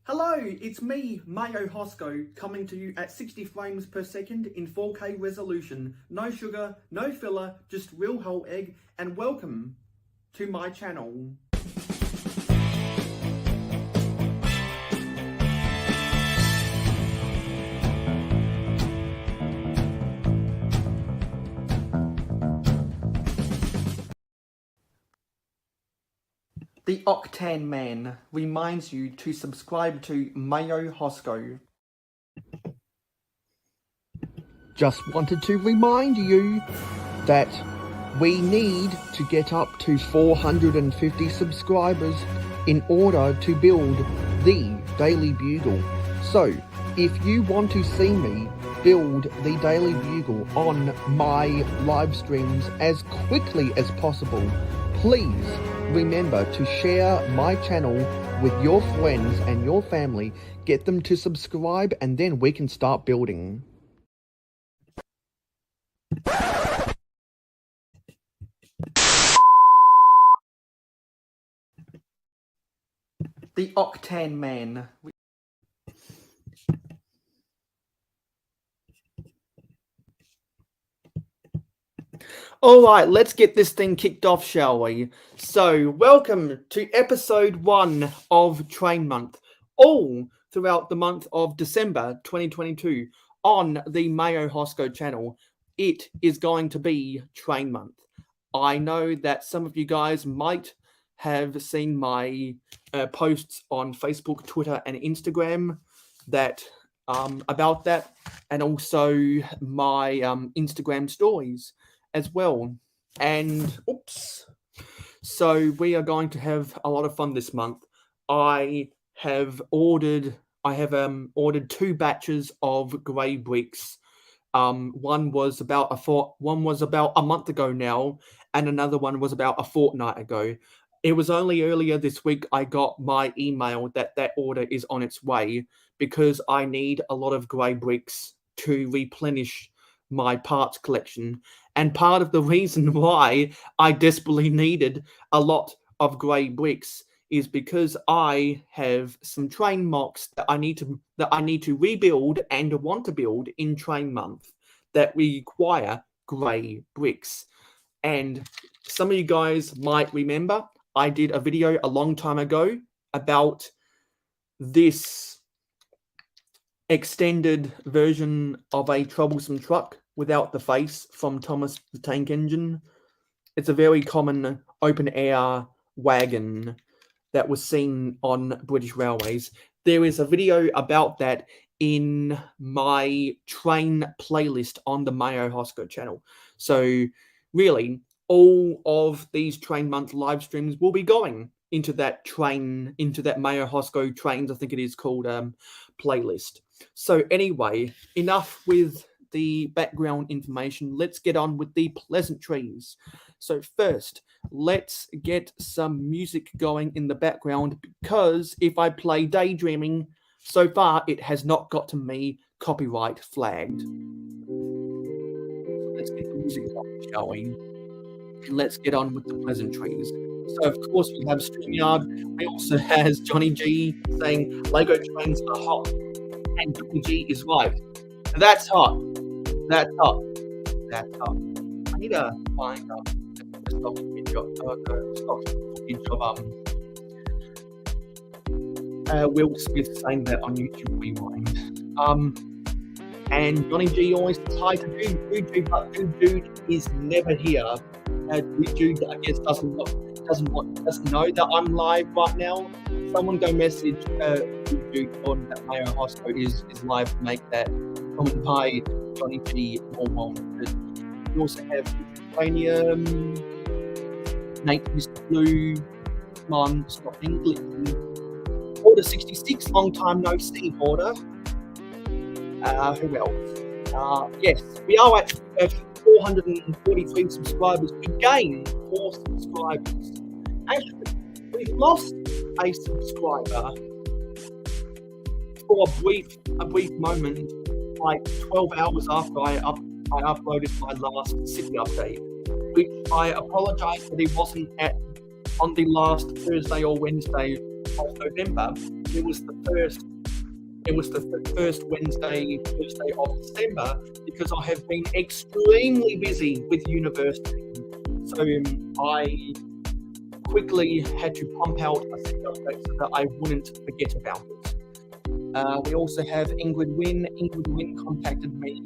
Hello, it's me, Mayo Hosko, coming to you at 60 frames per second in 4K resolution. No sugar, no filler, just real whole egg, and welcome to my channel. The Octane Man reminds you to subscribe to Mayo Hosko. Just wanted to remind you that we need to get up to 450 subscribers in order to build the Daily Bugle. So, if you want to see me build the Daily Bugle on my live streams as quickly as possible, please remember to share my channel with your friends and your family, get them to subscribe, and then we can start building. The Octane Man. Alright, let's get this thing kicked off, shall we? So, welcome to episode 1 of Train Month, all throughout the month of December 2022 on the Mayo Hosko channel. It is going to be Train Month. I know that some of you guys might have seen my posts on Facebook, Twitter, and Instagram that about that, and also my Instagram stories as well. And so we are going to have a lot of fun this month. I have ordered 2 batches of grey bricks. One was about a month ago now, and another one was about a fortnight ago. It was only earlier this week I got my email that order is on its way, because I need a lot of grey bricks to replenish my parts collection. And part of the reason why I desperately needed a lot of grey bricks is because I have some train mocks that I need to rebuild and want to build in Train Month that require grey bricks. And some of you guys might remember I did a video a long time ago about this extended version of a troublesome truck without the face from Thomas the Tank Engine. It's a very common open-air wagon that was seen on British railways. There is a video about that in my train playlist on the Mayo Hosko channel. So really, all of these Train Month live streams will be going into that Mayo Hosko Trains, I think it is called, playlist. So anyway, enough with the background information. Let's get on with the pleasantries. So first, let's get some music going in the background, because if I play Daydreaming, so far it has not got to me copyright flagged. Let's get the music going, shall we? Let's get on with the pleasantries. So of course we have StreamYard. We also has Johnny G saying Lego trains are hot, and Johnny G is right. That's hot. That's hot. That's hot. I need to find the stock footage of Will Smith saying that on YouTube Rewind. And Johnny G always says hi to Dude, but Dude is never here. Dude, I guess doesn't know that I'm live right now. Someone go message Dude on that Mayo Hosko is live to make that comment. Hi, Johnny G, more welcome. We also have Uranium, Nate, Mr. Blue, come on, stop English. Order 66, long time no see, Order. Who else? Yes, we are at 443 subscribers. We gained 4 subscribers. Actually, we've lost a subscriber for a brief moment, like 12 hours after I uploaded my last city update, which I apologize that it wasn't on the last Thursday or Wednesday of November, it was the first Thursday of December because I have been extremely busy with university. So I quickly had to pump out a signal so that I wouldn't forget about it. We also have Ingrid Wynn. Ingrid Wynn contacted me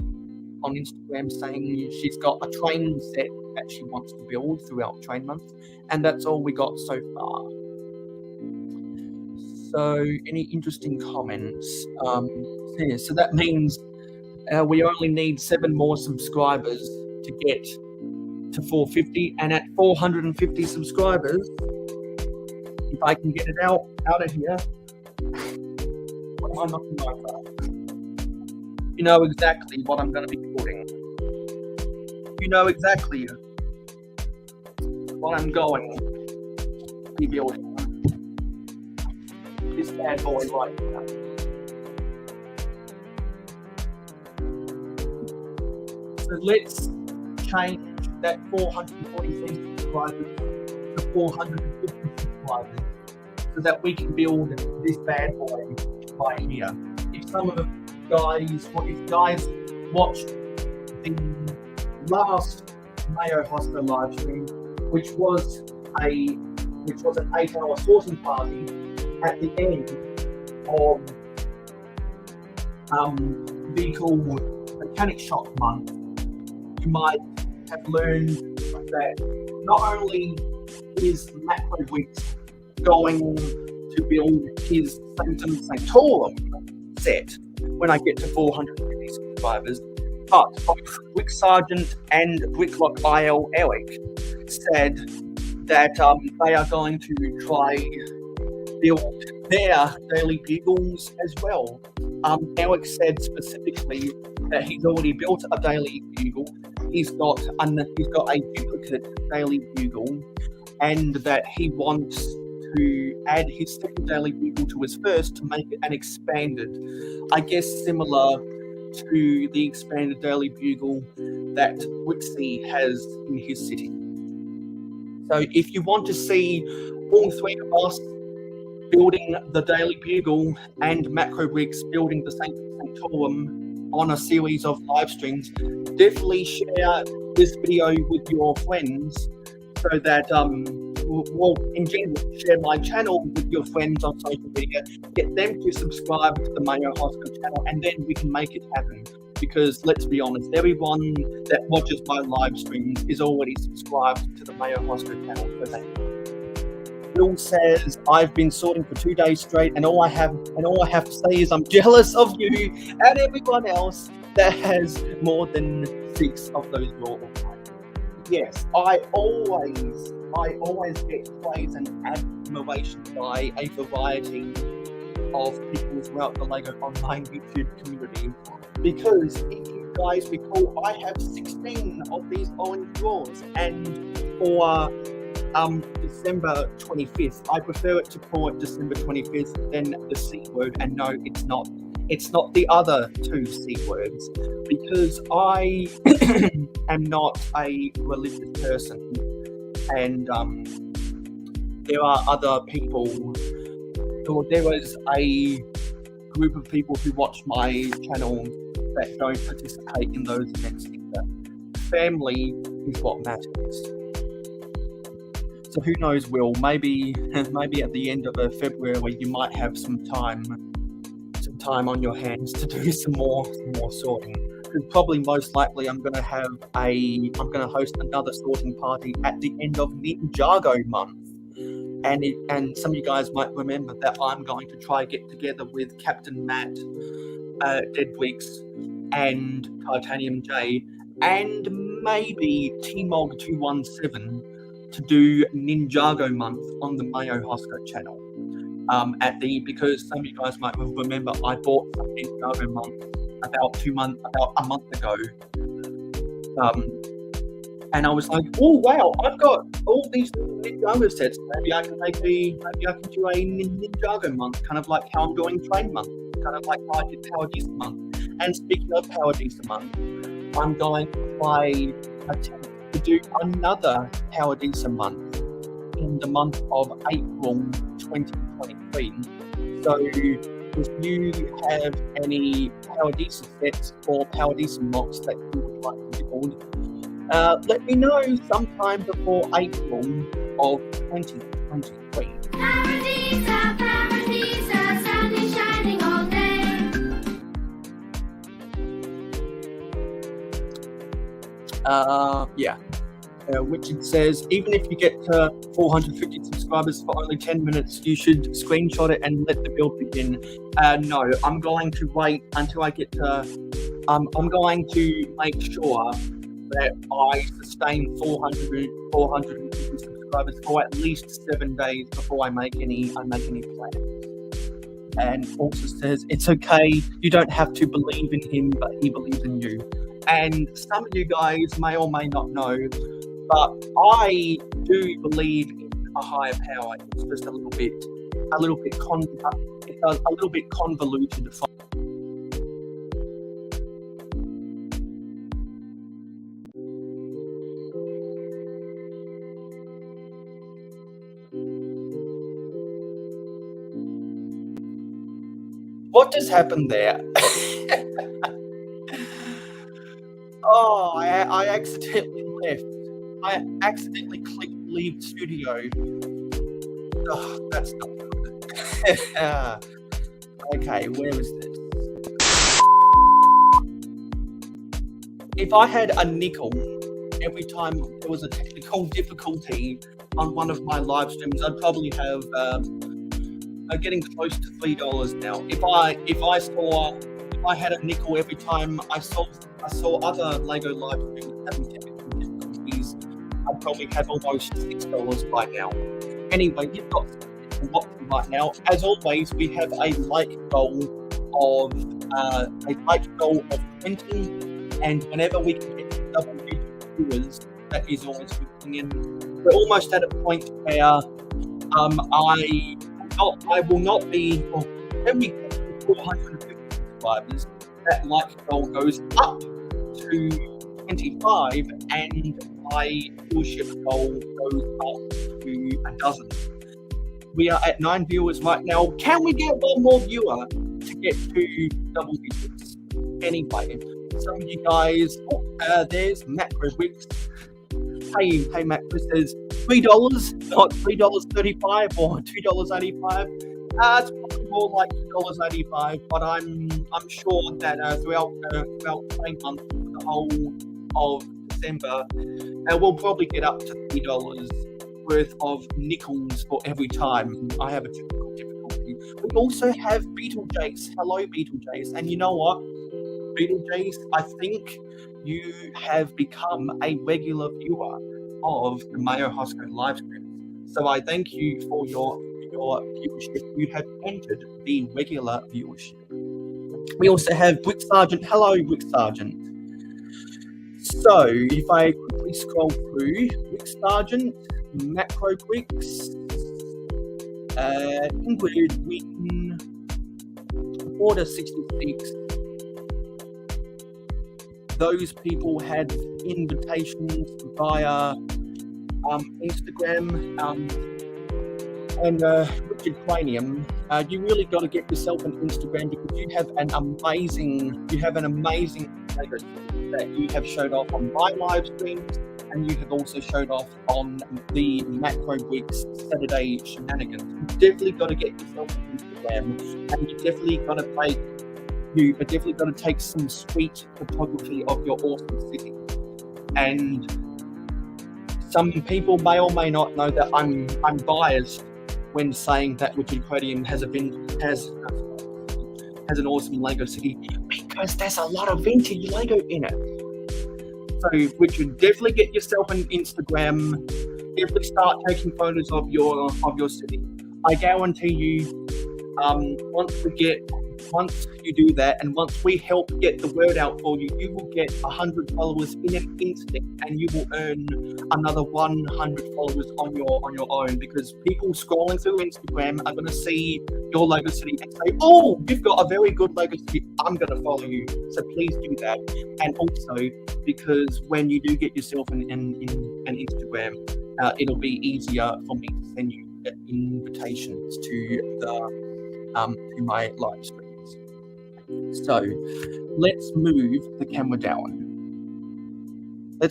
on Instagram saying she's got a train set that she wants to build throughout Train Month, and that's all we got so far. So, any interesting comments? So that means we only need 7 more subscribers to get to 450, and at 450 subscribers, if I can get it out of here, what am I knocking over? You know exactly what I'm going to be putting. You know exactly what I'm going to be building. This bad boy right here. So let's change that 443 subscribers to 450 subscribers so that we can build this bad boy right here. If some of you guys watched the last Mayo Hosko live stream, which was an 8-hour sorting party at the end of vehicle mechanic shop month, you might have learned that not only is Makro Bricks going to build his Sanctum Sanctorum set when I get to 450 subscribers, but both Brick Sergeant and Bricklock IL Eric said that they are going to try build their daily bugles as well. Eric said specifically that he's already built a daily bugle. He's got a duplicate daily bugle, and that he wants to add his second daily bugle to his first to make it an expanded, I guess similar to the expanded daily bugle that Wixie has in his city. So if you want to see all 3 of us building the Daily Bugle and Makro Bricks building the Sanctum Sanctorum on a series of live streams, definitely share this video with your friends so that, in general, share my channel with your friends on social media, get them to subscribe to the Mayo Hosko channel, and then we can make it happen. Because let's be honest, everyone that watches my live streams is already subscribed to the Mayo Hosko channel. So Bill says, I've been sorting for 2 days straight, and all I have to say is I'm jealous of you and everyone else that has more than 6 of those raw. Yes, I always get praise and admiration by a variety of people throughout the LEGO Online YouTube community. Because if you guys recall, I have 16 of these orange drawers, and for December 25th. I prefer it to call it December 25th than the C word, and no, it's not. It's not the other 2 C words, because I am not a religious person, and there are other people, or there was a group of people who watch my channel that don't participate in those events either. Family is what matters. So who knows, Will? Maybe at the end of February you might have some time on your hands to do some more sorting. Because probably most likely I'm gonna host another sorting party at the end of Ninjago month. And some of you guys might remember that I'm going to try get together with Captain Matt, Dead Weeks, and Titanium J, and maybe T-Mog 217 to do Ninjago month on the Mayo Hosko channel. Because some of you guys might remember I bought some Ninjago month about a month ago. And I was like, oh wow, I've got all these Ninjago sets. Maybe I can do a Ninjago month, kind of like how I'm doing Train month, kind of like how I did Power Diesel month. And speaking of Power Diesel month, I'm going to try attempt to do another Power Diesel month in the month of April 2023. So if you have any Paradisa sets or Paradisa mocks that you would like to build, let me know sometime before April of 2023. Paradisa, Paradisa, sun is shining all day. Richard says, even if you get to 450 subscribers for only 10 minutes, you should screenshot it and let the build begin. No, I'm going to wait until I get to... I'm going to make sure that I sustain 450 subscribers for at least 7 days before I make any plans. And also says, it's okay, you don't have to believe in him, but he believes in you. And some of you guys may or may not know, but I do believe in a higher power. It's just a little bit convoluted to find. What just happened there? Oh, I accidentally left. I accidentally clicked leave studio. Oh, that's not good. Okay, where is this? If I had a nickel every time there was a technical difficulty on one of my live streams, I'd probably have getting close to $3 now. If I had a nickel every time I saw other Lego live streams having technical difficulties, I'd probably have almost $6 by now. Anyway, you've got something to watch right now. As always, we have a like goal of 20, and whenever we can get double-digit viewers, that is always looking in. We're almost at a point where I will not be. Well, when we get to 450 subscribers, that like goal goes up to 25, and my viewership goal goes up to a dozen. We are at 9 viewers right now. Can we get one more viewer to get to double digits? Anyway, some of you guys. There's Makro Bricks. Hey, Makro says $3, not $3.35 or $2.85. It's probably more like $2.85, but I'm sure that throughout Play Month, the whole of December, we'll probably get up to $3 worth of nickels for every time I have a technical difficulty. We also have Beetlejace. Hello, Beetlejace. And you know what, Beetlejace, I think you have become a regular viewer of the Mayo Hosko live streams. So I thank you for your viewership. You have entered the regular viewership. We also have Brick Sergeant. Hello, Brick Sergeant. So if I quickly scroll through, Brick Sergeant, Makro Bricks, Ingrid Wheaton, Order 66. Those people had invitations via Instagram, and Richard Cranium. You really got to get yourself an Instagram, because you have an amazing legacy that you have showed off on my live streams, and you have also showed off on the Makro Bricks Saturday shenanigans. You definitely got to get yourself an Instagram, and you definitely got to take some sweet photography of your awesome city. And some people may or may not know that I'm biased when saying that Richard Cranium has an awesome Lego city, because there's a lot of vintage Lego in it. So Richard, definitely get yourself an Instagram. Definitely start taking photos of your city. I guarantee you, once you do that, and once we help get the word out for you, you will get 100 followers in an instant, and you will earn another 100 followers on your own, because people scrolling through Instagram are going to see your Lego city and say, "Oh, you've got a very good Lego city. I'm going to follow you." So please do that. And also, because when you do get yourself an Instagram, it'll be easier for me to send you invitations to my live streams. So let's move the camera down. So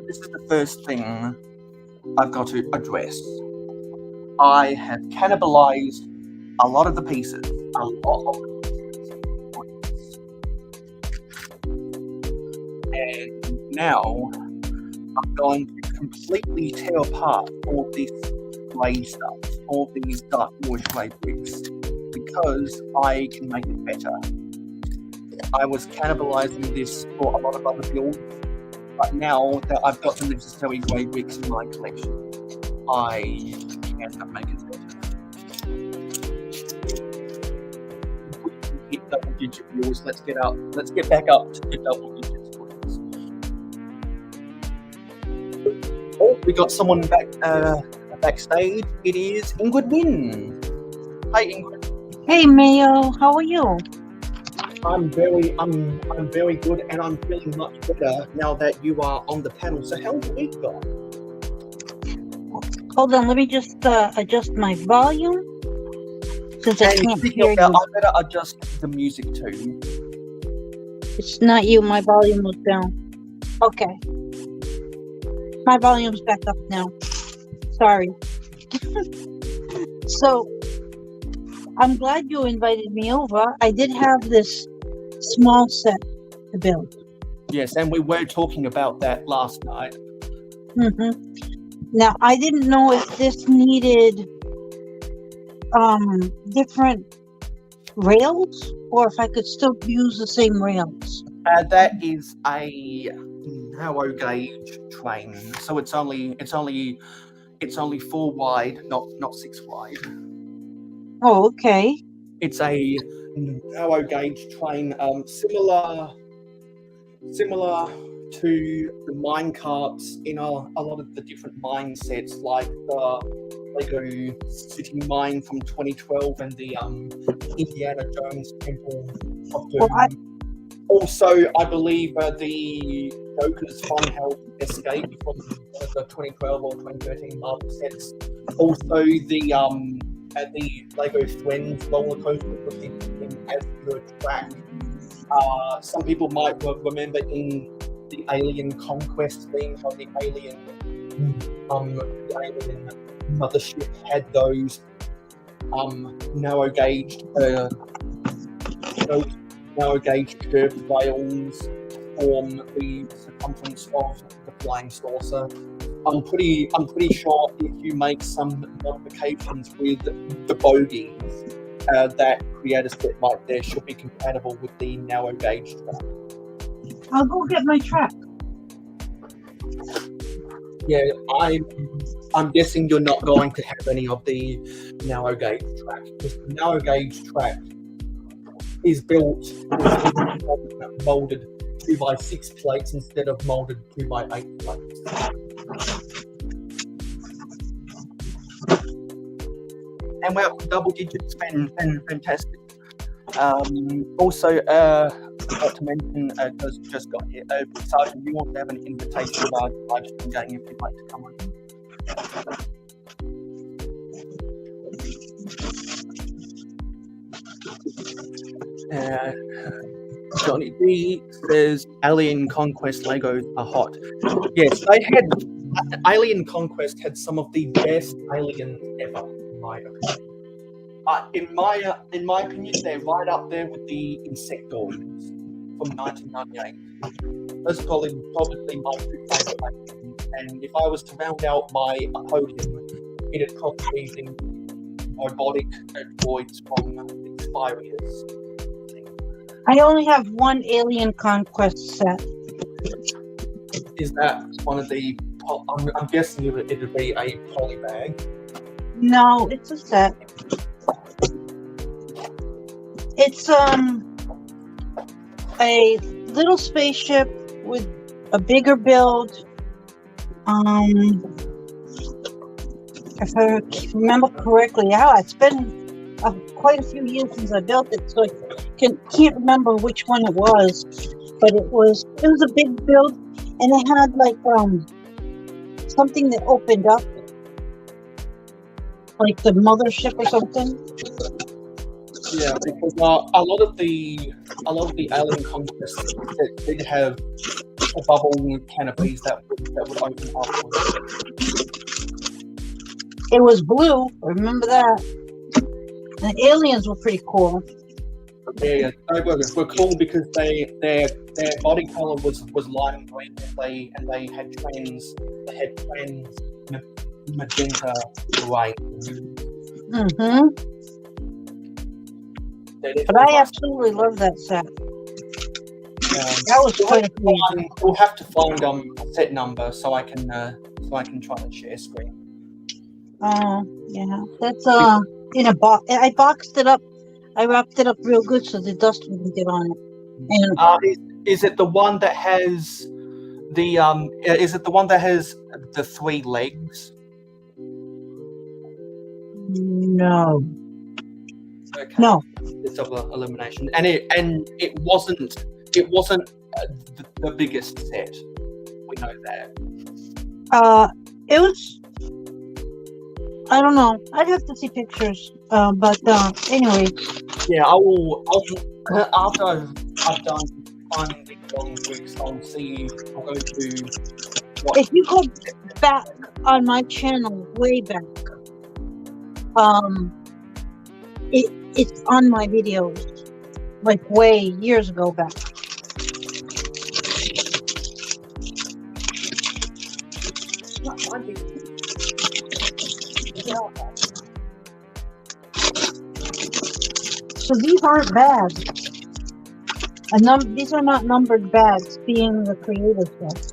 this is the first thing I've got to address. I have cannibalized a lot of the pieces. And now I'm going to completely tear apart all this grey stuff, all these dark bluish grey bricks, because I can make it better. I was cannibalizing this for a lot of other builds, but now that I've got the necessary grey bricks in my collection, I can make it better. Hit double-digit views. Let's get back up to the double digits, please. Oh, we got someone backstage. It is Ingrid Wynn. Hi, Ingrid. Hey Mayo, how are you? I'm very good, and I'm feeling much better now that you are on the panel. So how's the week gone? Hold on, let me just adjust my volume since I can't hear you. I better adjust the music too. It's not you, my volume was down. Okay. My volume's back up now. Sorry. So, I'm glad you invited me over. I did have this small set to build. Yes, and we were talking about that last night. Now, I didn't know if this needed different rails or if I could still use the same rails. That is a narrow gauge train, so it's only 4 wide, not 6 wide. Oh, okay. It's a narrow gauge train, similar to the mine carts in a lot of the different mine sets, like the Lego City Mine from 2012 and the Indiana Jones Temple of Doom. Also, I believe the Joker's Funhouse Escape from the 2012 or 2013 Marvel sets. Also, the Lego Friends roller coaster was in as the track. Some people might remember in the Alien Conquest theme, how the alien mothership had those narrow gauge curved rails form the circumference of the flying saucer. I'm pretty sure if you make some modifications with the bogies that Creator Set might there should be compatible with the narrow gauge track. I'll go get my track. Yeah, I'm guessing you're not going to have any of the narrow gauge track, because the narrow gauge track is built with molded 2x6 plates instead of molded 2x8 plates. And well, double digits, fantastic. Also, forgot to mention, just got here, Sergeant, you want to have an invitation to our live stream game if you'd like to come on. Johnny B says Alien Conquest Legos are hot. Yes, Alien Conquest had some of the best aliens ever, in my opinion. In my opinion, they're right up there with the Insectoids from 1998. Those are probably my two favourite aliens. And if I was to round out my podium, it'd probably be the robotic droids from the Spires. I only have one Alien Conquest set. Is that one of the? I'm guessing it would be a polybag. No, it's a set. It's a little spaceship with a bigger build. If I remember correctly, it's been quite a few years since I built it, so I can't remember which one it was. But it was a big build. and it had like something that opened up, like the mothership or something. Yeah, because a lot of the alien conquests did have a bubble canopies that would open up. It was blue. I remember that. And the aliens were pretty cool. Yeah, they were cool because their body color was lime green, and they had trans magenta gray. Mm-hmm. But I absolutely love that set. That was quite a cool. We'll have to find a set number so I can try and share screen. Yeah, that's in a box. I boxed it up. I wrapped it up real good so the dust wouldn't get on it. And is it the one that has the Is it the one that has the 3 legs? no, Okay. no. It's of elimination, and it wasn't the biggest set. We know that. It was. I don't know. I'd have to see pictures. But anyway. Yeah, I'll after I've done finding the long bricks, I'll go to what. If you go back on my channel, way back, it's on my videos, like way years ago back. So these aren't bags. These are not numbered bags, being the creator set.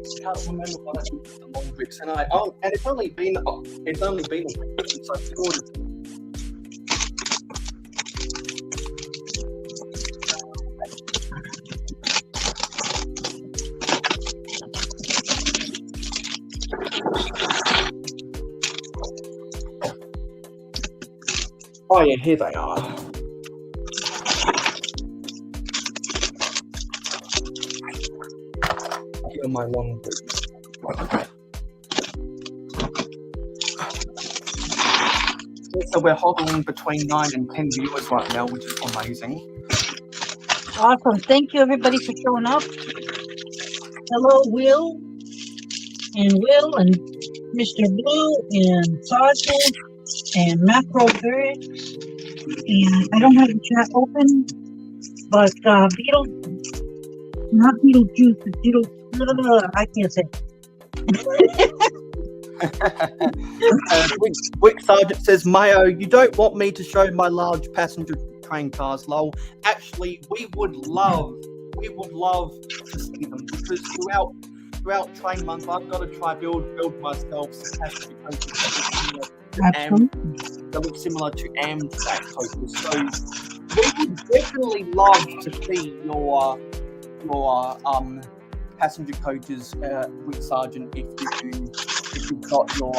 I can't remember what I did with the long bricks, and it's only been a week since I ordered them. Oh yeah, here they are. Here are my long bricks. So we're hovering between 9 and 10 viewers right now, which is amazing. Awesome. Thank you, everybody, for showing up. Hello, Will, and Mr. Blue, and Sergeant, and Macro Bricks. And I don't have the chat open, but not Beetlejuice, but I can't say. Wick Sergeant says, Mayo, you don't want me to show my large passenger train cars, lol. Actually, we would love to see them, because throughout train month, I've got to try build myself some passenger coaches that look similar to Amtrak coaches. So we would definitely love to see your passenger coaches, Wick Sergeant, if you've got your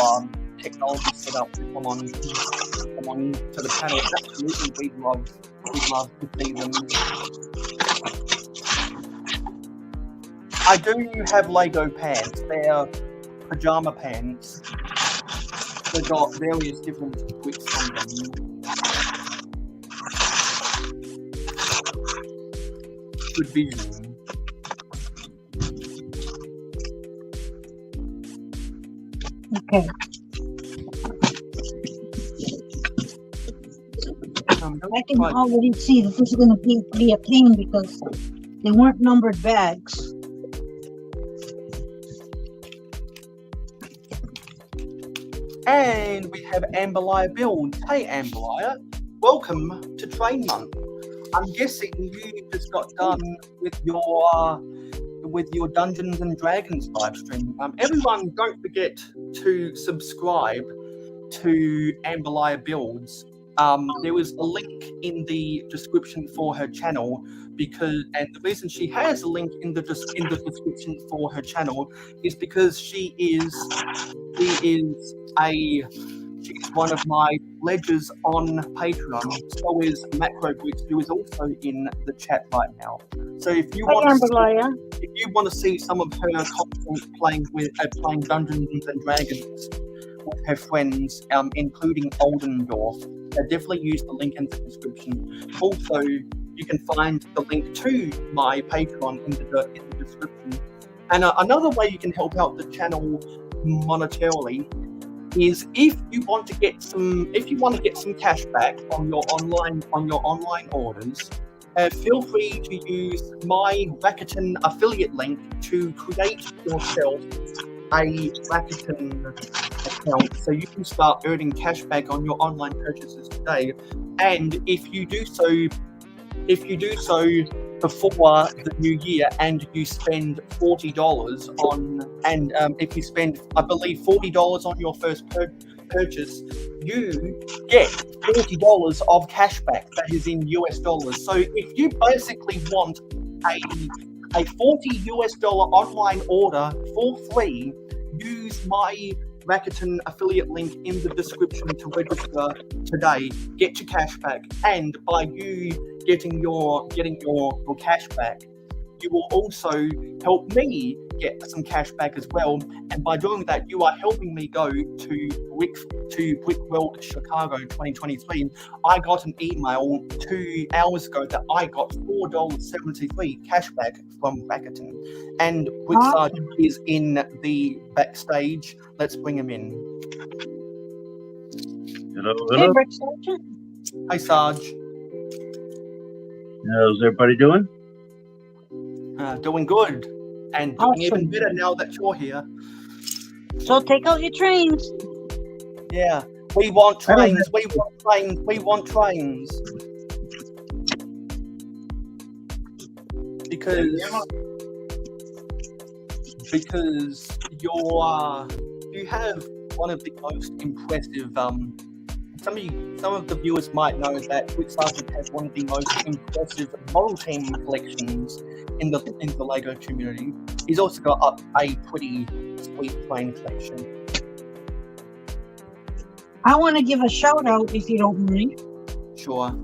technology set up to come on to the panel. Absolutely, we'd love to see them. I do have Lego pants. They're pajama pants. They've got various different wicks on them. Good vision. Okay. I can already see that this is going to be a pain because they weren't numbered bags. And we have Amberlier builds. Hey Amberlier, welcome to Train Month. I'm guessing you just got done with your Dungeons and Dragons live stream. Everyone, don't forget to subscribe to Amberlier builds. There was a link in the description for her channel, and the reason she has a link in the description for her channel is because she is a She's one of my pledges on Patreon. So is Macro Bricks, who is also in the chat right now. So if you want to see some of her content playing Dungeons and Dragons with her friends, including Oldendorf, definitely use the link in the description. Also, you can find the link to my Patreon in the description. And another way you can help out the channel monetarily is if you want to get some cash back on your online orders. Feel free to use my Rakuten affiliate link to create yourself a Rakuten account so you can start earning cash back on your online purchases today. And if you do so before the new year and you spend $40 if you spend, I believe, $40 on your first purchase, you get $40 of cash back that is in US dollars. So if you basically want a $40 online order for free, use my Rakuten affiliate link in the description to register today. Get your cash back, and by you getting your cash back, you will also help me get some cash back as well. And by doing that, you are helping me go to Brick World Chicago 2023. I got an email 2 hours ago that I got $4.73 cash back from Rakuten. And Brick Sergeant is in the backstage. Let's bring him in. Hello. Hey, Brick Sergeant. Hi, Sarge. How's everybody doing? Doing good. And doing even better now that you're here. So take out your trains. Yeah. We want trains. We want trains. Because you have one of the most impressive some of the viewers might know that Brick Sergeant has one of the most impressive model team collections in the LEGO community. He's also got a pretty sweet train collection. I want to give a shout out, if you don't mind, Sure.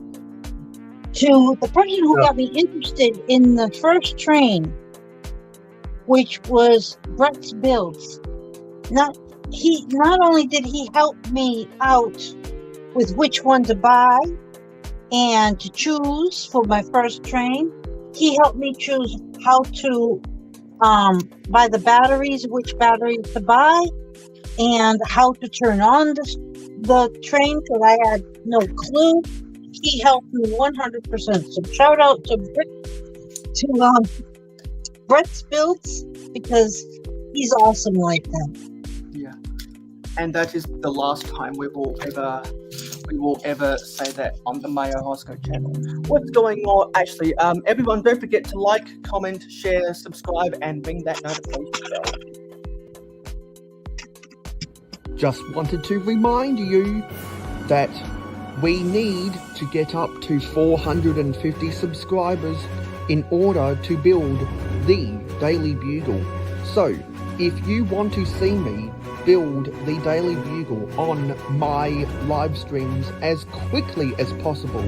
to the person who got me interested in the first train, which was Brett's Builds. Not only did he help me out with which one to buy and to choose for my first train, he helped me choose how to buy the batteries, which batteries to buy, and how to turn on the train, because I had no clue. He helped me 100%. So shout out to Brett's Builds, because he's awesome like that. Yeah. And that is the last time we will ever say that on the Mayo Hosko channel. What's going on? Actually, everyone, don't forget to like, comment, share, subscribe, and ring that notification bell. Just wanted to remind you that we need to get up to 450 subscribers in order to build the Daily Bugle. So, if you want to see me build the Daily Bugle on my live streams as quickly as possible,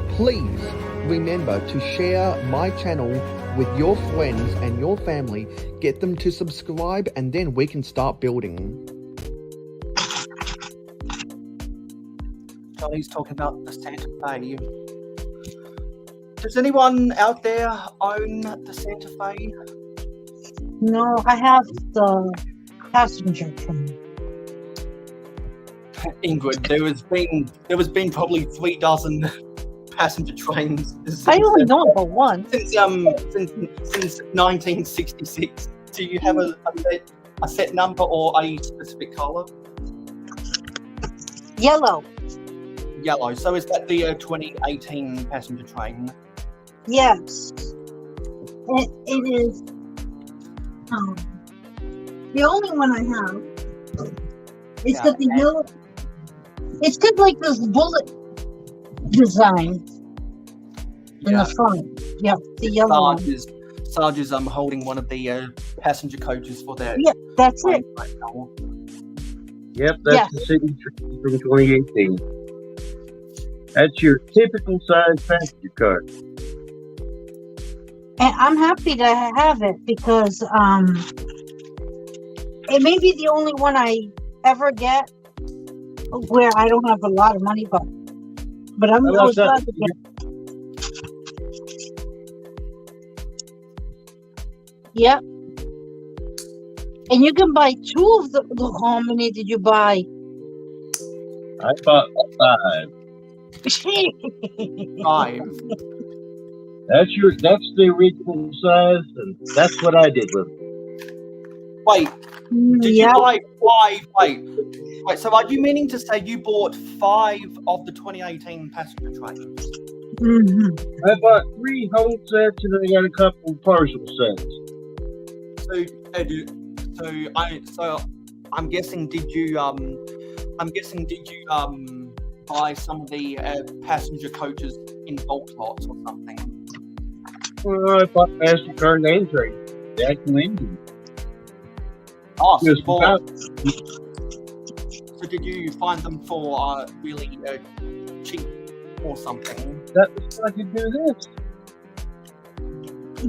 please remember to share my channel with your friends and your family. Get them to subscribe, and then we can start building. Charlie's talking about the Santa Fe. Does anyone out there own the Santa Fe? No, I have the passenger train. Ingrid, there has been probably 3 dozen passenger trains. I only know about one. Since 1966. Do you have a set number or a specific color? Yellow. Yellow. So is that the 2018 passenger train? Yes. It is. The only one I have. It's got the yellow. It's got like this bullet design in the front. Yeah, the yellow one. Sarge is holding one of the passenger coaches for that. Yeah, that's it. Right now. Yep, that's Yes. the city tree from 2018. That's your typical size passenger car. And I'm happy to have it because it may be the only one I ever get where I don't have a lot of money, but I about was that? glad to get it. Yep. And you can buy two of the how many did you buy? I bought 5. 5. That's the original size, and that's what I did with it. Wait, did Yeah. you buy 5? Wait. So are you meaning to say you bought 5 of the 2018 passenger trains? Mhm. I bought 3 whole sets, and then I got a couple partial sets. So I'm guessing did you buy some of the passenger coaches in bulk lots or something? Well, I bought MasterCard name train. The actual engine. Oh, so, Yes, you bought, so did you find them for really cheap or something? That was so I could do this.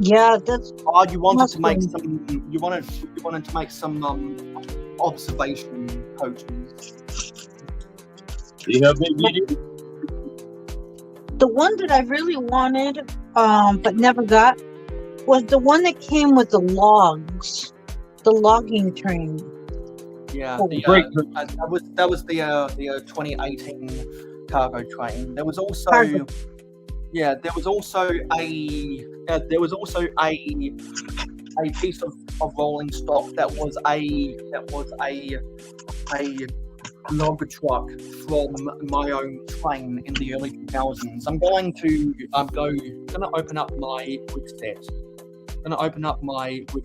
Yeah, that's Oh, you wanted Must to make be. some. You wanted to make some observation coaches. See how big you do? the one that I really wanted, but never got, was the one that came with the logs, the logging train. Yeah, Oh, break. that was the 2018 cargo train. There was also Cargo. there was also a piece of rolling stock that was a log truck from my own train in the early 2000s. I'm going to open up my brick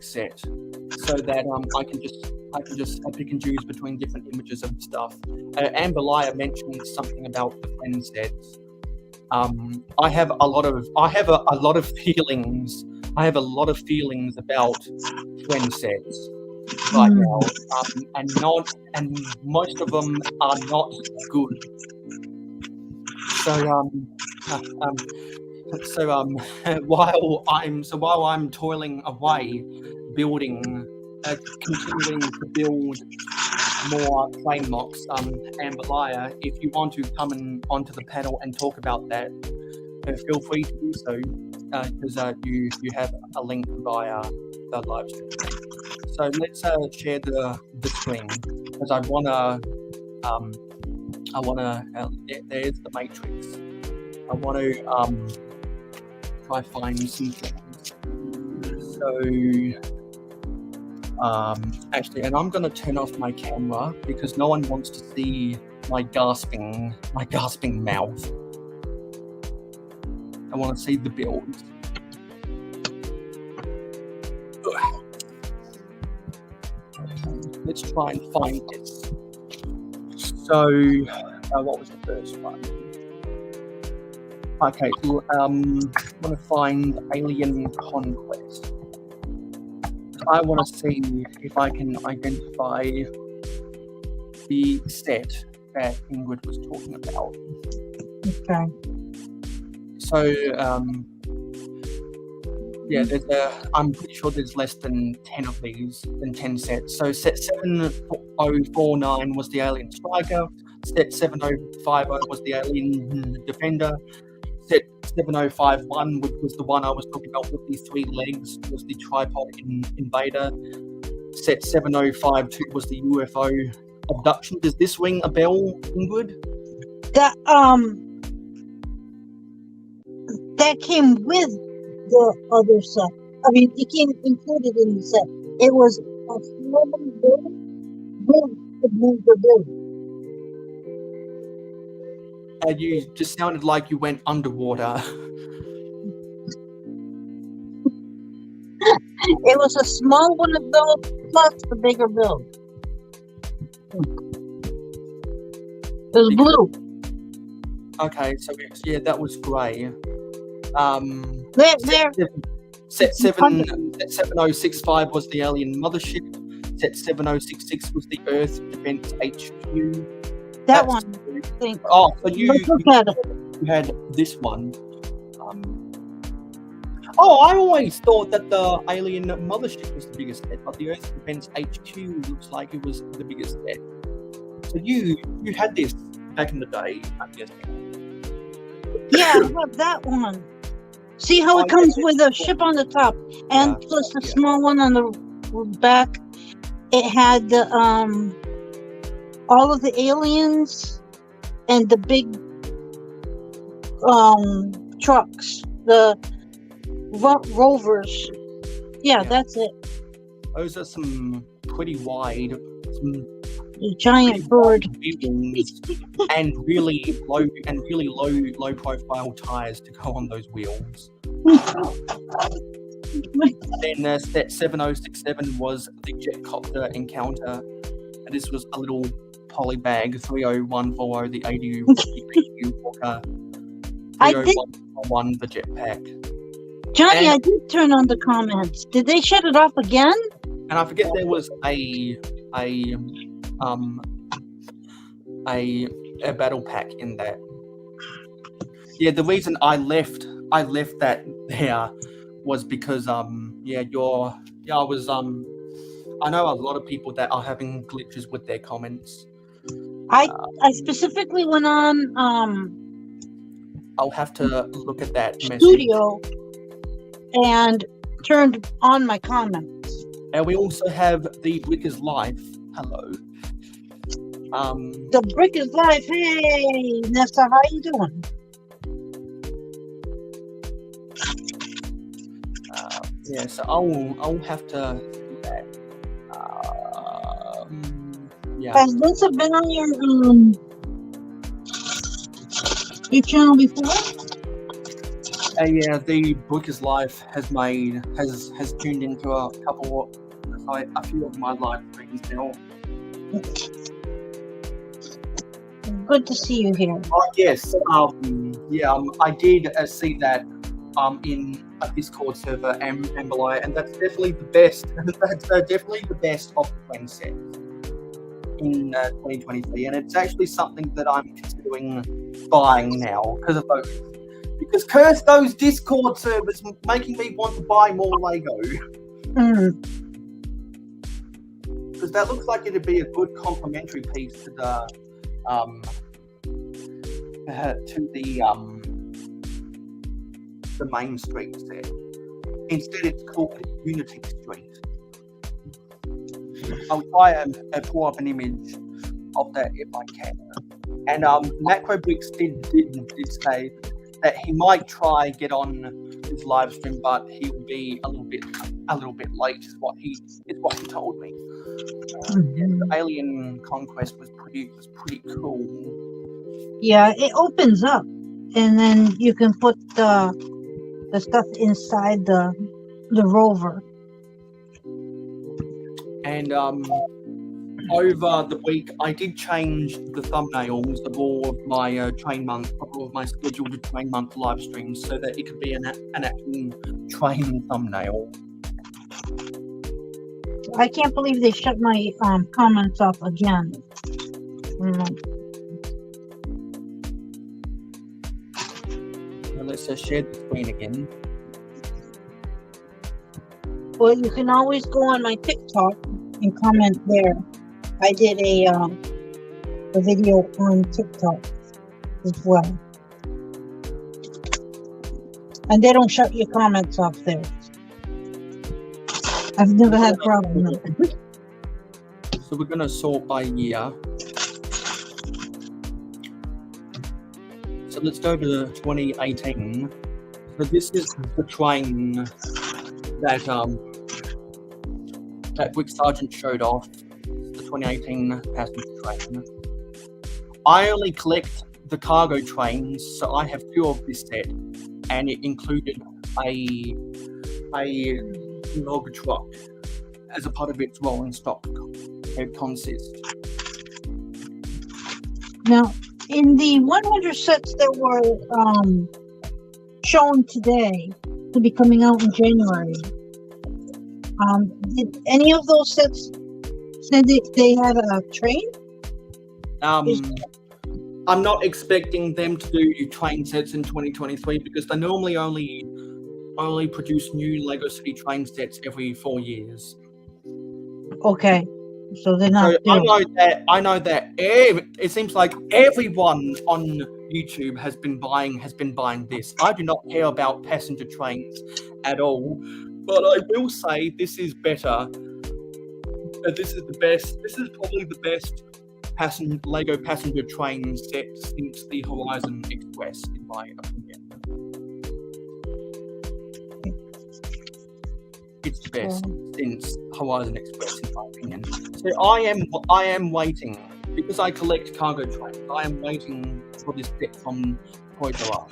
set. So that I can just pick and choose between different images and stuff. Amber Lyer mentioned something about the Fen sets. I have a lot of feelings. I have a lot of feelings about Fen sets right now, and most of them are not good. While I'm toiling away, continuing to build more train mocks, Amber Lyer, if you want to come onto the panel and talk about that, feel free to do so, because you have a link via the live stream. So let's share the screen, because I wanna there's the matrix. I want to try find some things. So actually, and I'm gonna turn off my camera because no one wants to see my gasping mouth. I want to see the builds. Let's try and find this. So, what was the first one? Okay, so I want to find Alien Conquest. I want to see if I can identify the set that Ingrid was talking about. Okay. So, I'm pretty sure there's less than 10 of these, than 10 sets. So set 7049 was the Alien Striker, set 7050 was the Alien Defender, set 7051 was the one I was talking about with the 3 legs, was the Tripod Invader, set 7052 was the UFO Abduction. Does this ring a bell, Ingrid? That came with the other set. I mean, it came included in the set. It was a small building with the bigger building. You just sounded like you went underwater. It was a small one of those plus the bigger build. It was blue. Okay, so that was grey. There. Set 7065 was the Alien Mothership. set 7066 was the Earth Defense HQ. That That's- one. I think. Oh, so you Let's look at it. had this one. I always thought that the alien mothership was the biggest set, but the Earth Defense HQ looks like it was the biggest set. So you had this back in the day, I'm guessing. Yeah, I have that one. See how it comes with a ship on the top and plus the small one on the back. It had the all of the aliens and the big trucks, the rovers. Yeah, that's it. Those are some pretty wide, some A giant bird. wheels and really low profile tires to go on those wheels. Then set 7067 was the jetcopter encounter, and this was a little polybag 30140, the ADU Walker, I did, 30141, the jetpack. Johnny. And- I did turn on the comments. Did they shut it off again? And I forget there was a battle pack in that. Yeah, the reason I left that there was because I know a lot of people that are having glitches with their comments. I specifically went on I'll have to look at that message. studio and turned on my comments. And we also have the Brick is Life. Hello. The brick is life. Hey, Nessa, how you doing? So I'll have to do that. Has Nessa been on your channel before? The Brick is Life has tuned into a few of my live streams now. Good to see you here. Yes. I did see that in a Discord server and below, and that's definitely the best. That's definitely the best of the 20 sets in 2023, and it's actually something that I'm considering buying now because of those. Because curse those Discord servers making me want to buy more Lego. Because that looks like it'd be a good complementary piece to the main street set. Instead, it's called Unity Street. I'll try and pull up an image of that if I can. And Makro Bricks did say that he might try get on his live stream, but he will be a little bit late. Is what he told me. The Alien Conquest was pretty cool. Yeah, it opens up, and then you can put the stuff inside the rover. And over the week, I did change the thumbnails of all of my my scheduled train month live streams, so that it could be an actual train thumbnail. I can't believe they shut my comments off again. So let's share the screen again. Well, you can always go on my TikTok and comment there. I did a video on TikTok as well. And they don't shut your comments off there. I've never had a problem with it. So we're going to sort by year. So let's go to 2018. So this is the train that Brick Sergeant showed off, the 2018 passenger train. I only collect the cargo trains, so I have 2 of this set, and it included a log truck as a part of its rolling stock consist. Now, in the 100 sets that were shown today to be coming out in January, did any of those sets So they had a train? I'm not expecting them to do train sets in 2023 because they normally only produce new Lego City train sets every 4 years. Okay. So they're not So doing. I know that it seems like everyone on YouTube has been buying this. I do not care about passenger trains at all, but I will say this is better. This is the best. This is probably the best Lego passenger train set since the Horizon Express, in my opinion. It's the best since Horizon Express, in my opinion. So I am waiting because I collect cargo trains. I am waiting for this set from Toys R Us.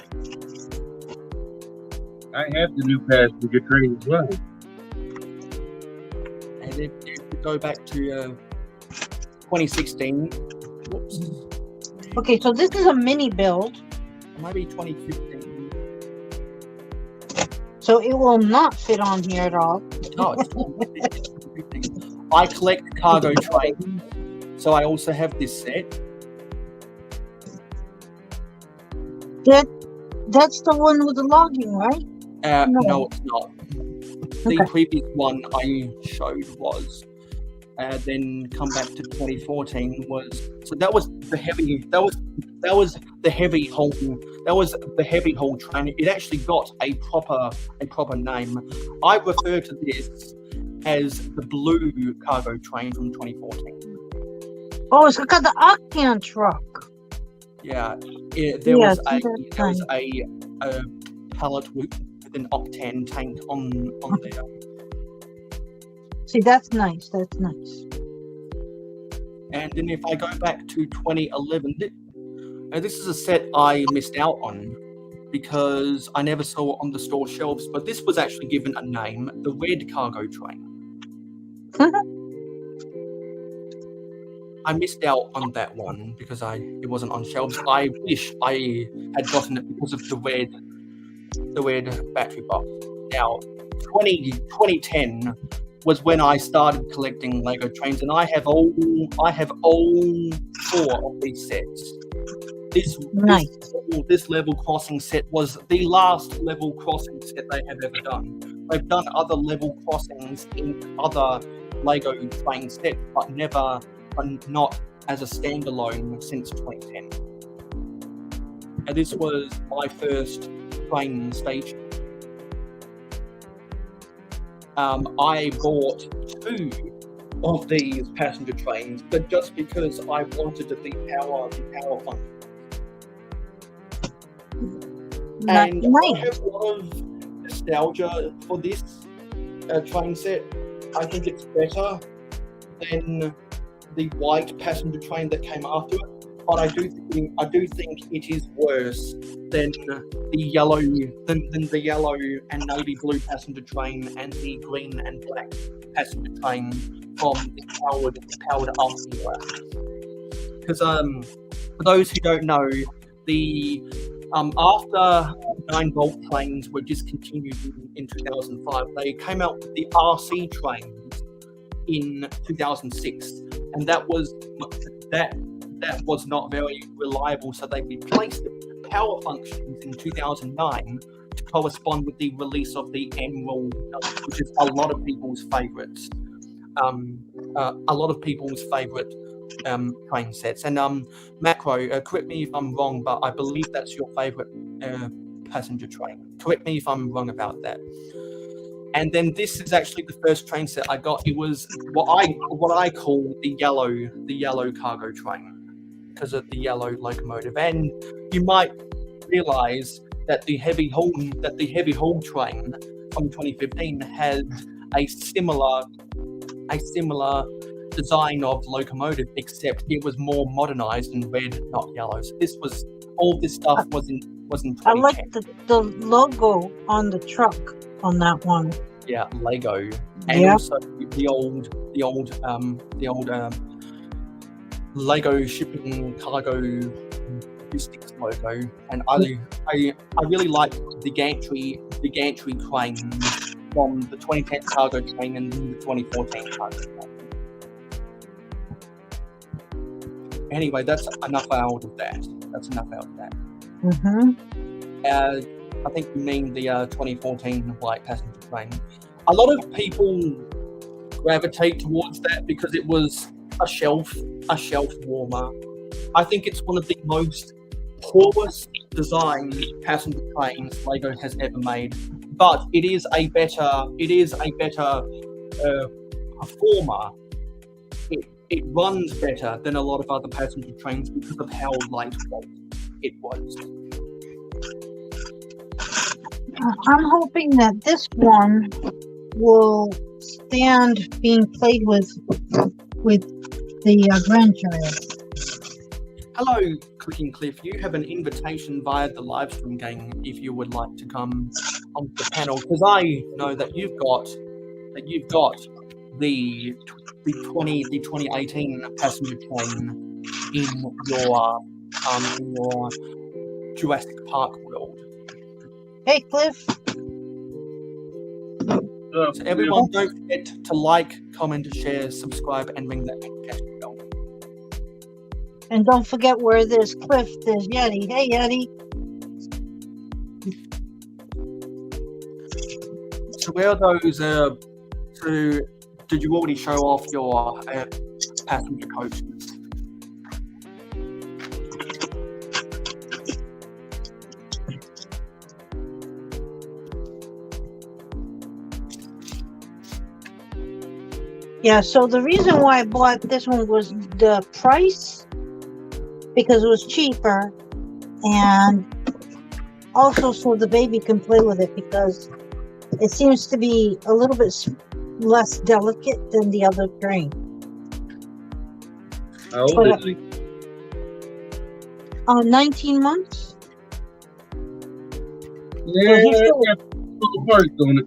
I have the new passenger train as well. And if you go back to 2016, whoops, Okay, so this is a mini build, maybe 2015. so it will not fit on here at all. No, it's 2015. I collect cargo trains, so I also have this set. That's the one with the logging, right? No, it's not. The Okay. previous one I showed was, then come back to 2014 was, so that was the heavy haul train. It actually got a proper name. I refer to this as the blue cargo train from 2014. Oh, it's got the Octane truck. Yeah, there was that's a pallet with an octane tank on there. See, that's nice. That's nice. And then if I go back to 2011, this is a set I missed out on because I never saw it on the store shelves, but this was actually given a name, the red cargo train. I missed out on that one because it wasn't on shelves. I wish I had gotten it because of the red battery box. Now, 2010 was when I started collecting Lego trains, and I have all 4 of these sets. This level crossing set was the last level crossing set they have ever done. They've done other level crossings in other Lego train sets, but not as a standalone since 2010. And this was my first train station. I bought 2 of these passenger trains, but just because I wanted the power function. And I have a lot of nostalgia for this train set. I think it's better than the white passenger train that came after it, but I do think it is worse than the yellow and navy blue passenger train and the green and black passenger train from the powered up era. Because for those who don't know, the after 9-volt trains were discontinued in 2005, they came out with the RC trains in 2006, and that was not very reliable, so they replaced it with power functions in 2009 to correspond with the release of the Emerald, which is a lot of people's favourites. Train sets. And Makro, correct me if I'm wrong, but I believe that's your favourite passenger train. Correct me if I'm wrong about that. And then this is actually the first train set I got. It was what I call the yellow cargo train because of the yellow locomotive. And you might realise that the heavy haul train from 2015 had a similar design of locomotive, except it was more modernised and red, not yellow. So all this stuff was in 2010. I like the logo on the truck on that one. Yeah, Lego, and also the old Lego shipping cargo logistics logo. And I really like the gantry train from the 2010 cargo train and the 2014 cargo train. anyway, that's enough out of that. Mm-hmm. I think you mean the 2014 light passenger train. A lot of people gravitate towards that because it was a shelf warmer. I think it's one of the most poorest designed passenger trains Lego has ever made, but it is a better performer. It runs better than a lot of other passenger trains because of how lightweight it was. I'm hoping that this one will stand being played with the grandchild. Hello, Clicking Cliff. You have an invitation via the live stream gang if you would like to come onto the panel, because I know that you've got the 2018 passenger train in your Jurassic Park world. Hey, Cliff. So everyone, don't forget to like, comment, share, subscribe, and ring that notification bell. And don't forget where there's Cliff, there's Yeti. Hey, Yeti. So where are those? Did you already show off your passenger coaches? Yeah, so the reason why I bought this one was the price, because it was cheaper, and also so the baby can play with it, because it seems to be a little bit less delicate than the other train. How old is he? 19 months. Yeah, he's still- got little parts on it.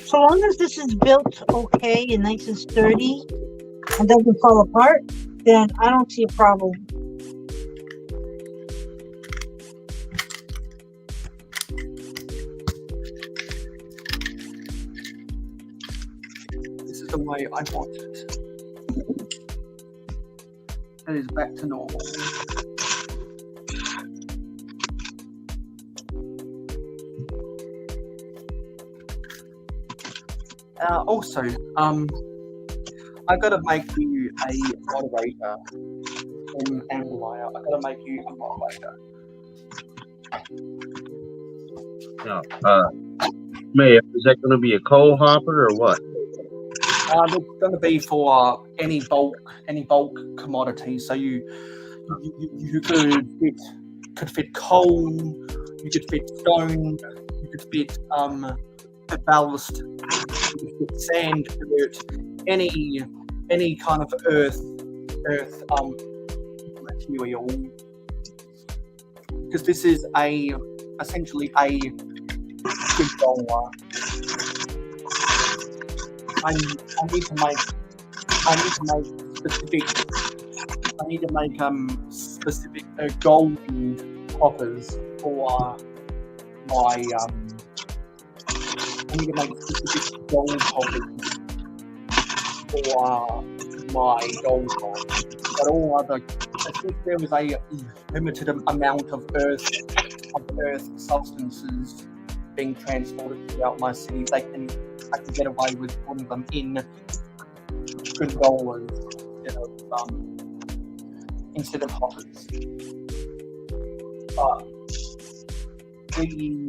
So long as this is built okay and nice and sturdy and doesn't fall apart, then I don't see a problem. This is the way I want it. It is back to normal. Also, I gotta make you a moderator in Anglia. I gotta make you a moderator. Now, Mayo, is that going to be a coal hopper or what? It's going to be for any bulk commodity. So you could fit coal, you could fit stone, you could fit ballast, you could fit sand, dirt, any kind of earth material. Because this is essentially a big dollar. I need to make specific gold hoppers for my I need to make specific gold hoppers for my gold mine. But all other, I think there was a limited amount of earth substances being transported throughout my city. I can get away with putting them in gondolas instead of hoppers. But the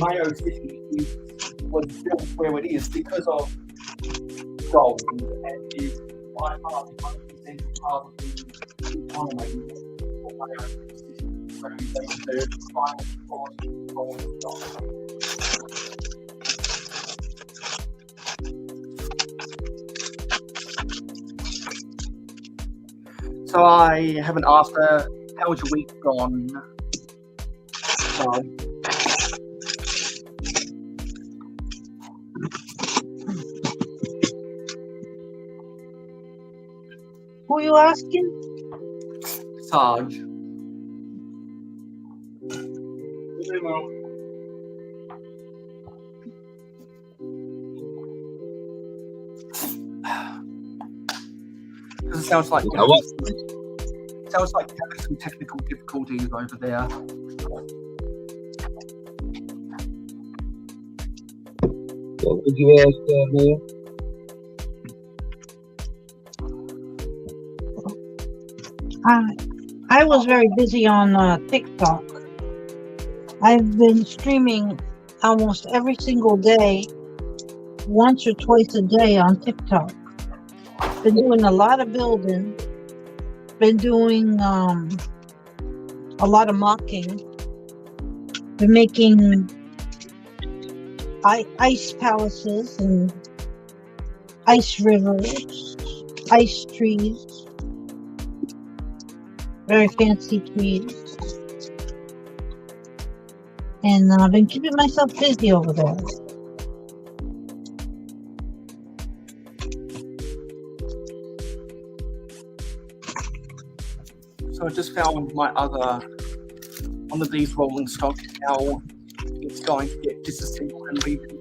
Mayo City was built where it is because of gold and is by far the most essential part of the economy for Mayo City. So they deserve the finest quality gold and gold. So I haven't asked her, how's your week gone? Who are you asking? Sarge. it sounds like I was. sounds like you're having some technical difficulties over there. What would you ask, Neil? I was very busy on TikTok. I've been streaming almost every single day, once or twice a day on TikTok. Been doing a lot of building. Been doing a lot of mocking. Been making ice palaces and ice rivers, ice trees. Very fancy trees. And I've been keeping myself busy over there. So I just found my other one of these rolling stock. How it's going to get disassembled and rebuilt.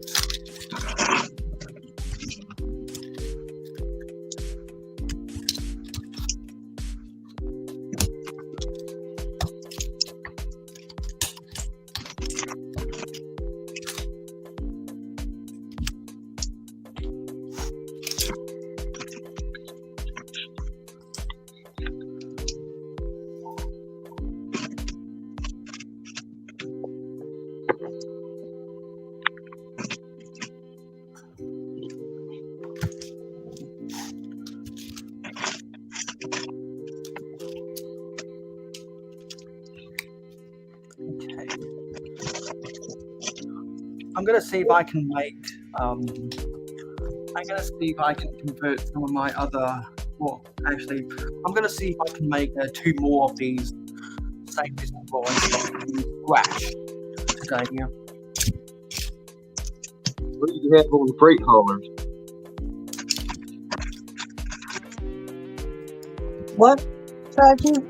I'm gonna see if I can make. I'm gonna see if I can convert some of my other. Well, actually, I'm gonna see if I can make 2 more of these same business rolling scratch today. Yeah. What do you have on the freight haulers? What, Sergeant?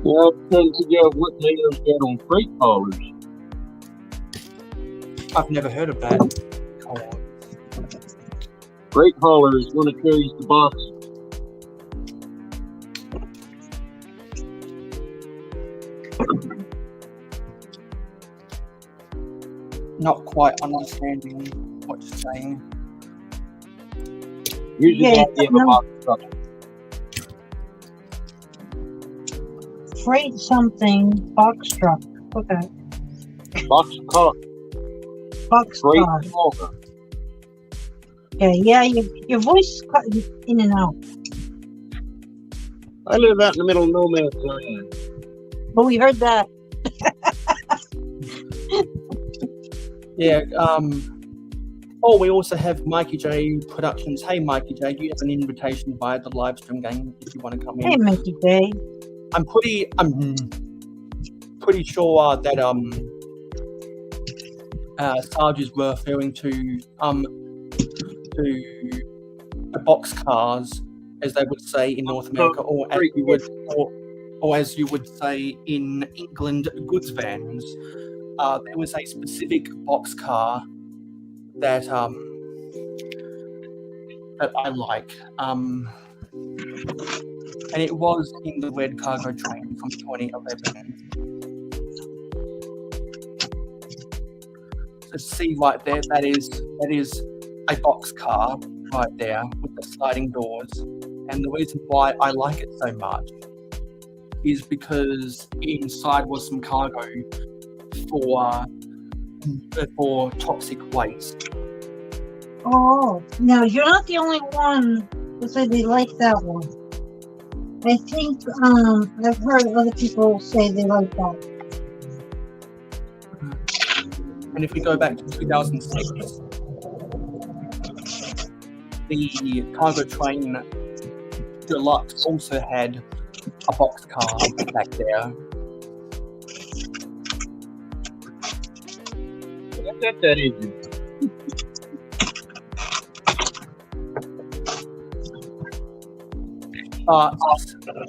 Well, I'm trying to figure out what Mayo's got on freight haulers. I've never heard of that. Freight hauler is one that carries the boxes. Not quite understanding what you're saying. Usually, Yeah, you have a box truck. Freight something, box truck. Okay. Box car. Box Freight car. hauler. Okay, yeah, your voice is cutting in and out. I live out in the middle of no man's land. But we heard that. Yeah. Oh, we also have Mikey J Productions. Hey, Mikey J, you have an invitation via the live stream game if you want to come in. Hey, Mickey J. I'm pretty sure that Sarge is referring to the box cars, as they would say in North America, or as you would say in England, goods vans. There was a specific box car that I like, and it was in the red cargo train from 2011. So see right there, that is a box car right there with the sliding doors. And the reason why I like it so much is because inside was some cargo for toxic waste. Oh, no, you're not the only one who said they like that one. I think I've heard other people say they like that. And if we go back to 2006, the cargo train deluxe also had a box car back there. What's that engine?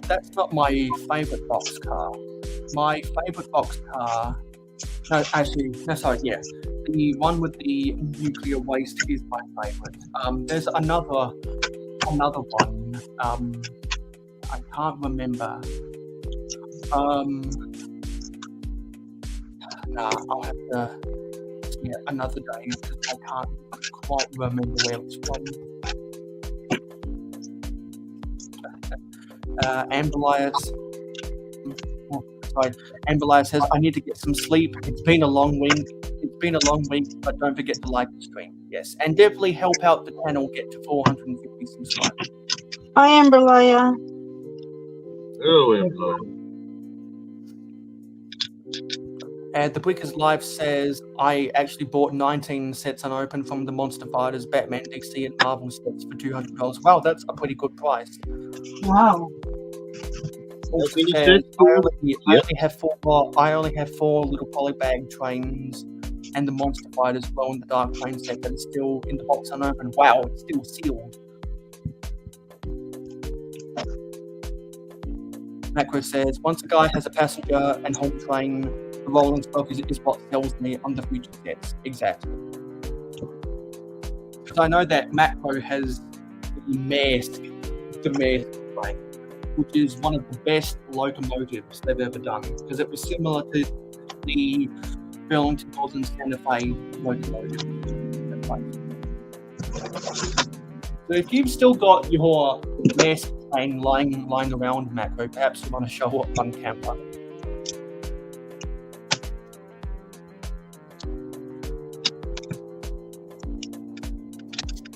That's not my favorite box car. My favorite box car. No, actually, no, sorry, yeah. The one with the nuclear waste is my favorite. There's another another one. I can't remember. I'll have to see it another day because I can't quite remember where it's from. Amberlias says, I need to get some sleep. It's been a long week. But don't forget to like the stream. Yes, and definitely help out the channel get to 450 subscribers. Hi, Amberlaya. Oh, And the Brickers Live says, I actually bought 19 sets unopened from the Monster Fighters, Batman, DC, and Marvel sets for $200. Wow, that's a pretty good price. Wow. Also Any says, sets? I only have four little polybag trains and the Monster Fighters glow in the dark train set that is still in the box unopened. Wow, it's still sealed. Macro says, once a guy has a passenger and home train, the rolling stock is what sells me on the future sets. Exactly. Because I know that Macro has the Maersk train, which is one of the best locomotives they've ever done, because it was similar to the Burlington Northern Santa Fe locomotive. So if you've still got your Maersk train lying around, Macro, perhaps you want to show up on camera.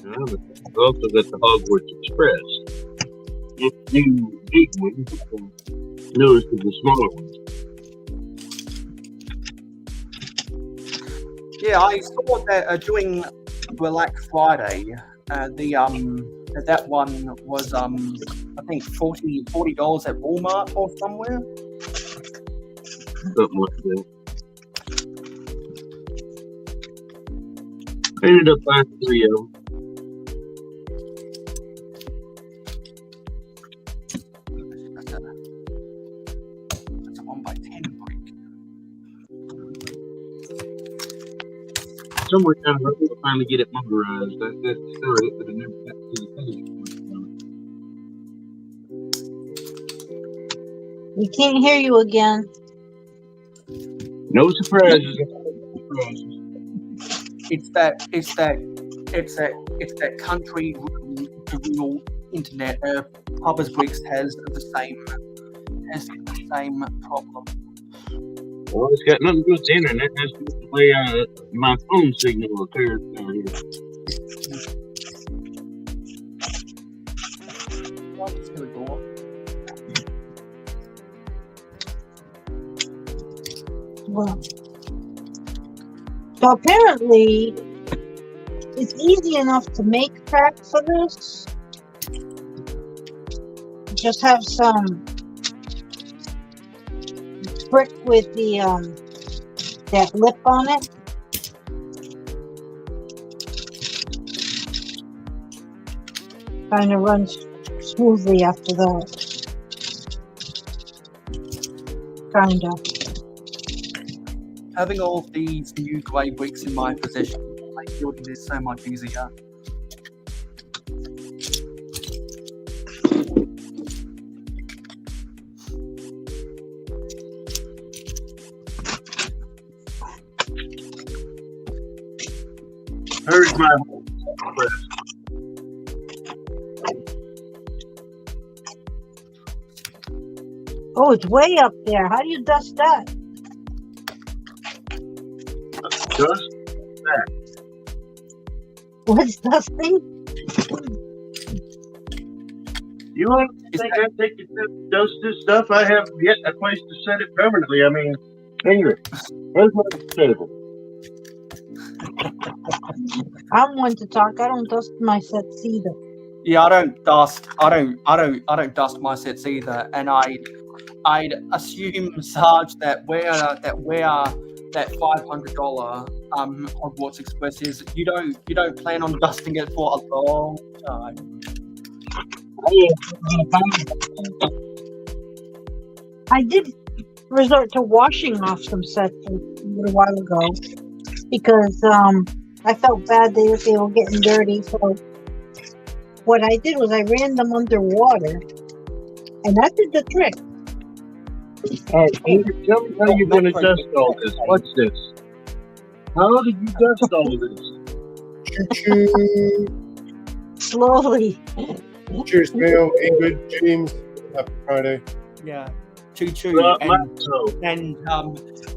I've also got the Hogwarts Express. It's new big one. Newest of the smaller ones. Yeah, I saw that during Black Friday, that one was I think $40 at Walmart or somewhere. Something like that. I ended up buying 3 of them. That's a 1x10 brick. Somewhere down the road, we'll finally get it motorized. That's the story, but I never got to the finish point. We can't hear you again. No surprises. It's that country rural internet. Papa's Bricks has the same problem. Well, it's got nothing to do with the internet. That's just the way my phone signal appears down here. Well, so apparently, it's easy enough to make crack for this. Just have some brick with the that lip on it. Kind of runs smoothly after that. Kind of. Having all of these new grey bricks in my possession makes building this so much easier. Here's my Oh, it's way up there. How do you dust that? dust. What's dusting? You want to think I take it to dust this stuff? I have yet a place to set it permanently. I mean, Ingrid, where's my table? I'm one to talk. I don't dust my sets either. Yeah, I don't dust my sets either, and I'd assume, Sarge, that where that $500 Hogwarts Express is, you don't plan on dusting it for a long time. I did resort to washing off some sets a little while ago because I felt bad they were getting dirty, so what I did was I ran them underwater, and that did the trick. All right, Ingrid, tell me how you're going to dust all this. What's this? How did you dust all of this? Choo-choo. Slowly. Cheers, Mayo, Ingrid, James. Happy Friday. Yeah. Choo-choo. So, And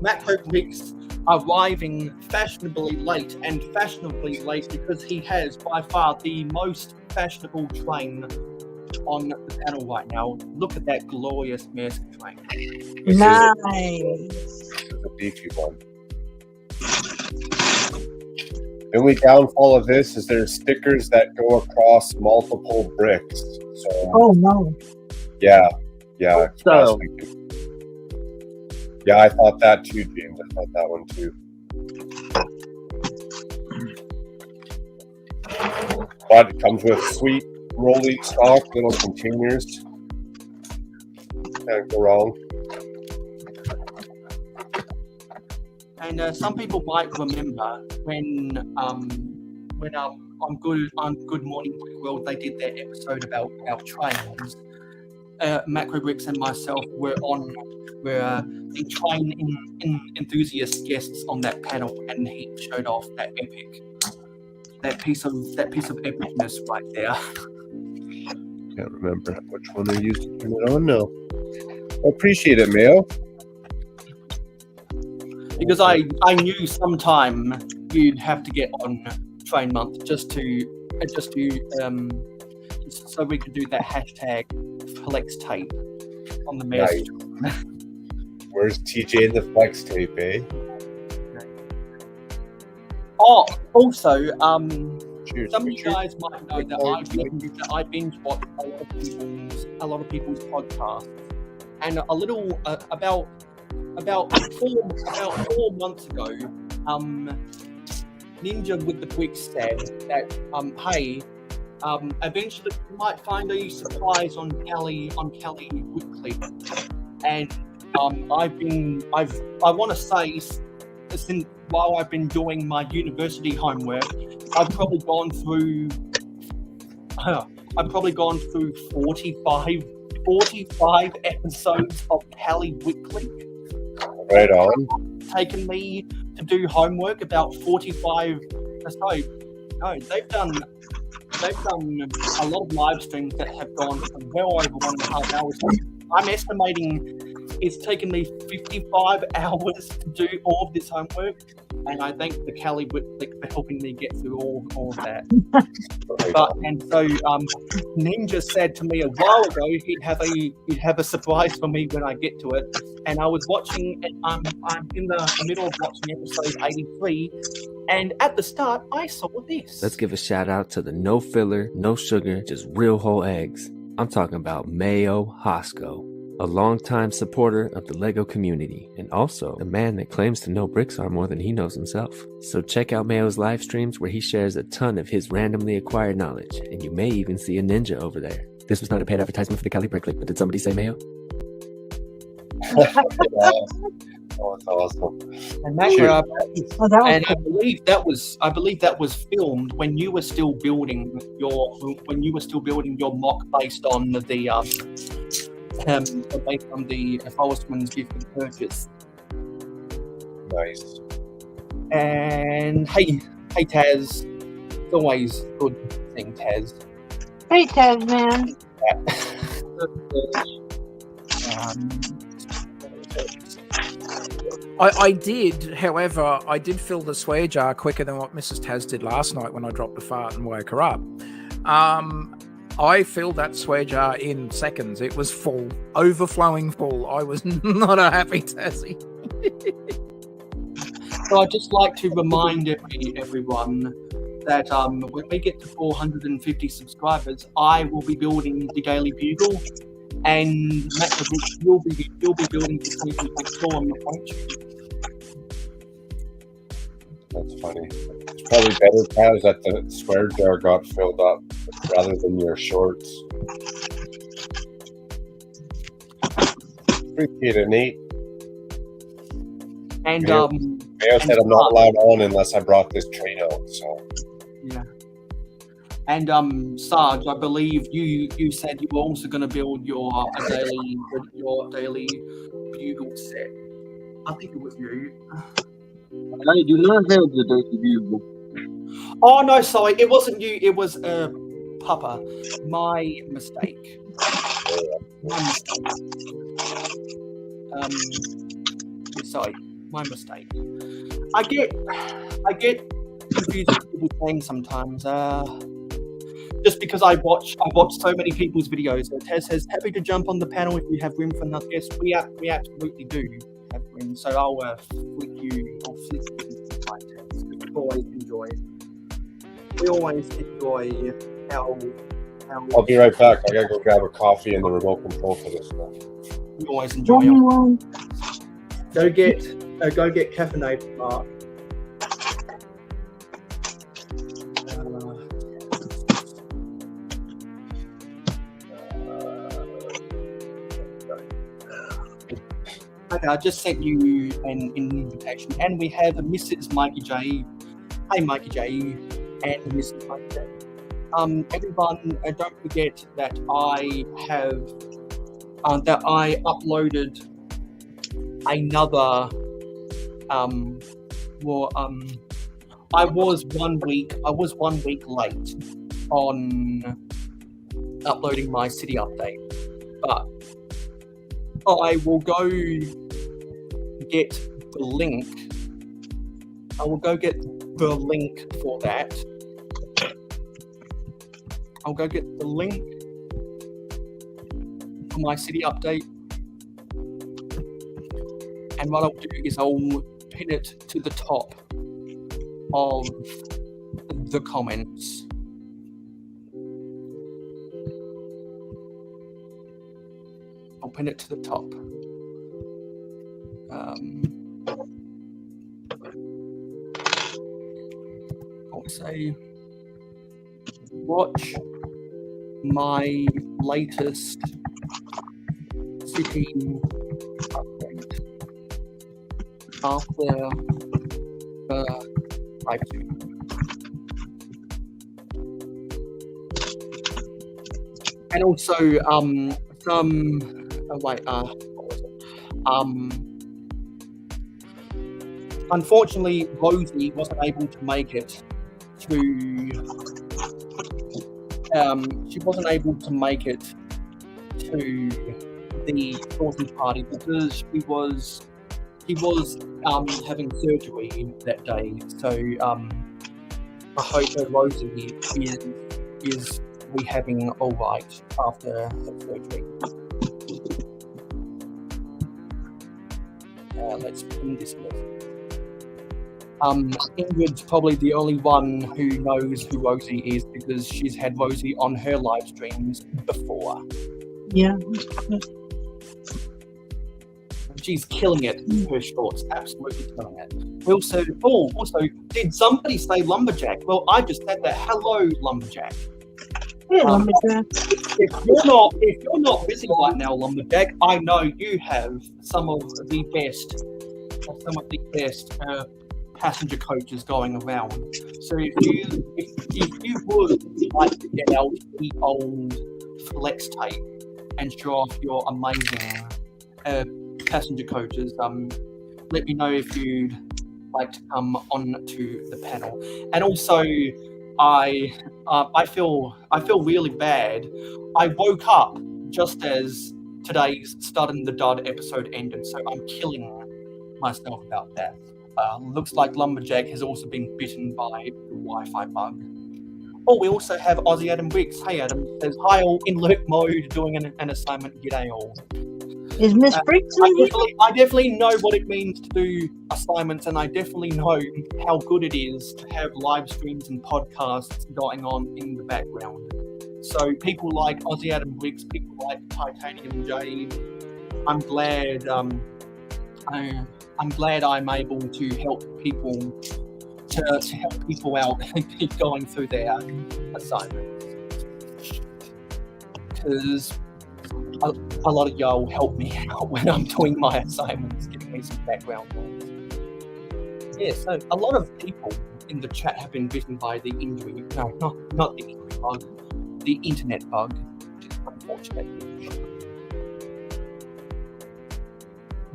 Makro Bricks arriving fashionably late, and fashionably late because he has by far the most fashionable train on the panel right now. Look at that glorious Maersk train. Nice. This is a beefy one. The only downfall of this is there's stickers that go across multiple bricks. So, Oh no. yeah. So- Yeah, I thought that too, James. I thought that one too. But it comes with sweet rolling stock, little containers. Can't go wrong. And some people might remember when on Good Morning Brick World they did their episode about trains. Makro Bricks and myself were the train enthusiast guests on that panel, and he showed off that piece of epicness right there. Can't remember which one I used to turn it on now. I appreciate it, Mayo. Because I knew sometime you'd have to get on Train Month just so we could do that hashtag flex tape on the Mayo. Nice. Where's TJ and the flex tape, eh? Oh, also, Cheers. some of you guys might know that I binge watch a lot of people's podcasts, and a little about 4 months ago, Ninja with the Bricks said that hey, eventually you might find a surprise on Kelly Whitcliffe, and I want to say, since while I've been doing my university homework, I've probably gone through 45 episodes of Kelly Whitcliffe. Right on. Taken me to do homework about 45. So no, they've done a lot of live streams that have gone for well over 1.5 hours. I'm estimating it's taken me 55 hours to do all of this homework, and I thank the Kelly Whitcliffe for helping me get through all of that. So Ninja said to me a while ago he'd have a surprise for me when I get to it, and I was watching. I'm in the middle of watching episode 83, and at the start I saw this. Let's give a shout out to the no filler, no sugar, just real whole eggs. I'm talking about Mayo Hosko, a longtime supporter of the Lego community, and also a man that claims to know Bricksar more than he knows himself. So check out Mayo's live streams where he shares a ton of his randomly acquired knowledge, and you may even see a ninja over there. This was not a paid advertisement for the Cali Bricklink, but did somebody say Mayo? Oh, that's awesome. And that, Oh, that was and I believe that was filmed when you were still building your mock based on the Forestman's gift and purchase. Nice. And hey Taz, it's always good thing, Taz. Hey, Ted, man. I did, however, I did fill the swear jar quicker than what Mrs. Taz did last night when I dropped a fart and woke her up. I filled that swear jar in seconds. It was full, overflowing full. I was not a happy Tassie. So I'd just like to remind everyone that when we get to 450 subscribers, I will be building the Daily Bugle, and Makro Bricks will be building the 20.4 on the page. That's funny. It's probably better, Taz, that the swear jar got filled up rather than your shorts. Appreciate it, Nate. And Mayo said I'm not allowed on unless I brought this tray out, so. Yeah. And Sarge, I believe you said you were also going to build your daily bugle set. I think it was you. I do not have the Daily Bugle. Oh no, sorry, it wasn't you. It was Papa. My mistake. Sorry, my mistake. I get confused with people's names sometimes. Just because I watch so many people's videos. Tez says happy to jump on the panel if you have room for another guest. We absolutely do have room. So I'll flick you my Tez. We always enjoy. We always enjoy how I'll be right back. I gotta go grab a coffee and the remote control for this stuff. we always enjoy. Go get caffeinated, Mark. Okay, I just sent you an invitation, and we have Mrs. Mikey J. Hey, Mikey J, and Mrs. Mikey J. Everyone, don't forget that I uploaded another. I was 1 week late on uploading my city update, but I will go get the link. I will go get the link for that. I'll go get the link for my city update. And what I'll do is I'll pin it to the top of the comments. I'll pin it to the top. I'll say, watch my latest city update after the live stream. And also, unfortunately, Rosie wasn't able to make it to. She wasn't able to make it to the sorting party because she was having surgery that day. So I hope that Rosie is rehabbing all right after her surgery. Let's pin this message. Ingrid's probably the only one who knows who Rosie is because she's had Rosie on her live streams before. Yeah. She's killing it in her shorts, absolutely killing it. Also, did somebody say Lumberjack? Well, I just said that. Hello, Lumberjack. Yeah, Lumberjack. If you're not busy right now, Lumberjack, I know you have some of the best passenger coaches going around. So if you would like to get out the old flex tape and show off your amazing passenger coaches, let me know if you'd like to come on to the panel. And also, I feel really bad. I woke up just as today's Starting the Dud episode ended, so I'm killing myself about that. Looks like Lumberjack has also been bitten by the Wi-Fi bug. Oh, we also have Aussie Adam Bricks. Hey Adam, says hi all in lurk mode doing an assignment. G'day all. Is Miss Briggs in here? I definitely know what it means to do assignments, and I definitely know how good it is to have live streams and podcasts going on in the background. So people like Aussie Adam Briggs, people like Titanium Jade, I'm glad I'm able to help people out going through their assignments, because a lot of y'all help me out when I'm doing my assignments, giving me some background noise. Yeah, so a lot of people in the chat have been bitten by the injury. No, not the injury bug, the internet bug, which is unfortunate.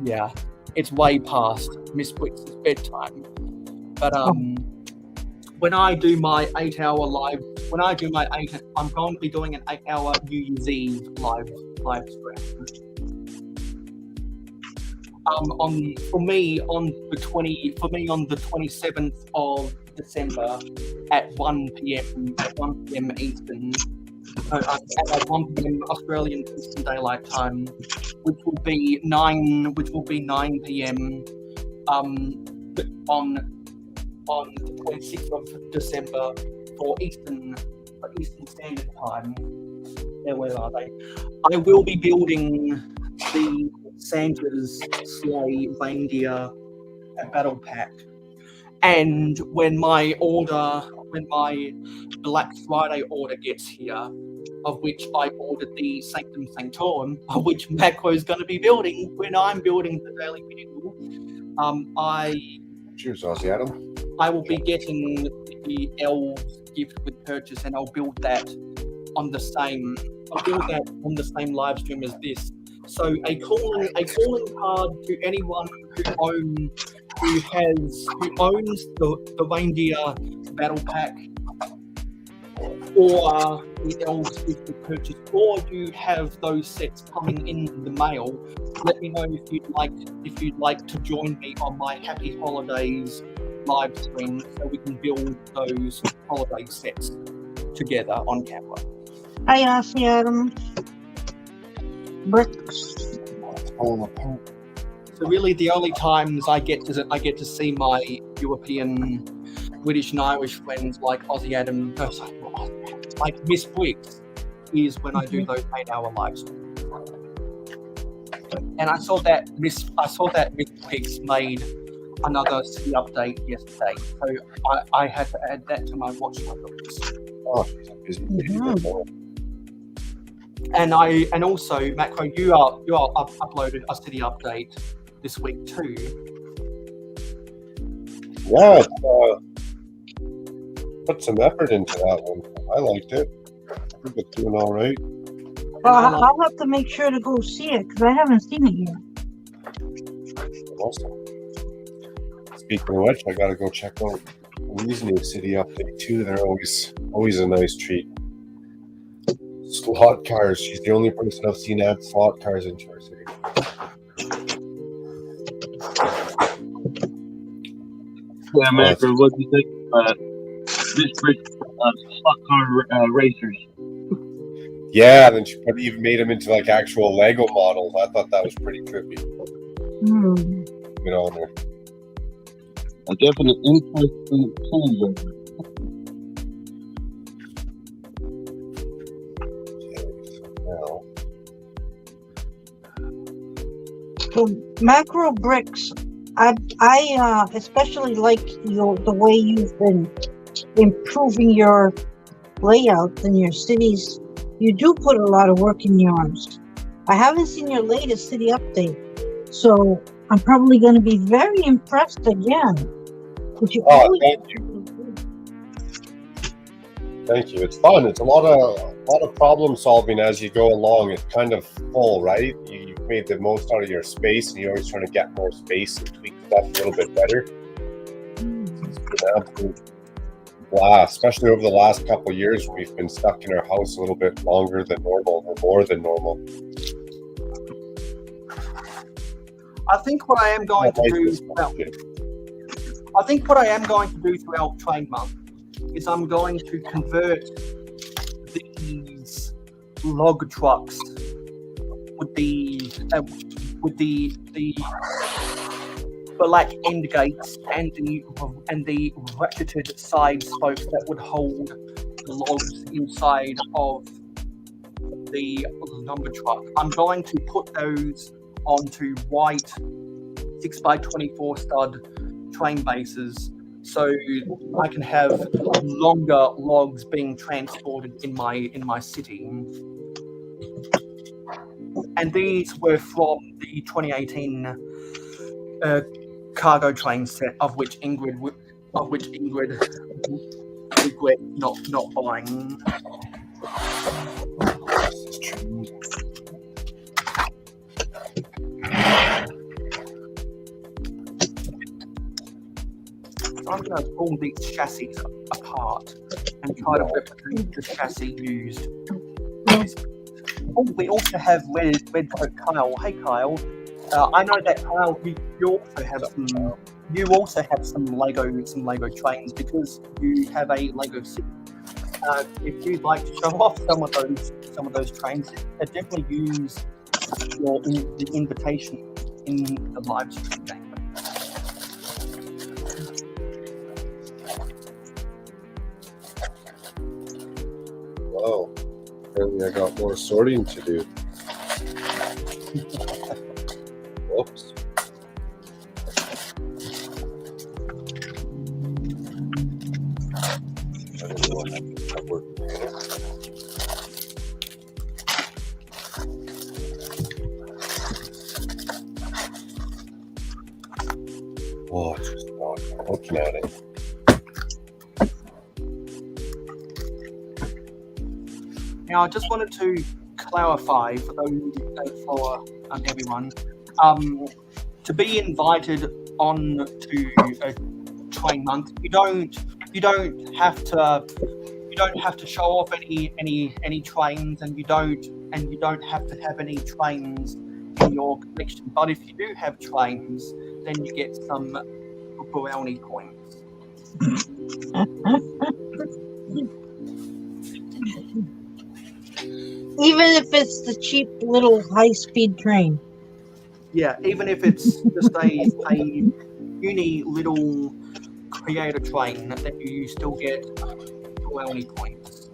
Yeah, it's way past Miss Bricks' bedtime. But when I do my 8-hour live, I'm going to be doing an 8-hour New Year's Eve live stream. For me on the 27th of December at 1 p.m. Eastern, at 1 p.m. Australian Eastern Daylight Time, which will be 9 p.m. on the 26th of December for Eastern Standard Time. Where are they? I will be building the Santa's sleigh reindeer battle pack, and when my Black Friday order gets here, of which I ordered the Sanctum Sanctorum, of which Makro is going to be building when I'm building the Daily Video, Cheers, Aussie Adam. I will be getting the elves gift with purchase, and I'll build that on the same live stream as this. So a calling card to anyone who owns the reindeer battle pack, or the elves gift with purchase, or you have those sets coming in the mail. Let me know if you'd like to join me on my Happy Holidays live stream, so we can build those holiday sets together on camera. Hi, Aussie Adam. Bricks. So really, the only times I get to see my European, British, and Irish friends like Aussie Adam, like Miss Bricks, is when I do those 8-hour live streams. And I saw that Miss Bricks made another city update yesterday, so I had to add that to my watch list. Oh, she's busy. And also Makro, you uploaded a city update this week too. Yeah, put some effort into that one. I liked it. I think it's doing all right. Well, I'll have to make sure to go see it because I haven't seen it yet. Awesome. Speaking of which, I gotta go check out Lee's new city update too. They're always a nice treat. Slot cars. She's the only person I've seen add slot cars into her city. Yeah, Macro, what do you think about Miss Bricks slot car racers? Yeah, and then she even made them into like actual Lego models. I thought that was pretty trippy. Get on there. A definite interesting change. So Macro Bricks, I especially like the way you've been improving your layouts in your cities. You do put a lot of work in yours. I haven't seen your latest city update, so I'm probably going to be very impressed again. Thank you. Thank you. It's fun. It's a lot of problem solving as you go along. It's kind of full, right? You've made the most out of your space, and you're always trying to get more space and tweak stuff a little bit better. It's been an absolute blast, especially over the last couple of years when we've been stuck in our house a little bit longer than normal, or more than normal. I think what I am going to do throughout Train Month is I'm going to convert these log trucks with the black end gates and the ratcheted side spokes that would hold the logs inside of the lumber truck. I'm going to put those onto white 6x24 stud train bases, so I can have longer logs being transported in my city. And these were from the 2018 cargo train set, of which Ingrid of which Ingrid regret not buying. I'm going to pull these chassis apart and try to replicate the chassis used. Oh, we also have Red Coat Kyle. Hey Kyle, I know that Kyle, you also have some Lego trains because you have a Lego city. If you'd like to show off some of those trains, definitely use the invitation in the live stream game. Wow. Apparently I got more sorting to do. Whoops. I don't know what happened to that work. Oh, it's just not looking at it. Now, I just wanted to clarify for everyone, to be invited on to a train month, you don't have to show off any trains, and you don't have to have any trains in your collection. But if you do have trains, then you get some brownie points. Even if it's the cheap little high-speed train. Yeah, even if it's just a uni little creator train, then you still get brownie points.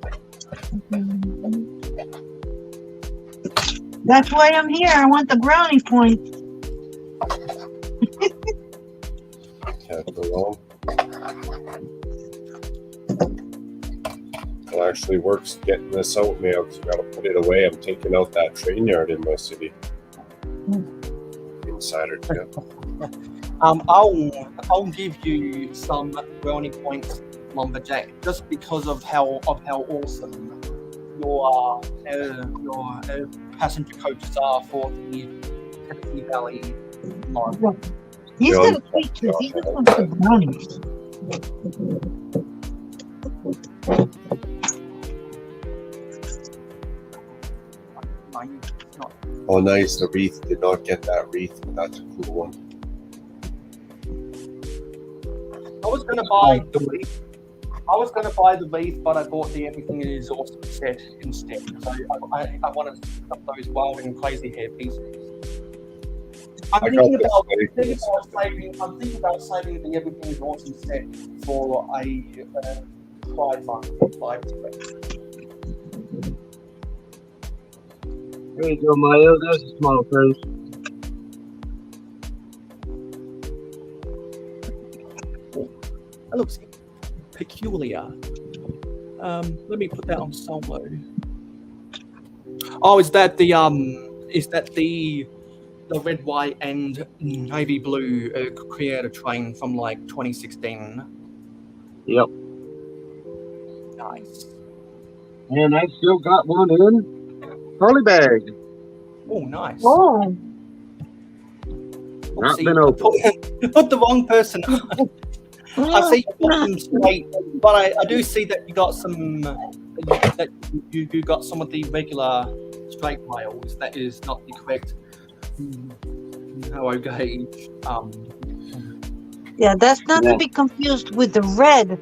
That's why I'm here. I want the brownie points. Can't go wrong. It actually works getting this out, Mayo, because you got to put it away. I'm taking out that train yard in my city. Insider tip. I'll give you some brownie points, Lumberjack, just because of how awesome your passenger coaches are for the Tennessee Valley line. He's got a sweet tooth. He just wants the brownies. Oh, nice. The wreath. Did not get that wreath, but that's a cool one. I was going to buy the wreath, but I bought the Everything Is Awesome set instead. So I wanted some of those wild and crazy hair pieces. I'm thinking about saving the Everything Is Awesome set for a Pride Month live stream. There you go, Mayo. That's a small face. That looks peculiar. Let me put that on solo. Oh, is that the red, white, and navy blue creator train from like 2016? Yep. Nice. And I still got one in trolley bag. Oh, nice. Oh, Not been opened. You put the wrong person on. I see you got some straight, but I do see that you got some that you got some of the regular straight rails. That is not the correct narrow gauge. yeah, that's not to be confused with the red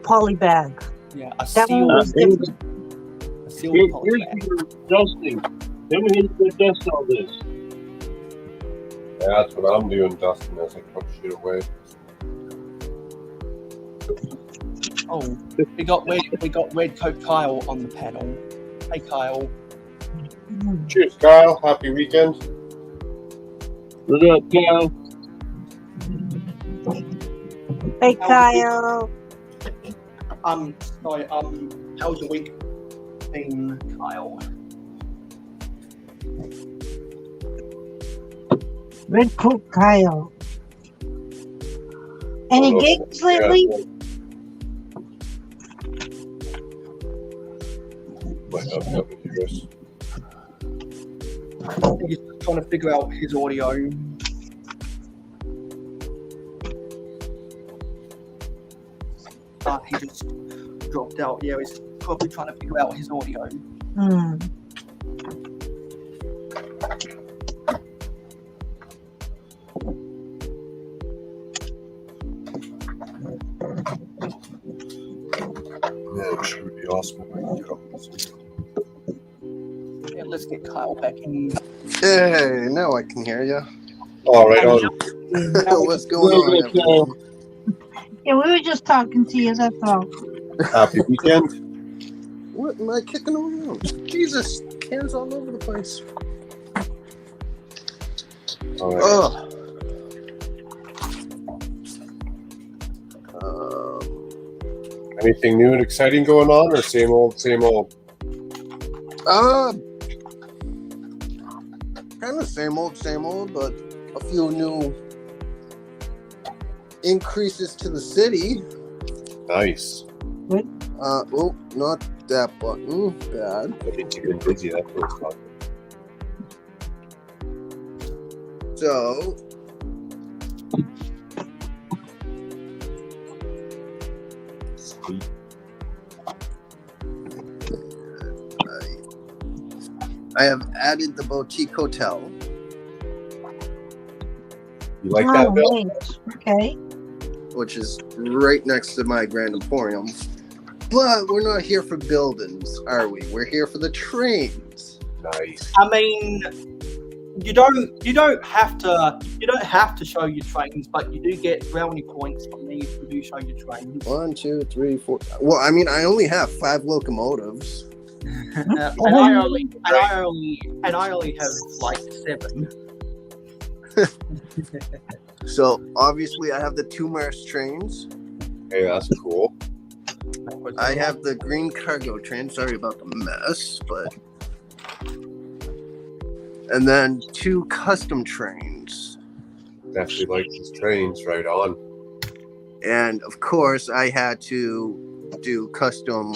poly bag. Yeah, a That one seal. was different. A seal Here's polymer. your dusting. Then we need to dust all this. Yeah, that's what I'm doing, Dustin, as I put shit away. Oh, we got red coat Kyle on the panel. Hey Kyle. Cheers, Kyle. Happy weekend. Look up, Cal. Hey, Kyle. Sorry, how's your week been, Kyle? Red coat Kyle. Any Oh, no. gigs lately? Might not be able to hear us. He's just trying to figure out his audio. He just dropped out. Yeah, he's probably trying to figure out his audio. Hmm. Yeah, it should be awesome if I can get up. Yeah, let's get Kyle back in. Hey, now I can hear you. Oh, right on. What's going on, everyone? Yeah, we were just talking to you, that's all. Happy weekend. What am I kicking around? Jesus, cans all over the place. All right. Oh. Anything new and exciting going on, or same old, same old? Kind of same old, but a few new increases to the city. Nice. Oh, not that button. Bad. I think you've been busy. That's what it's talking. So, Sweet. I have added the boutique hotel, You like that, Bill? Wait. Okay. which is right next to my Grand Emporium. But we're not here for buildings, are we? We're here for the trains. Nice. I mean, you don't have to show your trains, but you do get brownie points from me if you do show your trains. 1, 2, 3, 4. Well, I mean, I only have 5 locomotives. And I only have like 7. So obviously, I have the 2 Mars trains. Hey, that's cool. I have the green cargo train. Sorry about the mess, but. And then 2 custom trains. Definitely like these trains. Right on. And of course, I had to do custom,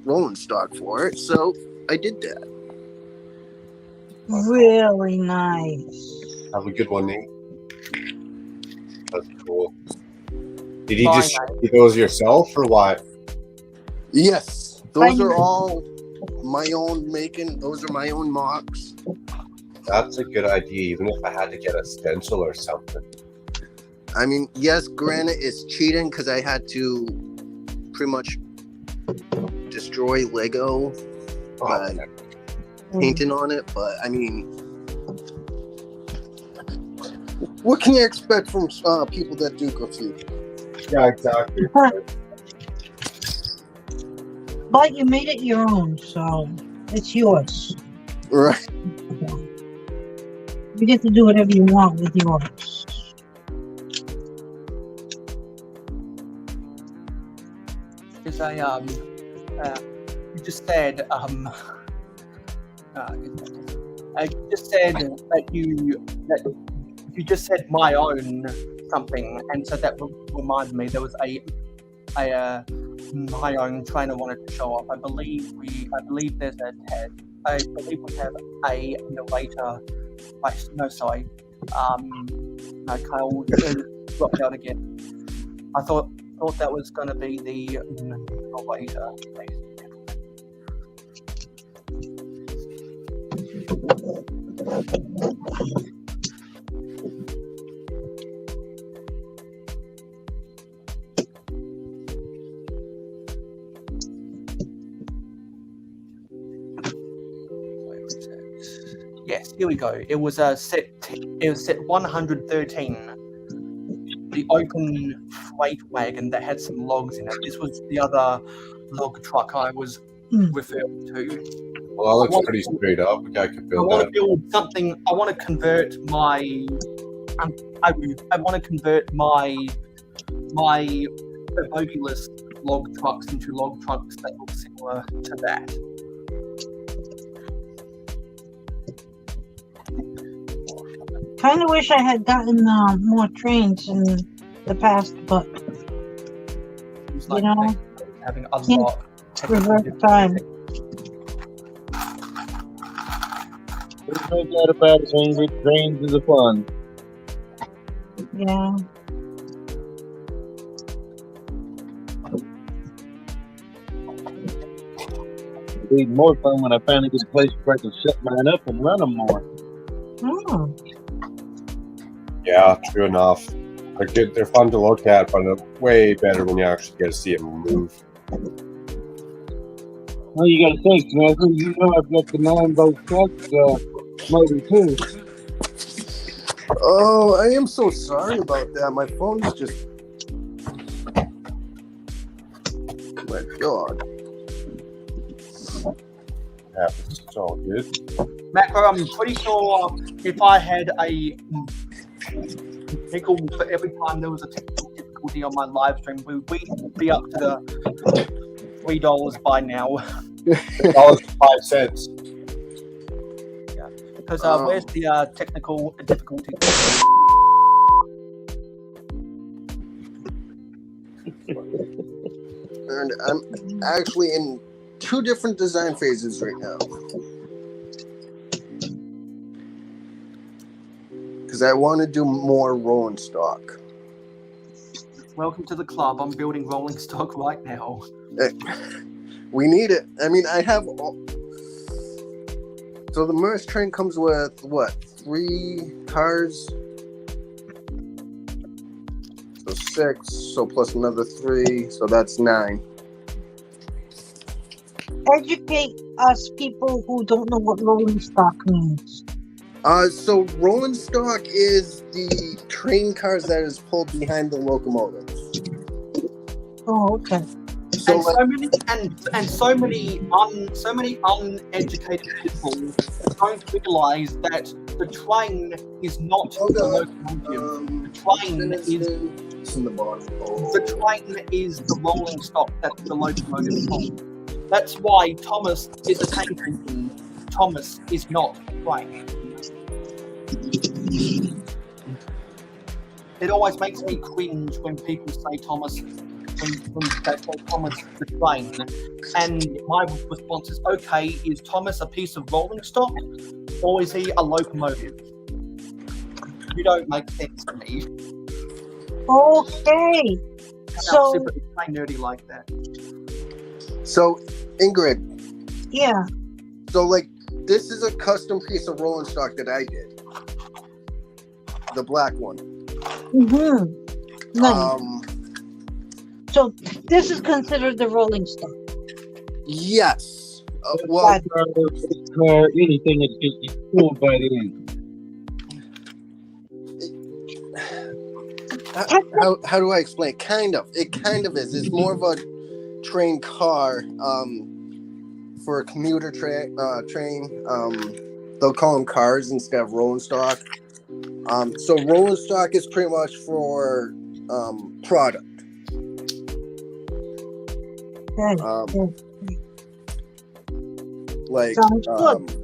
rolling stock for it. So I did that. Really nice. Have a good one, Nate. That's cool. Did you Bye, just do those yourself, or what? Yes, those Bye. are all my own making. Those are my own mocks. That's a good idea, even if I had to get a stencil or something. I mean, yes, granted, it's cheating because I had to pretty much destroy Lego by painting on it. But I mean, what can you expect from people that do graffiti? Yeah, exactly. But you made it your own, so it's yours. Right. You get to do whatever you want with yours. Is a you just said you just said that you just said my own something, and so that reminded me there was a my own trainer wanted to show off. I believe there's a tag. I believe we have a narrator. Kyle dropped out again. I thought that was going to be the narrator. Yes, here we go. It was set 113. The open freight wagon that had some logs in it. This was the other log truck I was referring to. Well, that looks pretty straight up. A guy could I build want to that. build something. I want to convert my. I want to convert my bogey-less log trucks into log trucks that look similar to that. Kind of wish I had gotten more trains in the past, but It's you know, having can't unlocked revert the time. There's no doubt about it, Ingrid. Trains is a fun. Yeah. It'll be more fun when I finally get a place where I can set mine up and run them more. Oh. Yeah, true enough. They're fun to look at, but they're way better when you actually get to see them move. Well, you gotta think, Matthew. You know I've got the 9-volt truck motor too. Oh, I am so sorry about that. My phone is just. My God. Happens. It's all good. Macro, I'm pretty sure if I had a nickel for every time there was a technical difficulty on my live stream, we'd be up to the $3 by now. $5.05. Because where's the technical difficulty? And I'm actually in 2 different design phases right now. Because I want to do more rolling stock. Welcome to the club. I'm building rolling stock right now. We need it. I mean, I have all... So the Merce train comes with, what, 3 cars? So 6, so plus another 3, so that's 9. Educate us people who don't know what rolling stock means. So rolling stock is the train cars that is pulled behind the locomotive. Oh, okay. So, And so many uneducated people don't realize that the train is not the locomotive. The train is it's in the bottom. Oh. the train is the rolling stock that the locomotive is on. That's why Thomas is a tank engine. Thomas is not a train. It always makes me cringe when people say Thomas. When they say Thomas is the train, and my response is, okay, is Thomas a piece of rolling stock, or is he a locomotive? You don't make sense to me. Okay. I'm So, super nerdy like that. So, Ingrid, yeah. so like this is a custom piece of rolling stock that I did. The black one. Mm-hmm. Nice. So this is considered the rolling stock. Yes. Well, Anything that's just pulled by the end. how do I explain? Kind of. It kind of is. It's more of a train car. For a commuter train. They'll call them cars instead of rolling stock. So rolling stock is pretty much for product. Okay. Like Sounds good.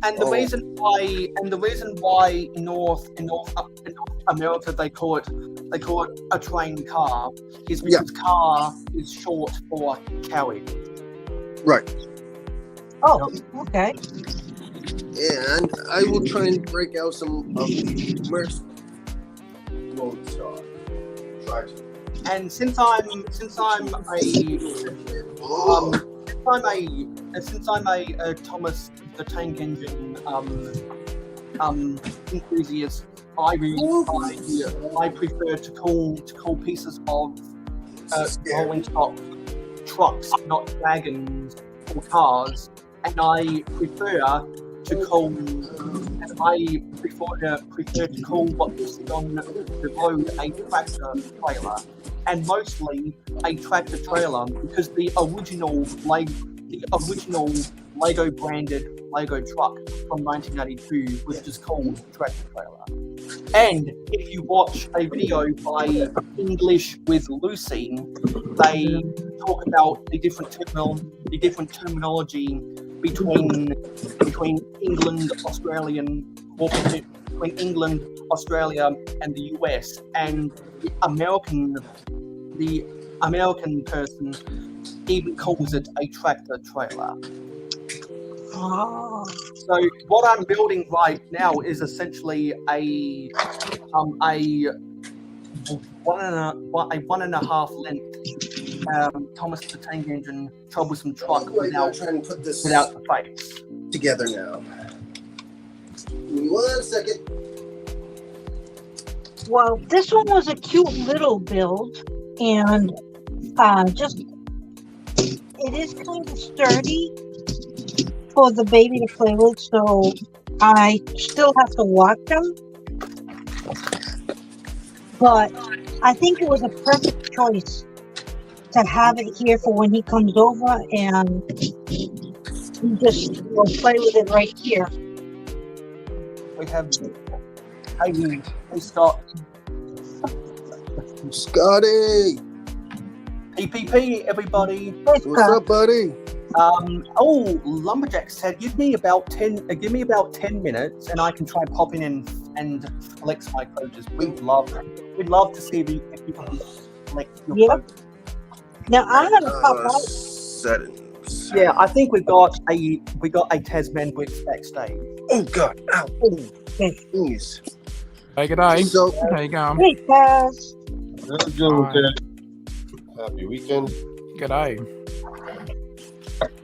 And the reason why in North America they call it a train car is because car is short for carriage. Right. Oh, okay. And I will try and break out some of the Merce rolling stock. Try to. And since I'm a Thomas the Tank Engine enthusiast, I prefer to call pieces of rolling stock trucks, not wagons or cars, and I prefer to call what's on the road a tractor trailer, and mostly a tractor trailer because the original Lego branded Lego truck from 1982 was just called tractor trailer. And if you watch a video by English with Lucy, they talk about the different terminology between England, between England, Australia, and the US, and the American person even calls it a tractor trailer. Oh. So what I'm building right now is essentially a 1.5 length Thomas the Tank Engine troublesome truck without the face. Together now. Give me 1 second. Well, this one was a cute little build, and it is kind of sturdy for the baby to play with, so I still have to watch them. But I think it was a perfect choice to have it here for when he comes over, and he just will play with it right here. We have hey Scott. Scotty! PPP, everybody. Let's What's go. up, buddy? Lumberjack said, give me about 10 minutes, and I can try popping in and flex my coaches. We'd love to see if you can flex your Yep. coaches. Now I'm gonna pop out. Settings. Yeah, I think we got a Tasman Bricks backstage. Oh, God. Ow. Okay. Jeez. Hey, good day. So, How you going? Hey, Taz. Happy weekend. Good day.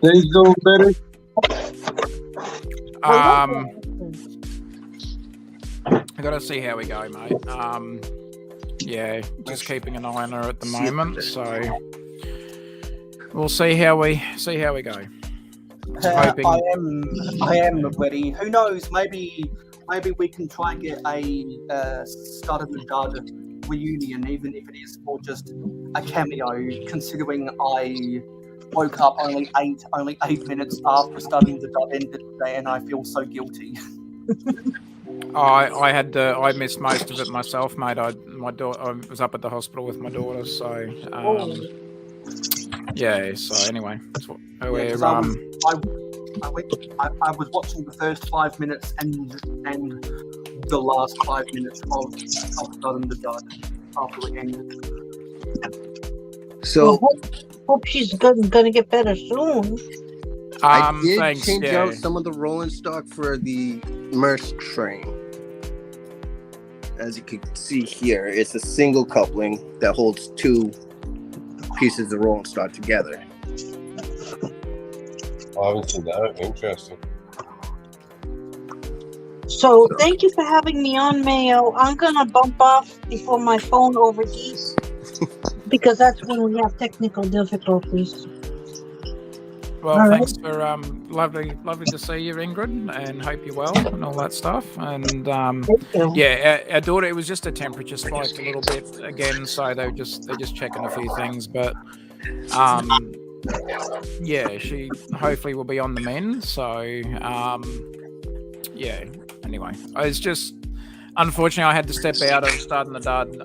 Things going better. I gotta see how we go, mate. Yeah, just keeping an eye on her at the moment, so we'll see how we go. Hoping. I am ready. Who knows? Maybe we can try and get a Start of the Dud reunion, even if it is for just a cameo. Considering I woke up only eight minutes after Starting the Dud ended today, and I feel so guilty. I missed most of it myself, mate. I was up at the hospital with my daughter, so yeah. So anyway, that's what I was watching the first 5 minutes and the last 5 minutes of Starting the Dud after it ended. so Hope she's gonna get better soon. I did thanks, change yeah. out some of the rolling stock for the Merce train. As you can see here, it's a single coupling that holds two pieces of rolling stock together. I haven't seen that. Interesting. So thank you for having me on, Mayo. I'm gonna bump off before my phone overheats because that's when we have technical difficulties. Well, All thanks for lovely to see you, Ingrid, and hope you're well and all that stuff. And Thank you. yeah, our daughter, it was just a temperature spike a little bit again, so they're just checking a few things, but yeah, she hopefully will be on the mend. So yeah. Anyway, it's just unfortunately I had to step out of Starting the Dud.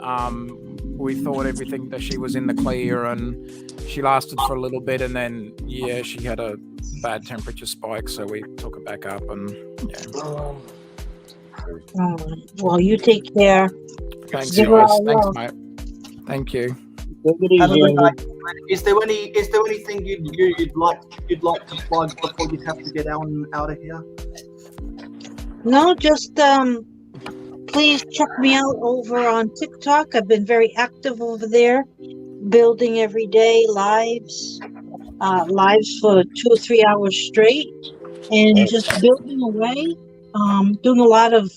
We thought everything that she was in the clear, and she lasted for a little bit, and then yeah, she had a bad temperature spike, so we took her back up, and yeah. Well, you take care. Thanks, Give her guys. all Thanks, love. mate. Thank you. Have a good night. Is there anything you'd like to plug before you have to get out of here? No, just please check me out over on TikTok. I've been very active over there, building every day lives for 2 or 3 hours straight, and just building away. Doing a lot of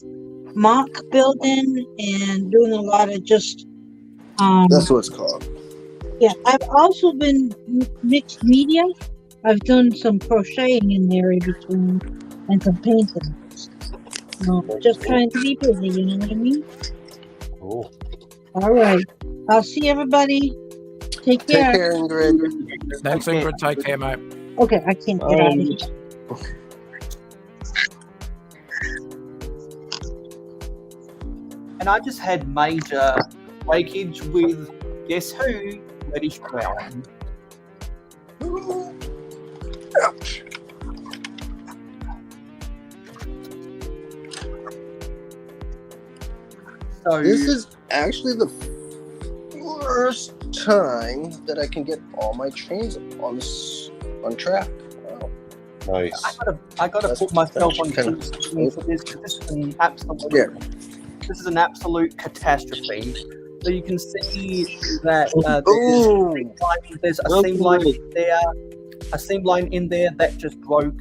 mock building and doing a lot of just That's what it's called. yeah. I've also been mixed media. I've done some crocheting in there in between and some painting. Just trying to be busy, you know what I mean? Cool. All right. I'll see everybody. Take Take care. care, Ingrid. Thanks, Ingrid. Take care, mate. Okay, I can't get out of here. And I just had major breakage with guess who? Reddish brown. Ouch. So This is actually the first time that I can get all my trains on track. Wow. Nice. I gotta That's- put myself on that's kinda- screen for this. 'Cause this is an absolute. Yeah. This is an absolute catastrophe. So you can see that Ooh. there's a seam line in there, a seam line in there that just broke,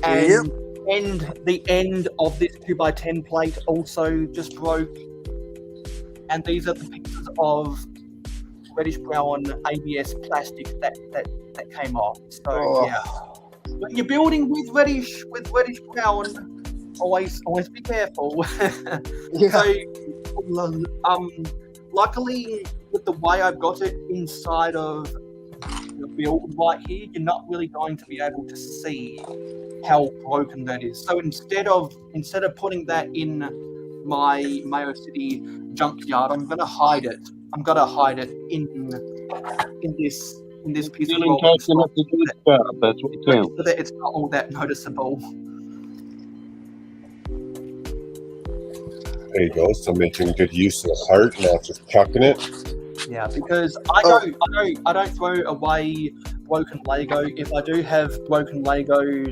and the end of this 2x10 plate also just broke. And these are the pieces of reddish brown ABS plastic that came off. So yeah, when you're building with reddish brown, always be careful. Yeah. So luckily with the way I've got it inside of the build right here, you're not really going to be able to see how broken that is. So instead of putting that in my Mayo City junkyard, I'm gonna hide it. I'm gonna hide it in this piece of roll That's what it counts. so that it's not all that noticeable. There you go. So making good use of the part, not just chucking it. Yeah, because I don't throw away broken Lego. If I do have broken Lego,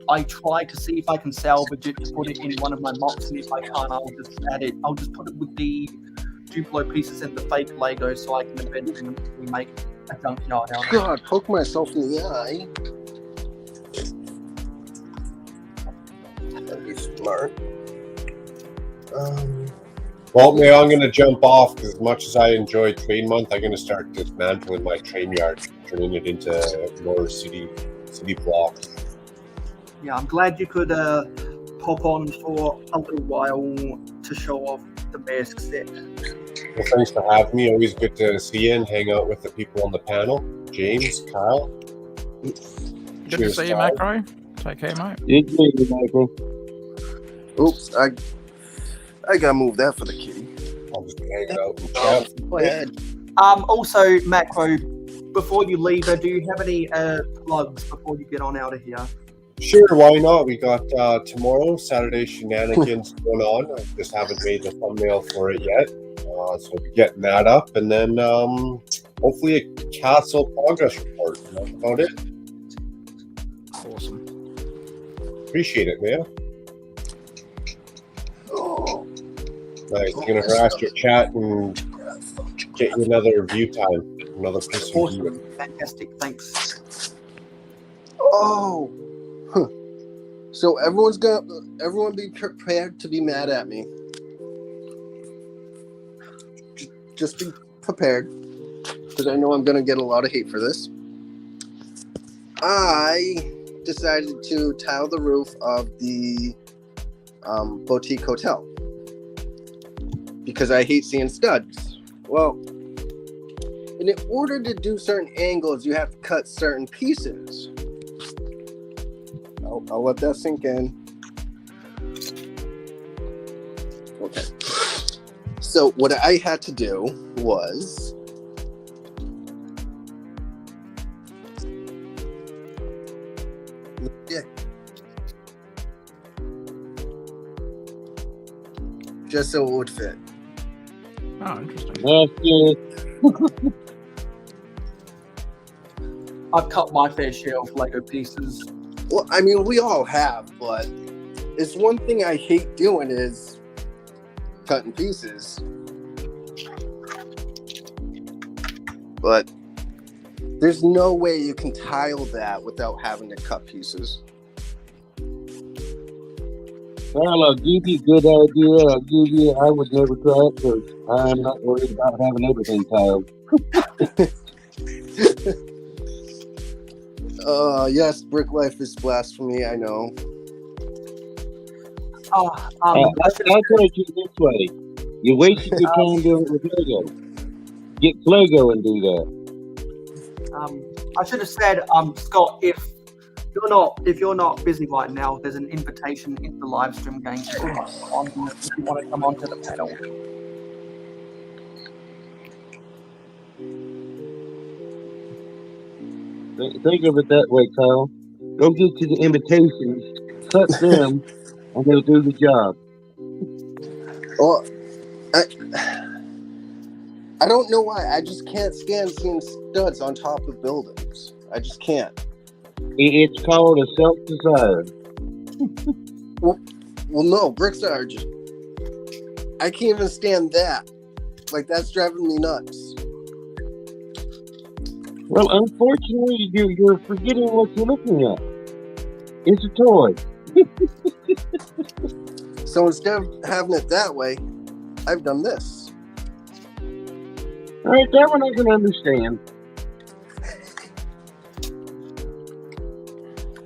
I try to see if I can salvage it to put it in one of my mocks, and if I can't, I'll just add it. I'll just put it with the Duplo pieces and the fake Lego, so I can eventually make a junkyard out of it. God, poke myself in the eye. That'd be smart. Well, Mayo, I'm going to jump off because as much as I enjoy Train Month, I'm going to start dismantling my train yard, turning it into more city blocks. Yeah, I'm glad you could pop on for a little while to show off the mask set. Well, thanks for having me. Always good to see you and hang out with the people on the panel. James, Kyle. Good to see you, Kyle. Macro. Take care, mate. It's me, Michael. Oops, I gotta move that for the kitty. I'll just hang out and chat. Go ahead. Also, Macro, before you leave, do you have any plugs before you get on out of here? Sure, why not? We got tomorrow, Saturday Shenanigans going on. I just haven't made the thumbnail for it yet. So we'll be getting that up. And then hopefully a castle progress report. And that's about it. Awesome. Appreciate it, man. Oh, Nice. I'm going to harass your chat and get you another view time. Another piece of view. Awesome, fantastic, thanks. oh. Huh. So everyone be prepared to be mad at me. Just be prepared, because I know I'm gonna get a lot of hate for this. I decided to tile the roof of the boutique hotel because I hate seeing studs. Well, in order to do certain angles, you have to cut certain pieces. I'll let that sink in. Okay. So what I had to do was just so it would fit. Oh, interesting. That's it. I've cut my fair share of Lego pieces. Well, I mean, we all have, but it's one thing I hate doing is cutting pieces. But there's no way you can tile that without having to cut pieces. Well, I'll give you a good idea. I would never try it because I'm not worried about having everything tiled. Yes, brick life is blasphemy, I know. I'll tell you this way. You wasted your time doing it with Lego. Get Lego and do that. I should have said, Scott, if you're not busy right now, there's an invitation in the live stream going to if you want to come onto the panel. Think of it that way, Kyle. Go get you the invitations, cut them, and they'll do the job. Well, I don't know why. I just can't stand seeing studs on top of buildings. I just can't. It's called a self-desire. Well, no, bricks are just. I can't even stand that. Like, that's driving me nuts. Well, unfortunately, you're forgetting what you're looking at. It's a toy. So instead of having it that way, I've done this. All right, that one I can understand.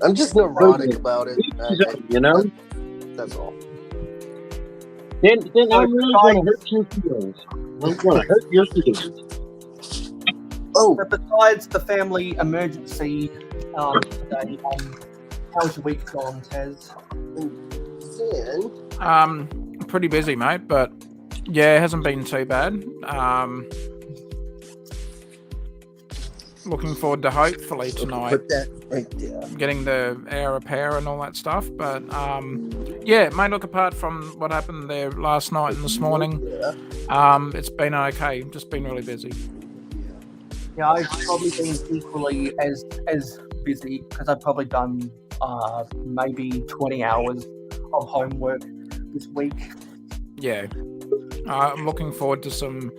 I'm just neurotic about it. You know? That's all. Then I'm really going to hurt your feelings. I'm going to hurt your feelings. Oh. But besides the family emergency today, how's your week gone, Taz? Pretty busy, mate, but yeah, it hasn't been too bad. Looking forward to hopefully tonight Put that right there. getting the hour repair and all that stuff. But yeah, mate, look, apart from what happened there last night and this morning, it's been okay. Just been really busy. Yeah, I've probably been equally as busy because I've probably done maybe 20 hours of homework this week. Yeah, I'm looking forward to some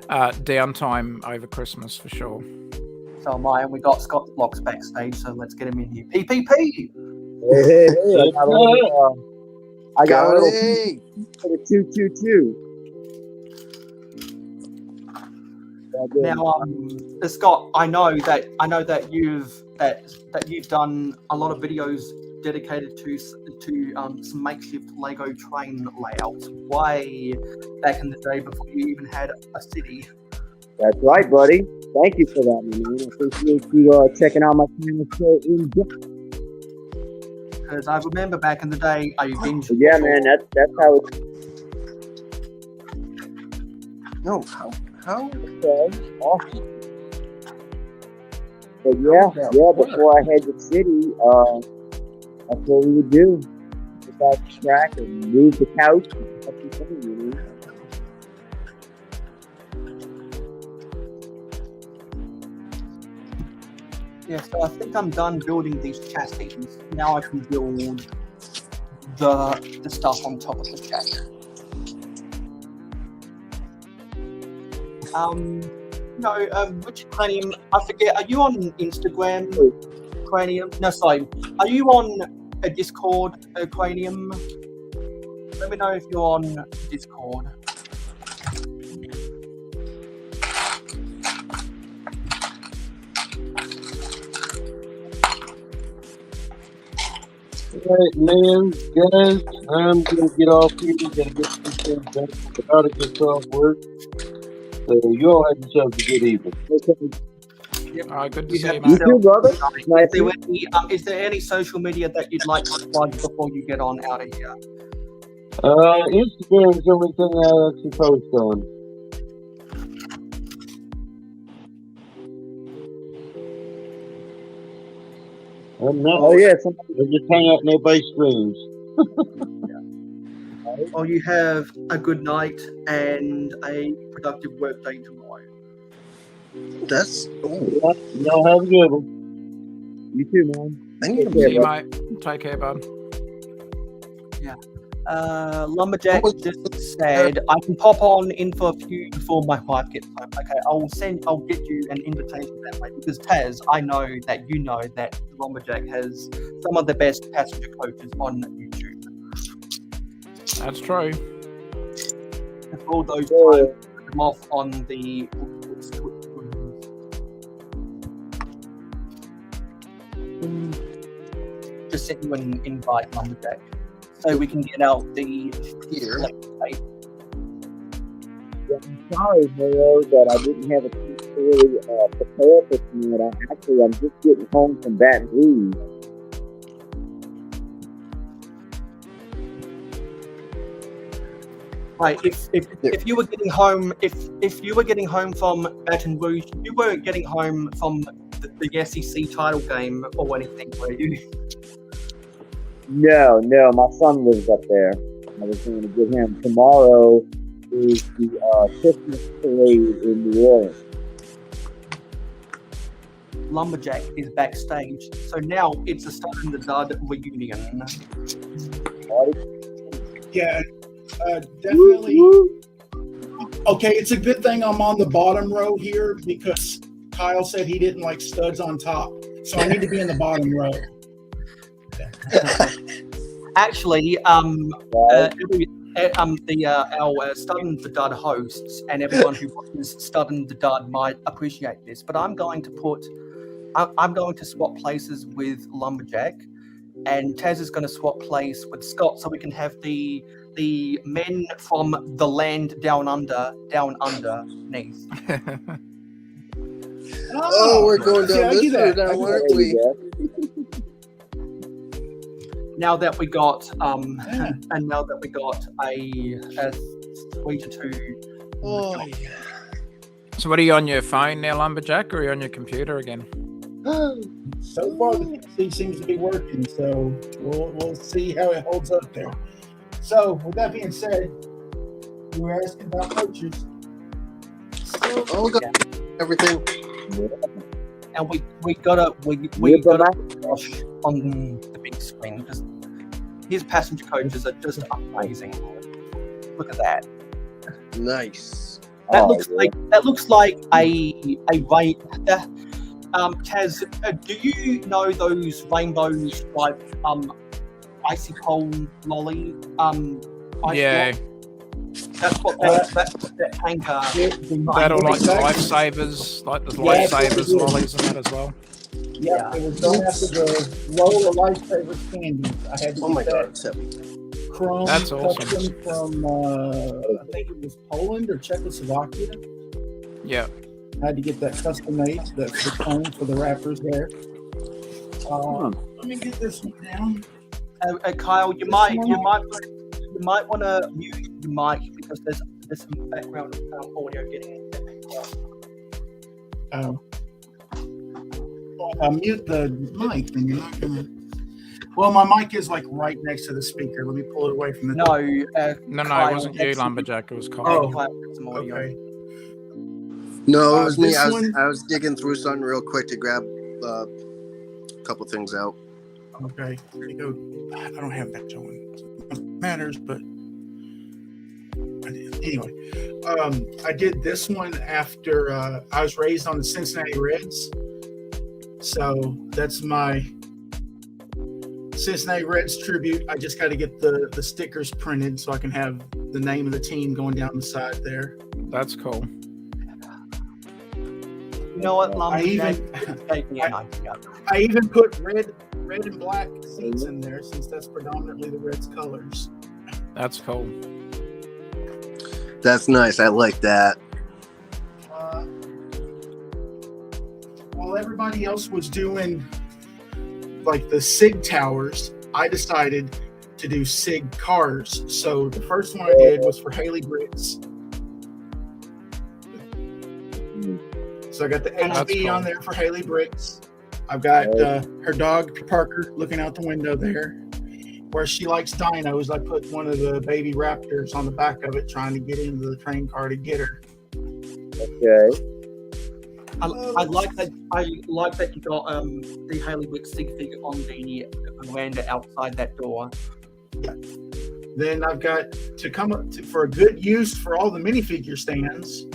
downtime over Christmas for sure. So am I, and we got Scott Blocks backstage, so let's get him in here. PPP! Hey, I got a little Hey. for the 222. Now, Scott, I know that you've done a lot of videos dedicated to some makeshift Lego train layouts. Way back in the day before you even had a city. That's right, buddy. Thank you for that, man. I appreciate you checking out my channel so in depth. Because I remember back in the day, I binged. Yeah, man, that's how it. No, how? Okay, awesome. But yeah, before I head to city, that's what we would do. Get back to track and move the couch and everything, you know. Yeah, so I think I'm done building these chassis. Now I can build the stuff on top of the chassis. Which Cranium? I forget. Are you on Instagram, Cranium? No, sorry. Are you on a Discord, Cranium? Let me know if you're on Discord. Alright, man, guys, I'm gonna get off here. Gotta get some things done. About to get off work. So you all have yourselves a good evening. Good to see you, You mate. too, brother. Nice. Is there any social media that you'd like to plug before you get on out of here? Instagram is the only thing I actually post on. I'm not. Oh yeah, I just hang out nobody's screens. Well, you have a good night and a productive work day tomorrow. That's. Y'all have a good one. You too, man. I need to See you, mate. Take care, bud. Yeah. Lumberjack just said I can pop on in for a few before my wife gets home. Okay, I'll get you an invitation that way because Taz, I know that you know that Lumberjack has some of the best passenger coaches on YouTube. That's true. And all those times come off on the just send you an invite, Lumberjack, so we can get out the Here. Yeah, I'm sorry, Mayo, that I didn't have a chance to really prepare for tonight. I'm just getting home from Baton Rouge. Right, if you were getting home, if you were getting home from Baton Rouge, you weren't getting home from the SEC title game or anything, were you? No, my son lives up there. I was going to get him. Tomorrow is the Christmas parade in New Orleans. Lumberjack is backstage, so now it's a Stud in the Dud reunion. Yeah, definitely. Okay, it's a good thing I'm on the bottom row here because Kyle said he didn't like studs on top, so I need to be in the bottom row. Actually, our Stud in the Dud hosts and everyone who watches Stud in the Dud might appreciate this, but I'm going to swap places with Lumberjack, and Taz is going to swap place with Scott, so we can have the men from the land down underneath. Oh, we're going down this road now, aren't we? Now that we got a 3-2. Oh, yeah. So what are you on your phone now, Lumberjack, or are you on your computer again? So far, the PC seems to be working, so we'll see how it holds up there. So, with that being said, you were asking about coaches. Oh, God. Everything. And we gotta Josh on the big screen because his passenger coaches are just amazing. Look at that. Nice. That looks like a rain. Taz, do you know those rainbows like icy cold lolly? Yeah. That's what that hangar. That'll like lifesavers, like the lifesavers lollies and that as well. Yeah, it was done after the roll of lifesavers candies. I had to get that chrome That's awesome. custom from I think it was Poland or Czechoslovakia. Yeah. I had to get that custom made, the chrome for the wrappers there. Let me get this one down. Kyle, you might want to mute the mic because there's some background audio getting. Oh. Well, if I mute the mic, then you're not gonna. Well, my mic is like right next to the speaker. Let me pull it away from the. No, it wasn't you, Lumberjack. It was Kyle. Oh, okay. No, it was me. This I was digging through something real quick to grab a couple things out. Okay, here you go. I don't have that showing. It matters, but anyway, I did this one after I was raised on the Cincinnati Reds, so that's my Cincinnati Reds tribute. I just got to get the stickers printed so I can have the name of the team going down the side there. That's cool. You know what, I even put red and black seats in there since that's predominantly the Reds colors. That's cool. That's nice. I like that. While everybody else was doing like the SIG towers, I decided to do SIG cars. So the first one I did was for Haley Bricks. So I got the HB on there for Haley Bricks. I've got her dog Parker looking out the window there. Where she likes dinos, I put one of the baby raptors on the back of it, trying to get into the train car to get her. Okay. I like that. I like that you got the Haley Bricks SIG figure on the veranda outside that door. Yeah. Then I've got to come up for a good use for all the minifigure stands.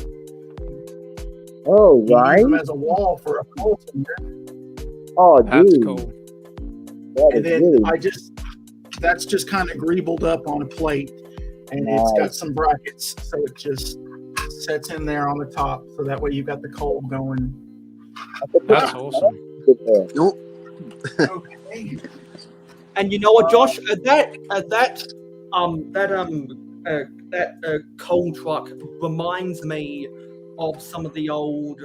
Oh, right. Use them as a wall for a pole finger. Oh, That's dude. cool. And then that's just kind of greebled up on a plate, and it's got some brackets, so it just sets in there on the top, so that way you've got the cold going. That's awesome. Okay. And you know what, Josh? That coal truck reminds me of some of the old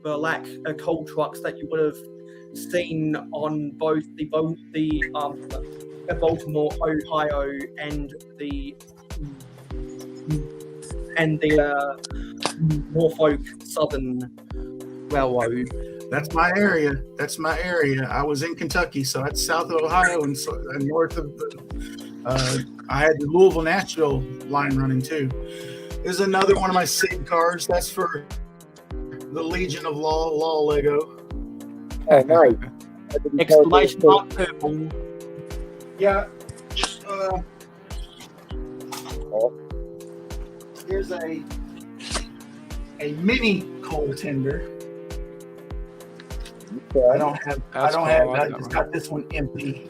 black coal trucks that you would have seen on both the Baltimore, Ohio, and the Norfolk Southern Railroad. That's my area. I was in Kentucky, so that's south of Ohio and north of I had the Louisville Nashville line running too. There's another one of my SIG cars. That's for the Legion of Law Lego. Oh, nice. Exclamation mark purple. Yeah. Here's a mini coal tender. Okay. I don't have. I just got this one empty.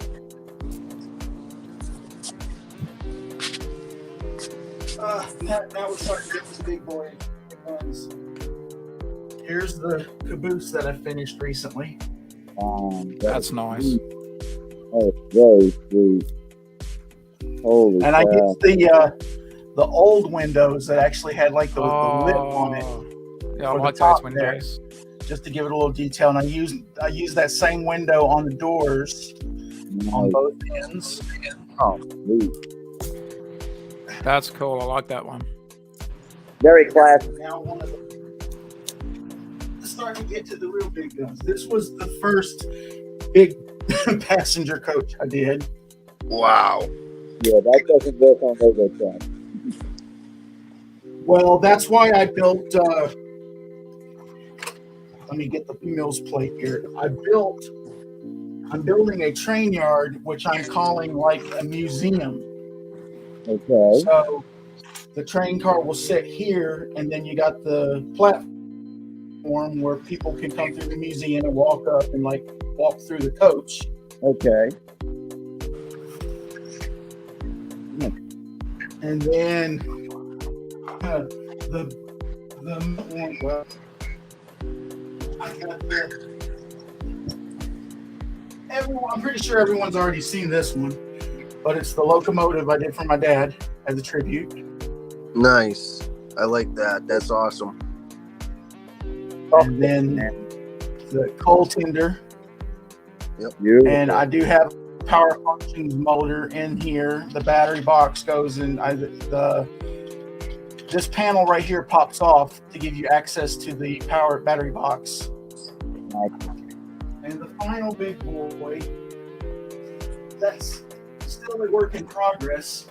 Now we're starting to get this big boy ones. Here's the caboose that I finished recently. That's nice. Oh, very sweet. Holy And cow. I used the old windows that actually had like the lip on it. Yeah, I for the like top those there, windows. just to give it a little detail. And I used that same window on the doors on both ends. Oh, sweet. That's cool. I like that one. Very classy. Now starting to get to the real big guns. This was the first big passenger coach I did. Wow. Yeah, that doesn't work on Lego trucks. Well, that's why I built. Let me get the Mills plate here. I'm building a train yard, which I'm calling like a museum. Okay. So the train car will sit here, and then you got the platform where people can come through the museum and walk up and like walk through the coach. Okay. And then the well, I got I'm pretty sure everyone's already seen this one, but it's the locomotive I did for my dad as a tribute. Nice. I like that. That's awesome. And then the coal tender. Yep. And I do have a power functions motor in here. The battery box goes in. This panel right here pops off to give you access to the power battery box. And the final big boy, that's still a work in progress,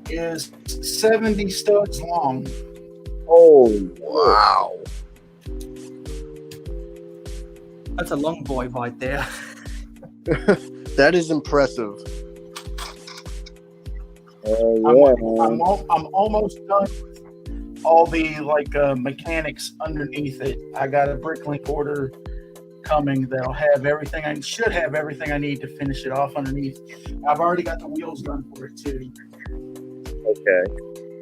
is 70 studs long. Holy wow. That's a long boy right there. That is impressive. I'm almost done with all the mechanics underneath it. I got a bricklink order coming that'll have everything. I should have everything I need to finish it off underneath. I've already got the wheels done for it too. Okay.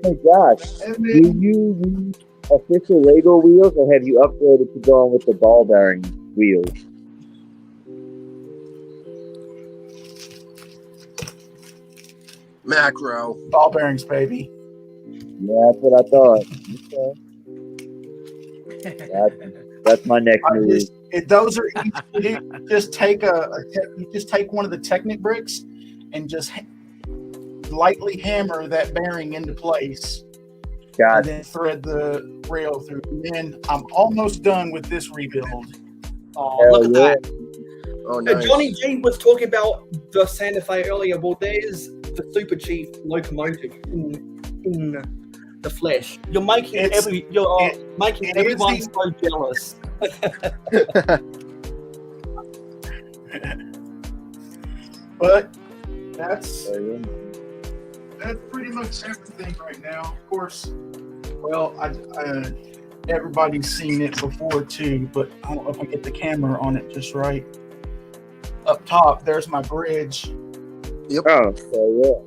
Oh gosh. Do you use official Lego wheels, or have you upgraded to going with the ball bearing wheels? Macro. Ball bearings, baby. Yeah, that's what I thought. Okay. That's my next move. Those are easy. You just take one of the Technic bricks and just lightly hammer that bearing into place. And then thread the rail through. And then I'm almost done with this rebuild. Oh, look at that. Oh, nice. Johnny G was talking about the Santa Fe earlier. Well, there's the Super Chief locomotive in the flesh. You're making everyone so jealous. But that's pretty much everything right now. Of course, well, everybody's seen it before too, but I don't know if I get the camera on it just right. Up top, there's my bridge. Yep. Oh, so yeah.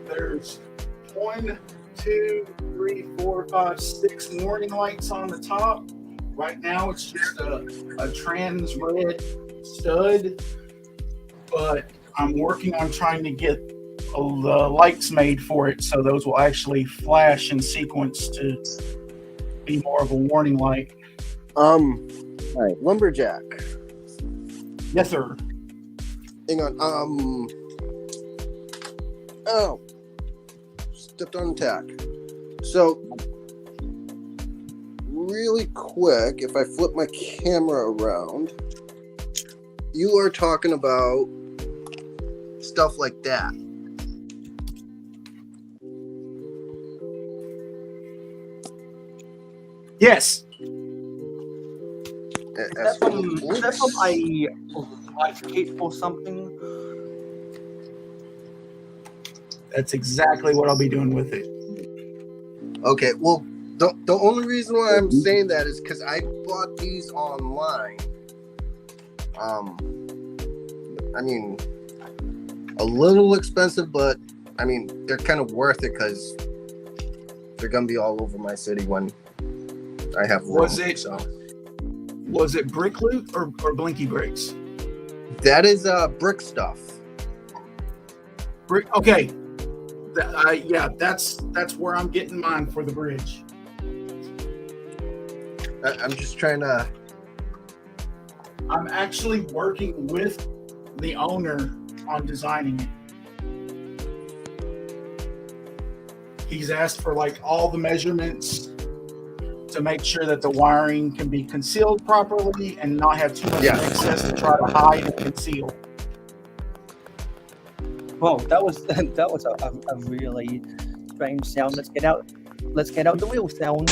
There's 1, 2, 3, 4, 5, 6 warning lights on the top. Right now, it's just a trans red stud, but I'm working on trying to get the lights made for it, so those will actually flash in sequence to be more of a warning light. Right. Lumberjack. Yes, sir. Hang on. Oh, stepped on tack. So really quick, if I flip my camera around, you are talking about stuff like that. Yes. Is that from a life kit or something? That's exactly what I'll be doing with it. Okay, well, the only reason why I'm saying that is because I bought these online. I mean, a little expensive, but I mean, they're kind of worth it because they're gonna be all over my city when I have room. Was it Brick Loot or Blinky Bricks? That is brick stuff. Brick. Okay. Yeah, that's where I'm getting mine for the bridge. I'm just trying to. I'm actually working with the owner on designing it. He's asked for like all the measurements to make sure that the wiring can be concealed properly and not have too much excess to try to hide and conceal. Well, that was a really strange sound. Let's get out the real sound.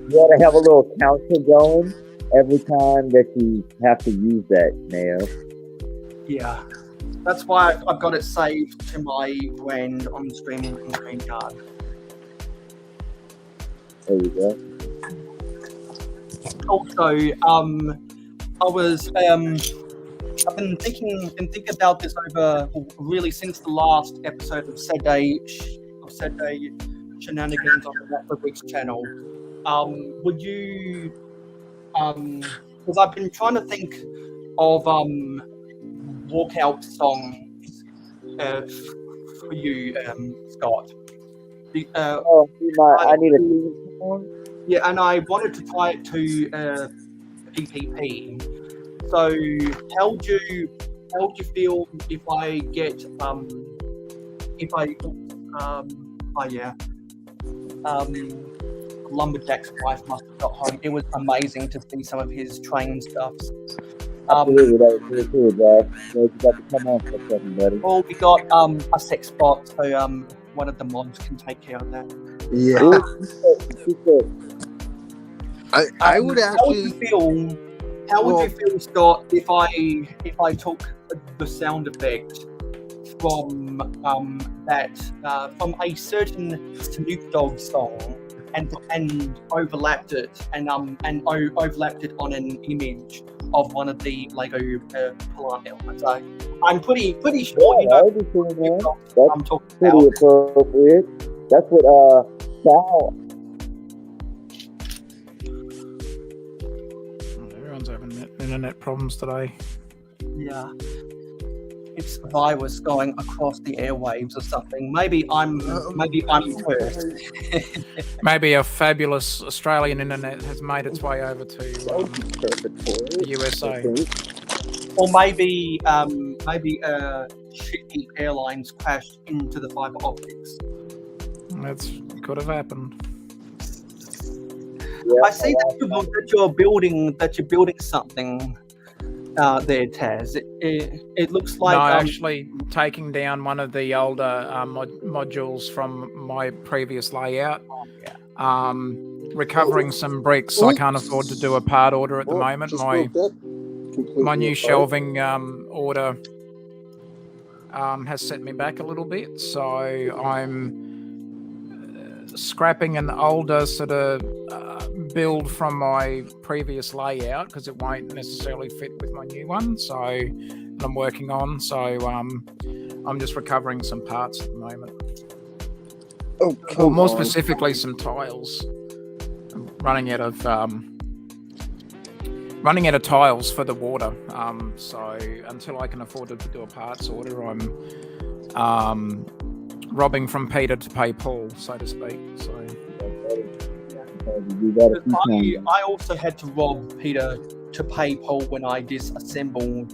You ought to have a little counter going every time that you have to use that, Mayo. Yeah. That's why I've got it saved to my brand on streaming and StreamYard. There you go. Also, I've been thinking about this over really since the last episode of Saturday Shenanigans on the Makro Bricks channel. Would you, because I've been trying to think of walkout songs for you, Scott. I need a theme song. Yeah, and I wanted to tie it to PPP. So, how would you feel if I get Lumberjack's wife must have got home. It was amazing to see some of his train stuffs. Absolutely, that was really cool, Josh. You got to come on for a second, buddy. Well, we got a sex spot, so one of the mods can take care of that. Yeah. I would actually. How would you feel, Scott, if I took the sound effect from from a certain Snoop Dogg song and overlapped it overlapped it on an image of one of the Lego plant elements? I'm pretty sure you know. That's pretty appropriate. That's what Sal. Everyone's having internet problems today. Yeah. It's a virus going across the airwaves or something. Maybe I'm cursed. Maybe a fabulous Australian internet has made its way over to the USA. Or maybe shitty airlines crashed into the fiber optics. That could have happened. I see that you're building something there, Taz. It looks like actually taking down one of the older modules from my previous layout. Recovering some bricks. I can't afford to do a part order at the moment. My new shelving order has set me back a little bit, so I'm scrapping an older sort of build from my previous layout because it won't necessarily fit with my new one. So I'm working on. So I'm just recovering some parts at the moment. Or more specifically, some tiles. I'm running out of tiles for the water. So until I can afford to do a parts order, I'm robbing from Peter to pay Paul, so to speak. So I also had to rob Peter to pay Paul when I disassembled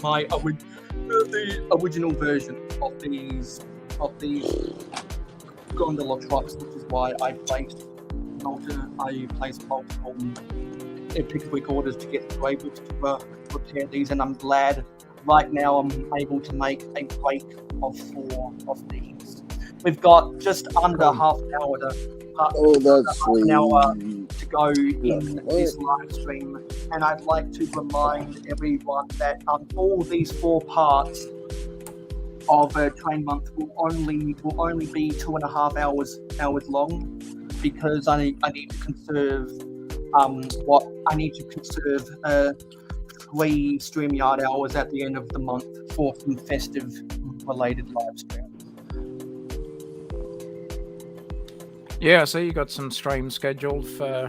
my the original version of these gondola trucks, which is why I placed multiple epic quick orders to get able to repair these, and I'm glad right now I'm able to make a break of 4 of these. We've got just under half an hour to go in this live stream, and I'd like to remind everyone that all these 4 parts of Train Month will only be 2.5 hours long, because I need to conserve 3 StreamYard hours at the end of the month for some festive related live streams. Yeah, so you got some streams scheduled for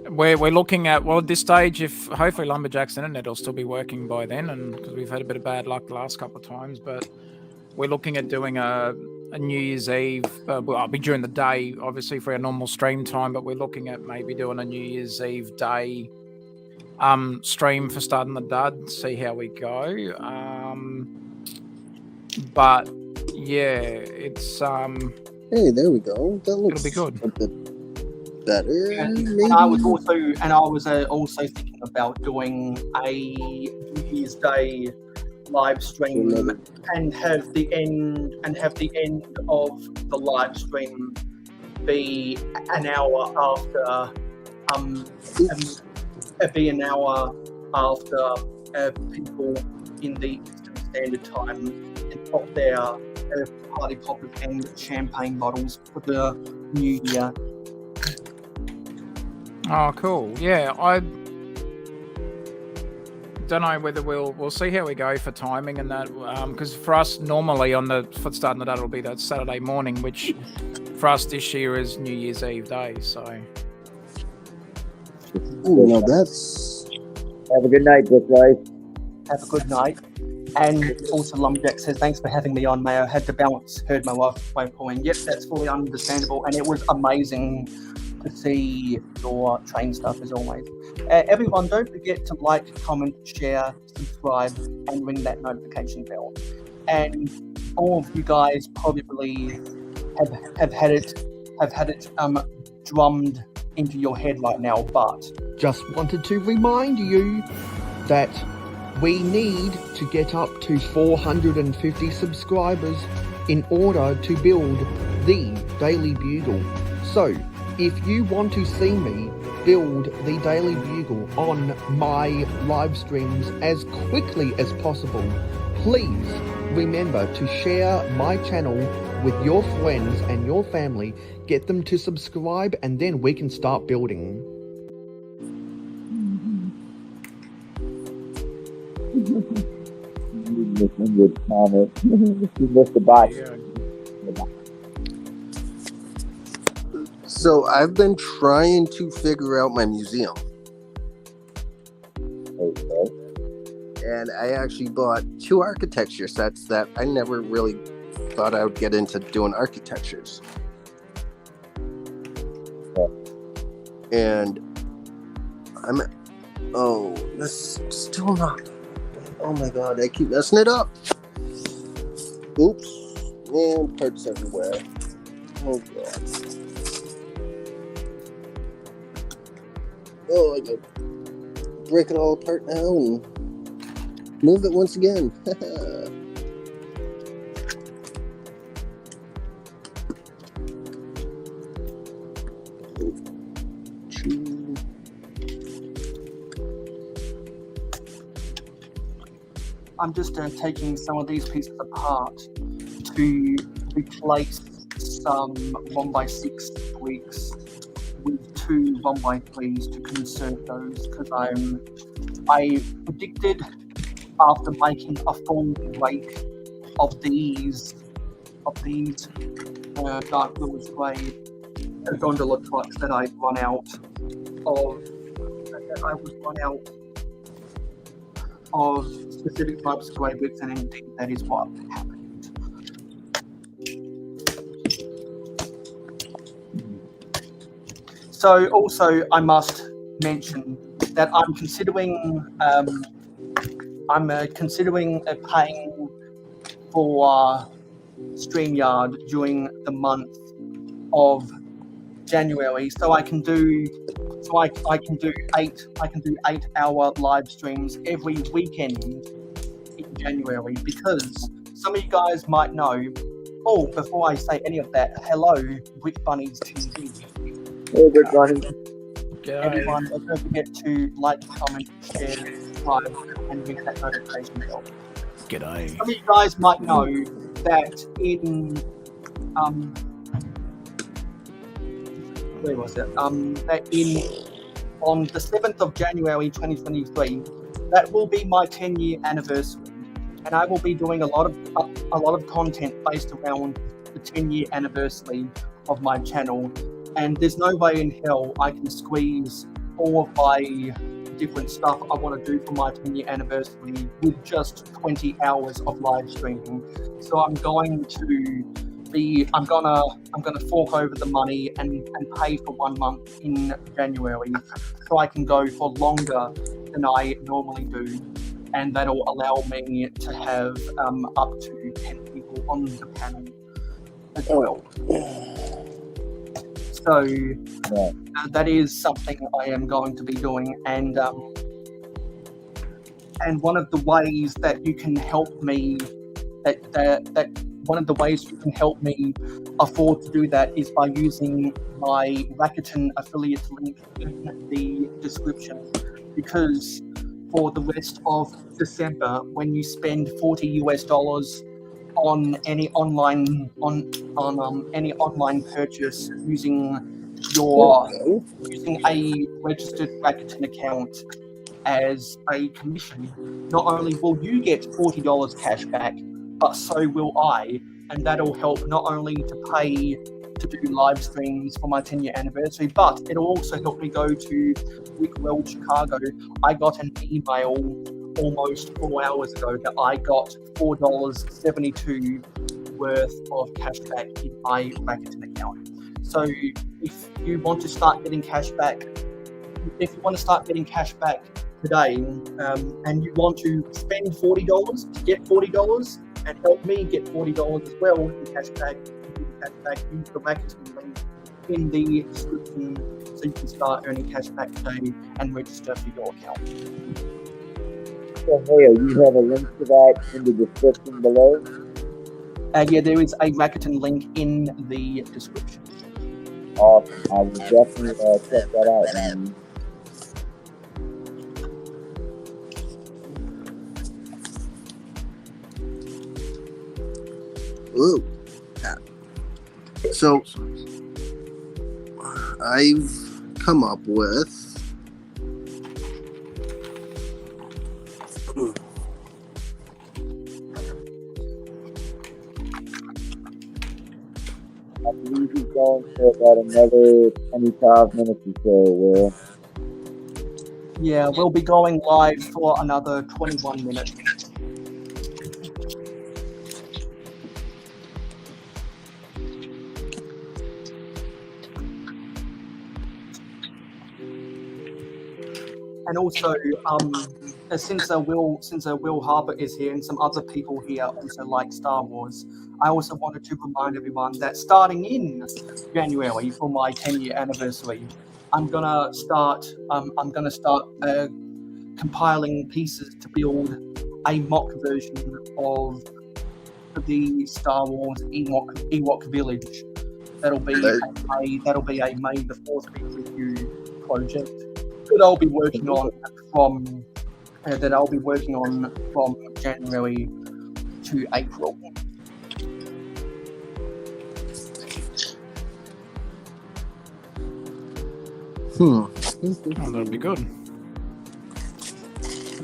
where we're looking at. Well, at this stage, if hopefully Lumberjack's internet will still be working by then, and because we've had a bit of bad luck the last couple of times, but we're looking at doing a New Year's Eve. Well, I'll be during the day, obviously, for our normal stream time, but we're looking at maybe doing a New Year's Eve day stream for Starting the Dud, see how we go. But yeah, it's Hey, there we go. That looks it'll be good. a bit better. And I was also thinking about doing a New Year's Day live stream and have the end of the live stream be an hour after people in the Eastern Standard Time can pop their party poppers and champagne bottles for the new year. Oh, cool. Yeah, I don't know whether we'll see how we go for timing and that, because for us normally for Starting the Dud it'll be that Saturday morning, which for us this year is New Year's Eve day. So, Have a good night, guys. Have a good night. And also Lumberjack says, thanks for having me on, Mayo. Had to bounce, heard my wife calling. Yep, that's fully understandable. And it was amazing to see your train stuff as always. Everyone, don't forget to like, comment, share, subscribe, and ring that notification bell. And all of you guys probably have had it drummed into your head right now, but just wanted to remind you that we need to get up to 450 subscribers in order to build the Daily Bugle. So, if you want to see me build the Daily Bugle on my live streams as quickly as possible, please remember to share my channel with your friends and your family, get them to subscribe, and then we can start building. Good comment. You missed the bike. So I've been trying to figure out my museum. Okay. And I actually bought 2 architecture sets that I never really thought I would get into doing architectures. And that's still not. Oh my god, I keep messing it up. Oops. And parts everywhere. Oh god. Oh, I gotta break it all apart now and move it once again. I'm just taking some of these pieces apart to replace some 1x6 bricks with 2 1x3s to conserve those, because I predicted after making a full rake of these dark Lewis grey gondola trucks that I'd run out of specific types of grey bricks, and indeed that is what happened. So also I must mention that I'm considering I'm considering paying for StreamYard during the month of January, so I can do 8-hour live streams every weekend in January, because some of you guys might know. Oh, before I say any of that, hello, Brick Bunnies TV. Hey, Brick Bunny. Everyone, don't forget to like, comment, share, subscribe, and ring that notification bell. G'day. Some of you guys might know that where was it? On the 7th of January 2023, that will be my 10-year anniversary, and I will be doing a lot of content based around the 10-year anniversary of my channel. And there's no way in hell I can squeeze all of my different stuff I want to do for my 10-year anniversary with just 20 hours of live streaming. So I'm gonna fork over the money and pay for 1 month in January, so I can go for longer than I normally do, and that'll allow me to have up to 10 people on the panel as well. So that is something I am going to be doing, and one of the ways that you can help me afford to do that is by using my Rakuten affiliate link in the description, because for the rest of December, when you spend $40 on any online purchase using a registered Rakuten account as a commission, not only will you get $40 cash back, but so will I, and that'll help not only to pay to do live streams for my 10-year anniversary, but it'll also help me go to Rick World Chicago. I got an email almost 4 hours ago that I got $4.72 worth of cash back in my Rakuten account. So if you want to start getting cash back, today, and you want to spend $40 to get $40 and help me get $40 as well in cash back, use the Rakuten link in the description so you can start earning cash back today and register for your account. So, hey, you have a link to that in the description below? Yeah, there is a Rakuten link in the description. Awesome. I will definitely check that out, man. Ooh. So I've come up with I believe he's going for about another 25 minutes or so, Will. Yeah, we'll be going live for another 21 minutes. And also, since Will Harper is here and some other people here also like Star Wars, I also wanted to remind everyone that starting in January for my 10-year anniversary, I'm gonna start compiling pieces to build a mock version of the Star Wars Ewok Village. That'll be a May the 4th be with you project that I'll be working on from January to April. Oh, that'll be good.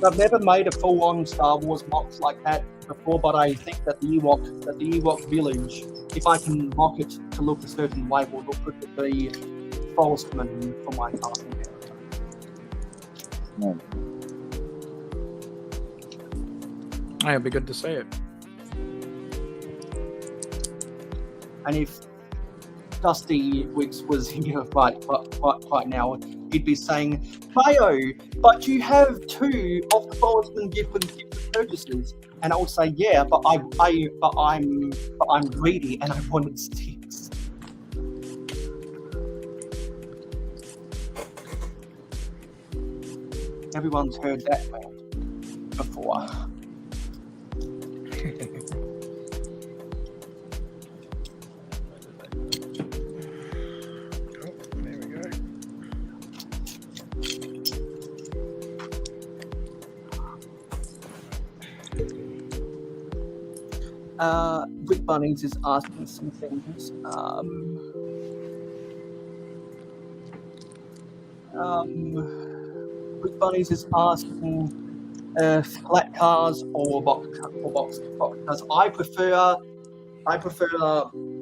I've never made a full-on Star Wars mock like that before, but I think that the Ewok Village, if I can mock it to look a certain way, will look good with the forestman for my castle. No. It'll be good to see it. And if Dusty Wicks was here, right, but right now, he'd be saying, Mayo, but you have 2 of the Boltzmann gift purchases. And I would say, yeah, but I'm greedy and I wanted 6. Everyone's heard that rant before. There we go. Rick Bunnies is asking some things. Rick Bunnies is asking flat cars or box cars. I prefer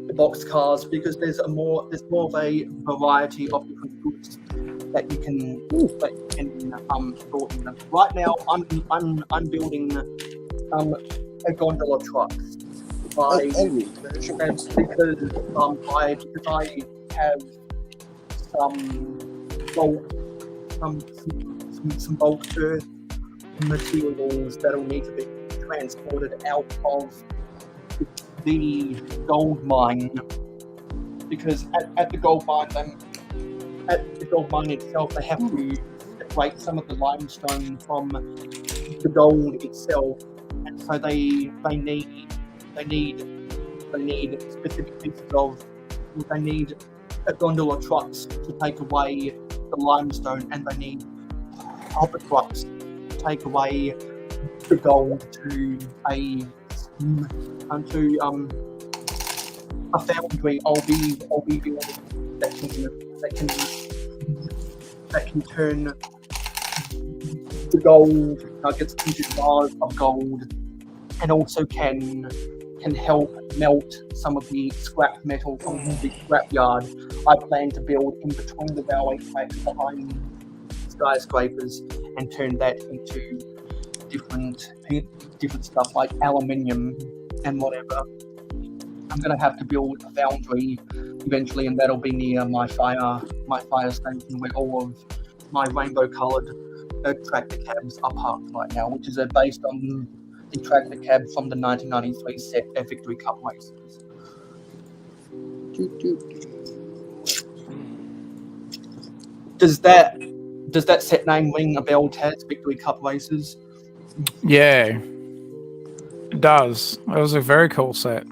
the box cars because there's more of a variety of different goods that you can store in them. Right now, I'm building a gondola truck. Because I have some bulk earth materials that'll need to be transported out of the gold mine, because at the gold mine itself, they have to separate some of the limestone from the gold itself, and so they need specific pieces of. They need a gondola trucks to take away the limestone, and they need hopper trucks to take away the gold to a foundry. I'll be building that can turn the gold nuggets into bars of gold, and also can help melt some of the scrap metal from the scrapyard. I plan to build in between the railway tracks behind skyscrapers and turn that into different stuff like aluminium and whatever. I'm gonna have to build a foundry eventually, and that'll be near my fire station where all of my rainbow-coloured tractor cabs are parked right now, which is based on the tractor cab from the 1993 set at Victory Cup races. Does that set name ring a bell, Taz? Victory Cup races? Yeah, it does. It was a very cool set.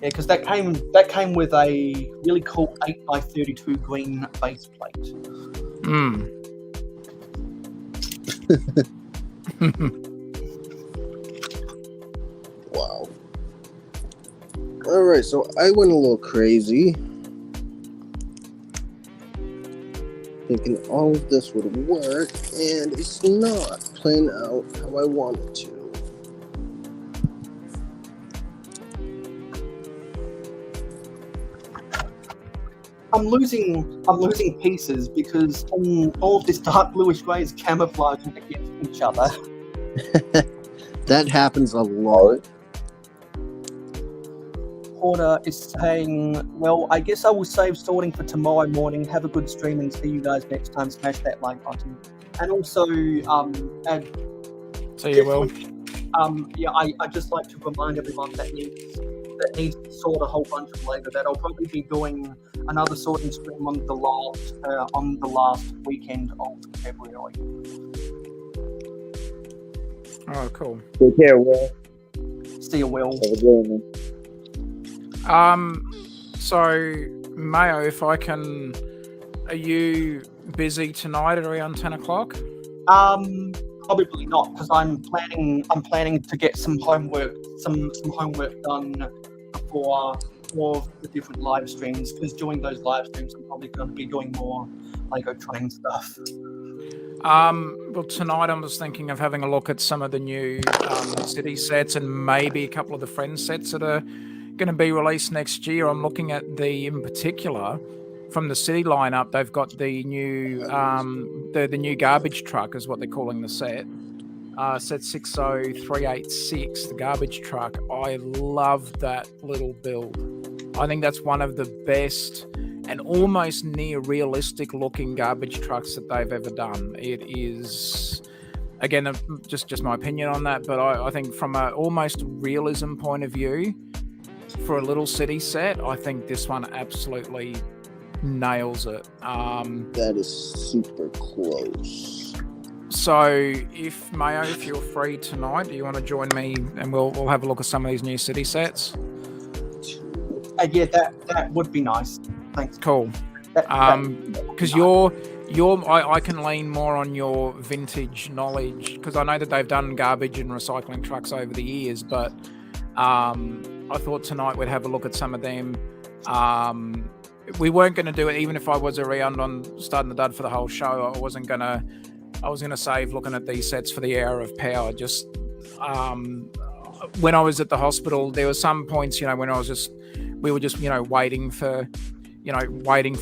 Yeah, because that came with a really cool 8x32 green base plate. Wow. Alright, so I went a little crazy, thinking all of this would work, and it's not playing out how I want it to. I'm losing pieces because all of this dark bluish grey is camouflaging against each other. That happens a lot. Porter is saying, well, I guess I will save sorting for tomorrow morning. Have a good stream and see you guys next time. Smash that like button. And also, so you will. I just like to remind everyone that needs to sort a whole bunch of Lego that I'll probably be doing another sorting stream on the last weekend of February. Oh, cool. Take care, Will. See you, Will. Have a good one. So Mayo, if I can, are you busy tonight at around 10 o'clock? Probably not, because I'm planning to get some homework done before the different live streams, because during those live streams I'm probably going to be doing more Lego train stuff. Well, tonight I'm just thinking of having a look at some of the new city sets and maybe a couple of the Friends sets that are going to be released next year. I'm looking at in particular from the city lineup. They've got the new the new garbage truck is what they're calling the set. Set 60386, the garbage truck. I love that little build. I think that's one of the best and almost near realistic looking garbage trucks that they've ever done. It is, again, just my opinion on that, but I think from a almost realism point of view, for a little city set, I think this one absolutely nails it. That is super close. So, if you're free tonight, do you want to join me and we'll have a look at some of these new city sets? Yeah, that would be nice. Thanks. Cool. Because I can lean more on your vintage knowledge, because I know that they've done garbage and recycling trucks over the years, but I thought tonight we'd have a look at some of them. We weren't going to do it even if I was around on Starting the Dud for the whole show. I was going to save looking at these sets for the hour of power. Just when I was at the hospital, there were some points, when we were just waiting for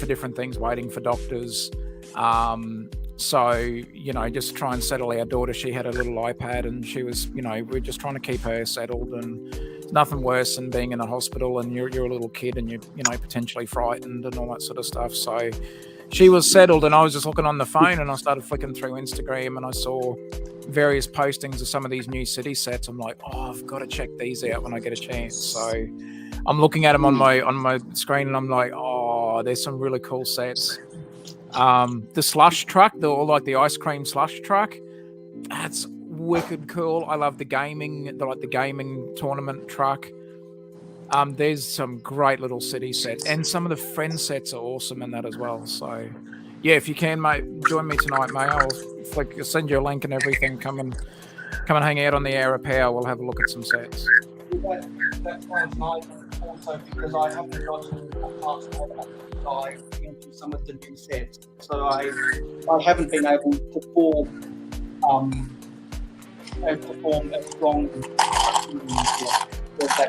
different things, waiting for doctors. So, just try and settle our daughter. She had a little iPad and she was, we're just trying to keep her settled, and nothing worse than being in a hospital and you're a little kid and you're, potentially frightened and all that sort of stuff. So she was settled, and I was just looking on the phone and I started flicking through Instagram and I saw various postings of some of these new city sets. I'm like, I've got to check these out when I get a chance. So I'm looking at them on my screen and I'm like, there's some really cool sets. The slush truck, the ice cream slush truck, that's wicked cool. I love the gaming tournament truck. There's some great little city sets, and some of the friend sets are awesome in that as well. So yeah, if you can, mate, join me tonight, mate. I'll send you a link and everything. Come and hang out on the Hour of Power. We'll have a look at some sets. That sounds nice. Also, because I haven't gotten a chance to dive into some of the new sets, so I haven't been able to perform as strong.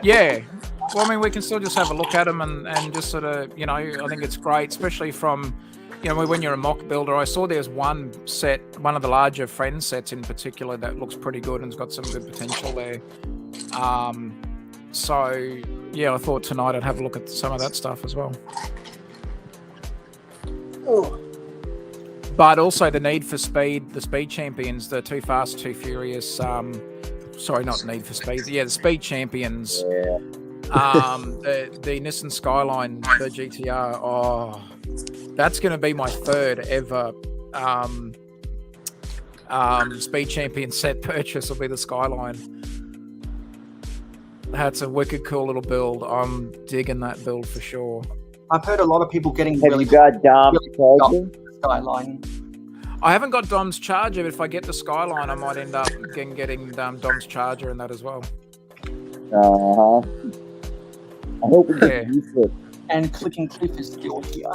Yeah. Well, I mean, we can still just have a look at them and just sort of, I think it's great, especially from, when you're a mock builder. I saw there's one set, one of the larger friend sets in particular, that looks pretty good and has got some good potential there. So, yeah, I thought tonight I'd have a look at some of that stuff as well. Oh. But also the Need for Speed, the Speed Champions, the Too Fast, Too Furious, sorry, not Need for Speed, the Speed Champions, the Nissan Skyline, the GTR, that's going to be my third ever Speed Champion set purchase, will be the Skyline. That's a wicked cool little build. I'm digging that build for sure. I've heard a lot of people getting Have you got Dom's charger? Skyline. I haven't got Dom's charger, but if I get the Skyline, I might end up getting Dom's charger in that as well. I hope we can use it. And Clicking Cliff is still here.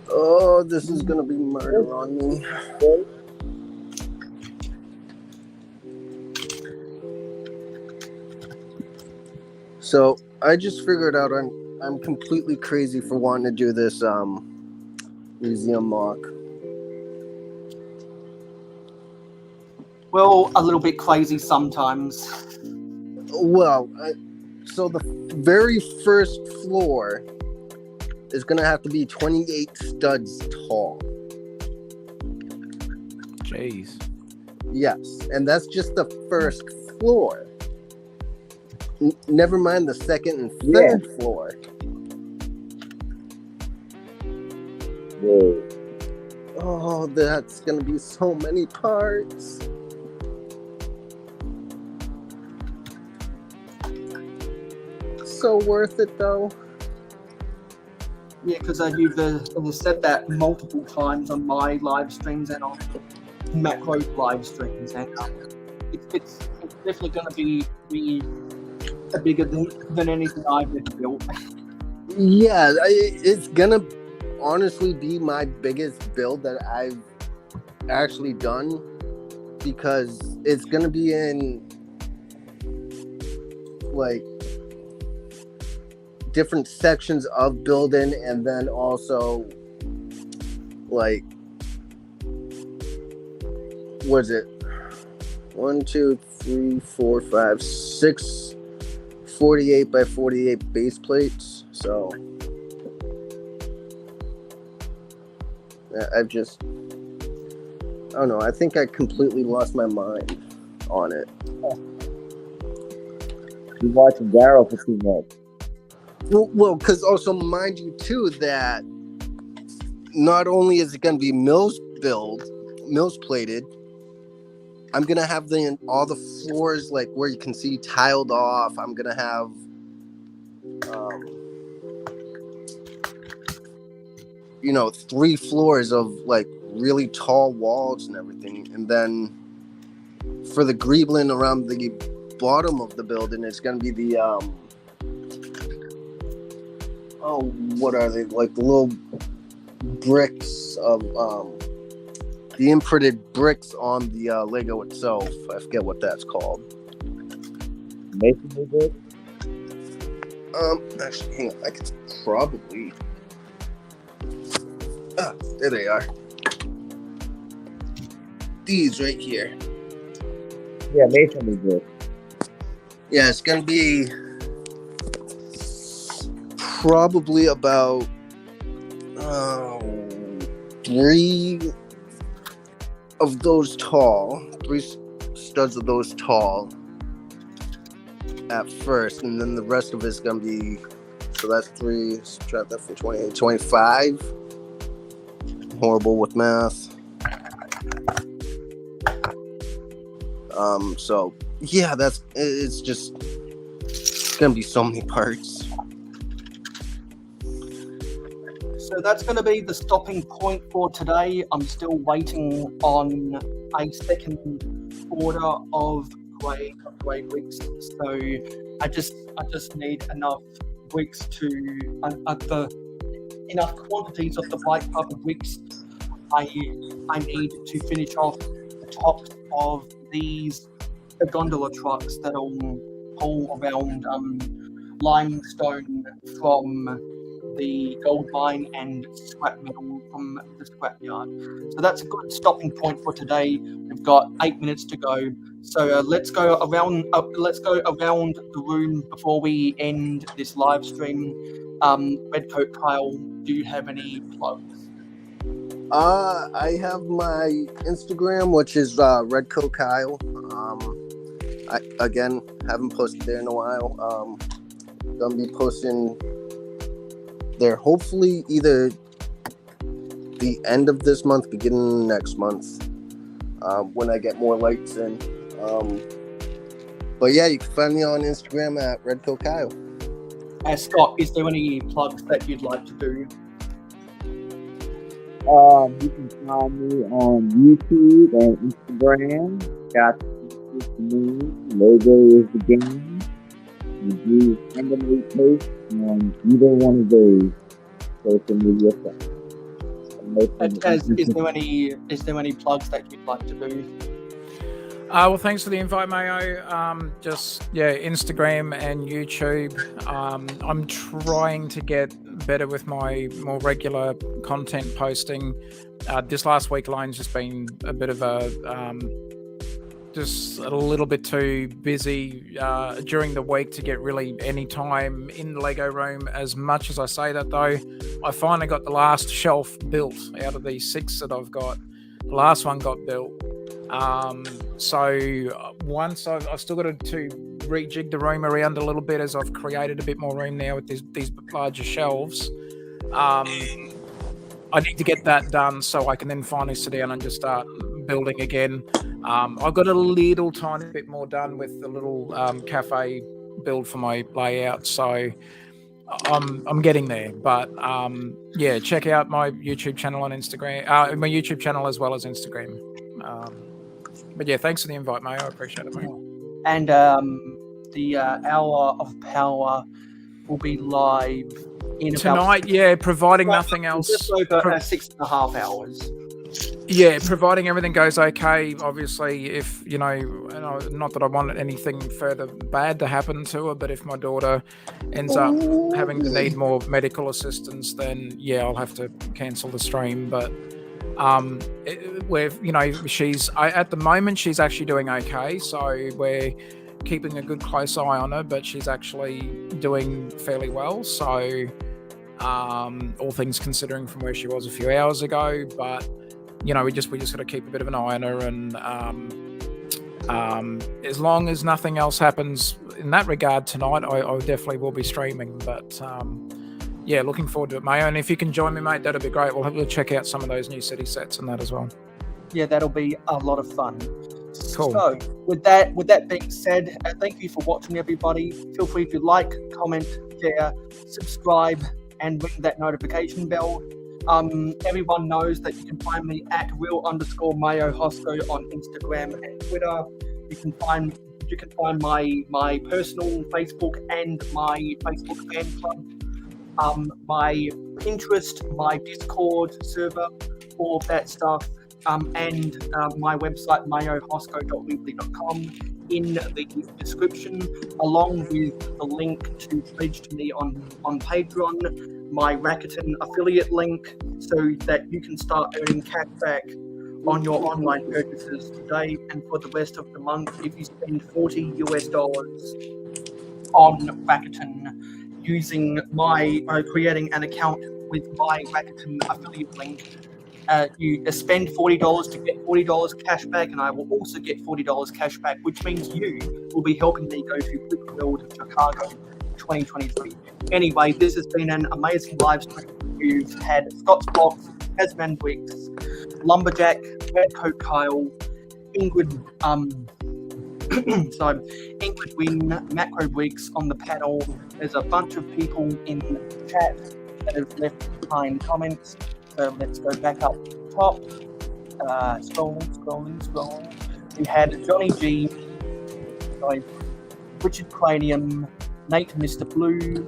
Oh, this is gonna be murder on me. So I just figured out I'm completely crazy for wanting to do this museum mock. Well, a little bit crazy sometimes. Well, so the very first floor is gonna have to be 28 studs tall. Jeez. Yes, and that's just the first floor. Never mind the second and third floor. Whoa. Oh, that's gonna be so many parts. So worth it though. Yeah, because you've said that multiple times on my live streams and on Macro live streams, and it's definitely going to be bigger than anything I've ever built. Yeah, it's gonna honestly be my biggest build that I've actually done, because it's gonna be in like different sections of building, and then also like, what is it? 1, 2, 3, 4, 5, 6 48 by 48 base plates. So I don't know. I think I completely lost my mind on it. You're watching Daryl for too much. Well, because also mind you too that not only is it going to be mills plated, I'm gonna have all the floors like where you can see tiled off. I'm gonna have you know, 3 floors of like really tall walls and everything, and then for the greebling around the bottom of the building, it's gonna be the what are they, like the little bricks of the imprinted bricks on the Lego itself. I forget what that's called. Masonry brick? Actually, hang on. I could probably. There they are. These right here. Yeah, masonry brick. Yeah, it's gonna be probably about 3 of those tall, 3 studs of those tall at first, and then the rest of it's gonna be, so that's 3, subtract that from 28, 25. Horrible with math. So yeah, it's just gonna be so many parts. So that's going to be the stopping point for today. I'm still waiting on a second order of grey bricks. So I just need enough bricks to enough quantities of the white purple bricks. I need to finish off the tops of the gondola trucks that'll pull around limestone from the gold mine and scrap metal from the scrapyard. So that's a good stopping point for today. We've got 8 minutes to go. So let's go around the room before we end this live stream. Redcoat Kyle, do you have any plugs? I have my Instagram, which is Redcoat Kyle. I again haven't posted there in a while. Gonna be posting there hopefully either the end of this month, beginning next month, when I get more likes in. But yeah, you can find me on Instagram at Redcoat Kyle. Scott, is there any plugs that you'd like to do? You can find me on YouTube and Instagram. Got me. Logo is the game. You do animate posts on either one of those social media sites. Is there any plugs that you'd like to do? Well, thanks for the invite, Mayo. Instagram and YouTube. I'm trying to get better with my more regular content posting. This last week aline's just been a bit of a just a little bit too busy during the week to get really any time in the Lego room. As much as I say that though, I finally got the last shelf built out of these 6 that I've got. The last one got built. So once I've still got to rejig the room around a little bit as I've created a bit more room now with these larger shelves. I need to get that done so I can then finally sit down and just start building again. I've got a little tiny bit more done with the little cafe build for my layout, so I'm getting there. But yeah, check out my YouTube channel on Instagram, my YouTube channel as well as Instagram. But yeah, thanks for the invite, Mayo. I appreciate it, mate. And the Hour of Power will be live in tonight. Providing nothing else. Just over 6.5 hours. Yeah, providing everything goes okay. Obviously, if not that I want anything further bad to happen to her, but if my daughter ends up having to need more medical assistance, then yeah, I'll have to cancel the stream. But at the moment she's actually doing okay, so we're keeping a good close eye on her, but she's actually doing fairly well. So, all things considering from where she was a few hours ago, but we just got to keep a bit of an eye on her, and as long as nothing else happens in that regard tonight, I definitely will be streaming. But yeah, looking forward to it, Mayo. And if you can join me, mate, that'd be great. We'll have to check out some of those new city sets and that as well. Yeah, that'll be a lot of fun. Cool. So, with that being said, thank you for watching, everybody. Feel free to like, comment, share, subscribe, and ring that notification bell. Everyone knows that you can find me at real_Mayo Hosko on Instagram and Twitter. You can find my personal Facebook and my Facebook fan club, my Pinterest, my Discord server, all of that stuff, and my website mayohosko.weebly.com in the description, along with the link to pledge to me on Patreon, my Rakuten affiliate link, so that you can start earning cash back on your online purchases today and for the rest of the month. If you spend $40 on Rakuten using creating an account with my Rakuten affiliate link, you spend $40 to get $40 cash back, and I will also get $40 cash back, which means you will be helping me go to Brick World Chicago 2023. Anyway, this has been an amazing live stream. You've had Scott's Blocks, Tasman Bricks, Lumberjack, Red Coat Kyle, Ingrid Wynn, Macro Bricks on the panel. There's a bunch of people in the chat that have left behind comments. So let's go back up top. Scrolling. We had Johnny G, Richard Cranium, Nate Mr. Blue,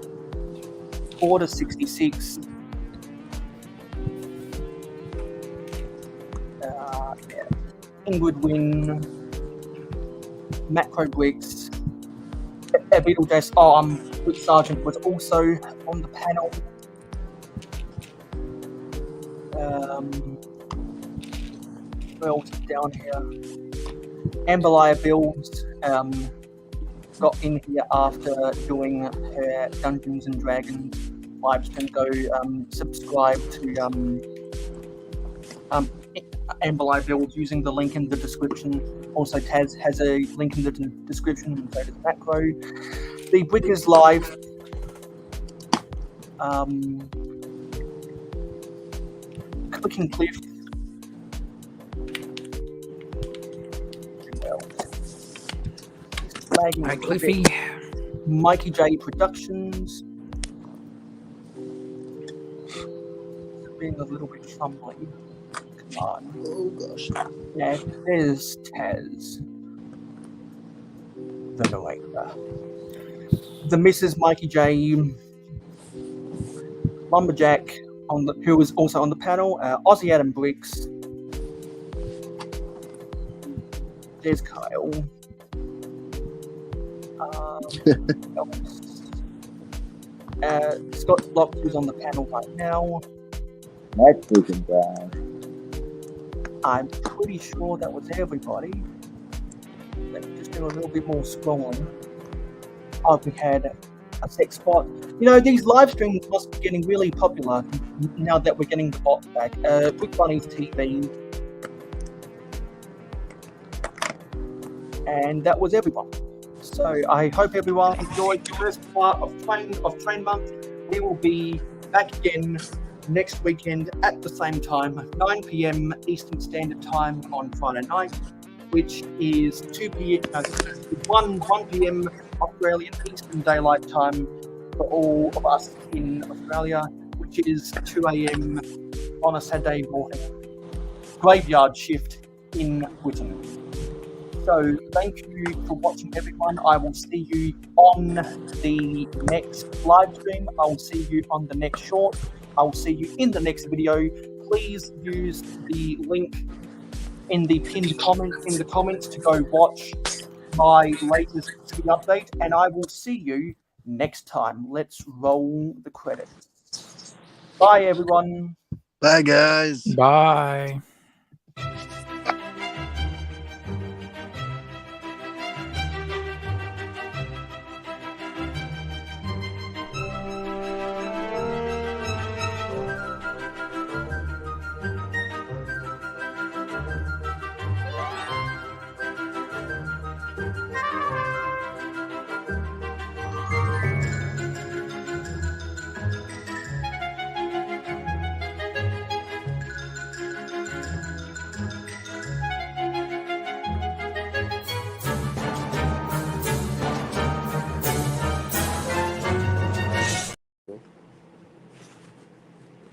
Order 66, Ingrid Wynn, Macro Bricks, Beetlejuice. Rick Sargent was also on the panel. Who else is down here? Amberlia Bills got in here after doing her Dungeons and Dragons live stream. Go subscribe to Amberlia Bills using the link in the description. Also, Taz has a link in the description, and so does Macro. The Brick is live. Clicking Cliff. Hey, Cliffy. Mikey J Productions. Being a little bit fumbly. Come on. Oh gosh. Yeah, there's Taz. The narrator. The Mrs. Mikey J. Lumberjack, who was also on the panel. Aussie Adam Bricks. There's Kyle. Scott Block, who's on the panel right now. That's freaking bad. I'm pretty sure that was everybody. Let me just do a little bit more scrolling. Oh, we had a sex spot. These live streams must be getting really popular now that we're getting the bots back. Quick Bunny's TV. And that was everyone. So I hope everyone enjoyed the first part of Train Month. We will be back again next weekend at the same time, 9 p.m. Eastern Standard Time on Friday night, which is 1 p.m. Australian Eastern Daylight Time for all of us in Australia, which is 2 a.m. on a Saturday morning. Graveyard shift in Britain. So thank you for watching, everyone. I will see you on the next live stream. I will see you on the next short. I will see you in the next video. Please use the link in the pinned comment in the comments to go watch my latest city update, and I will see you next time. Let's roll the credits. Bye, everyone. Bye, guys. Bye.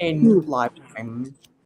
in live stream.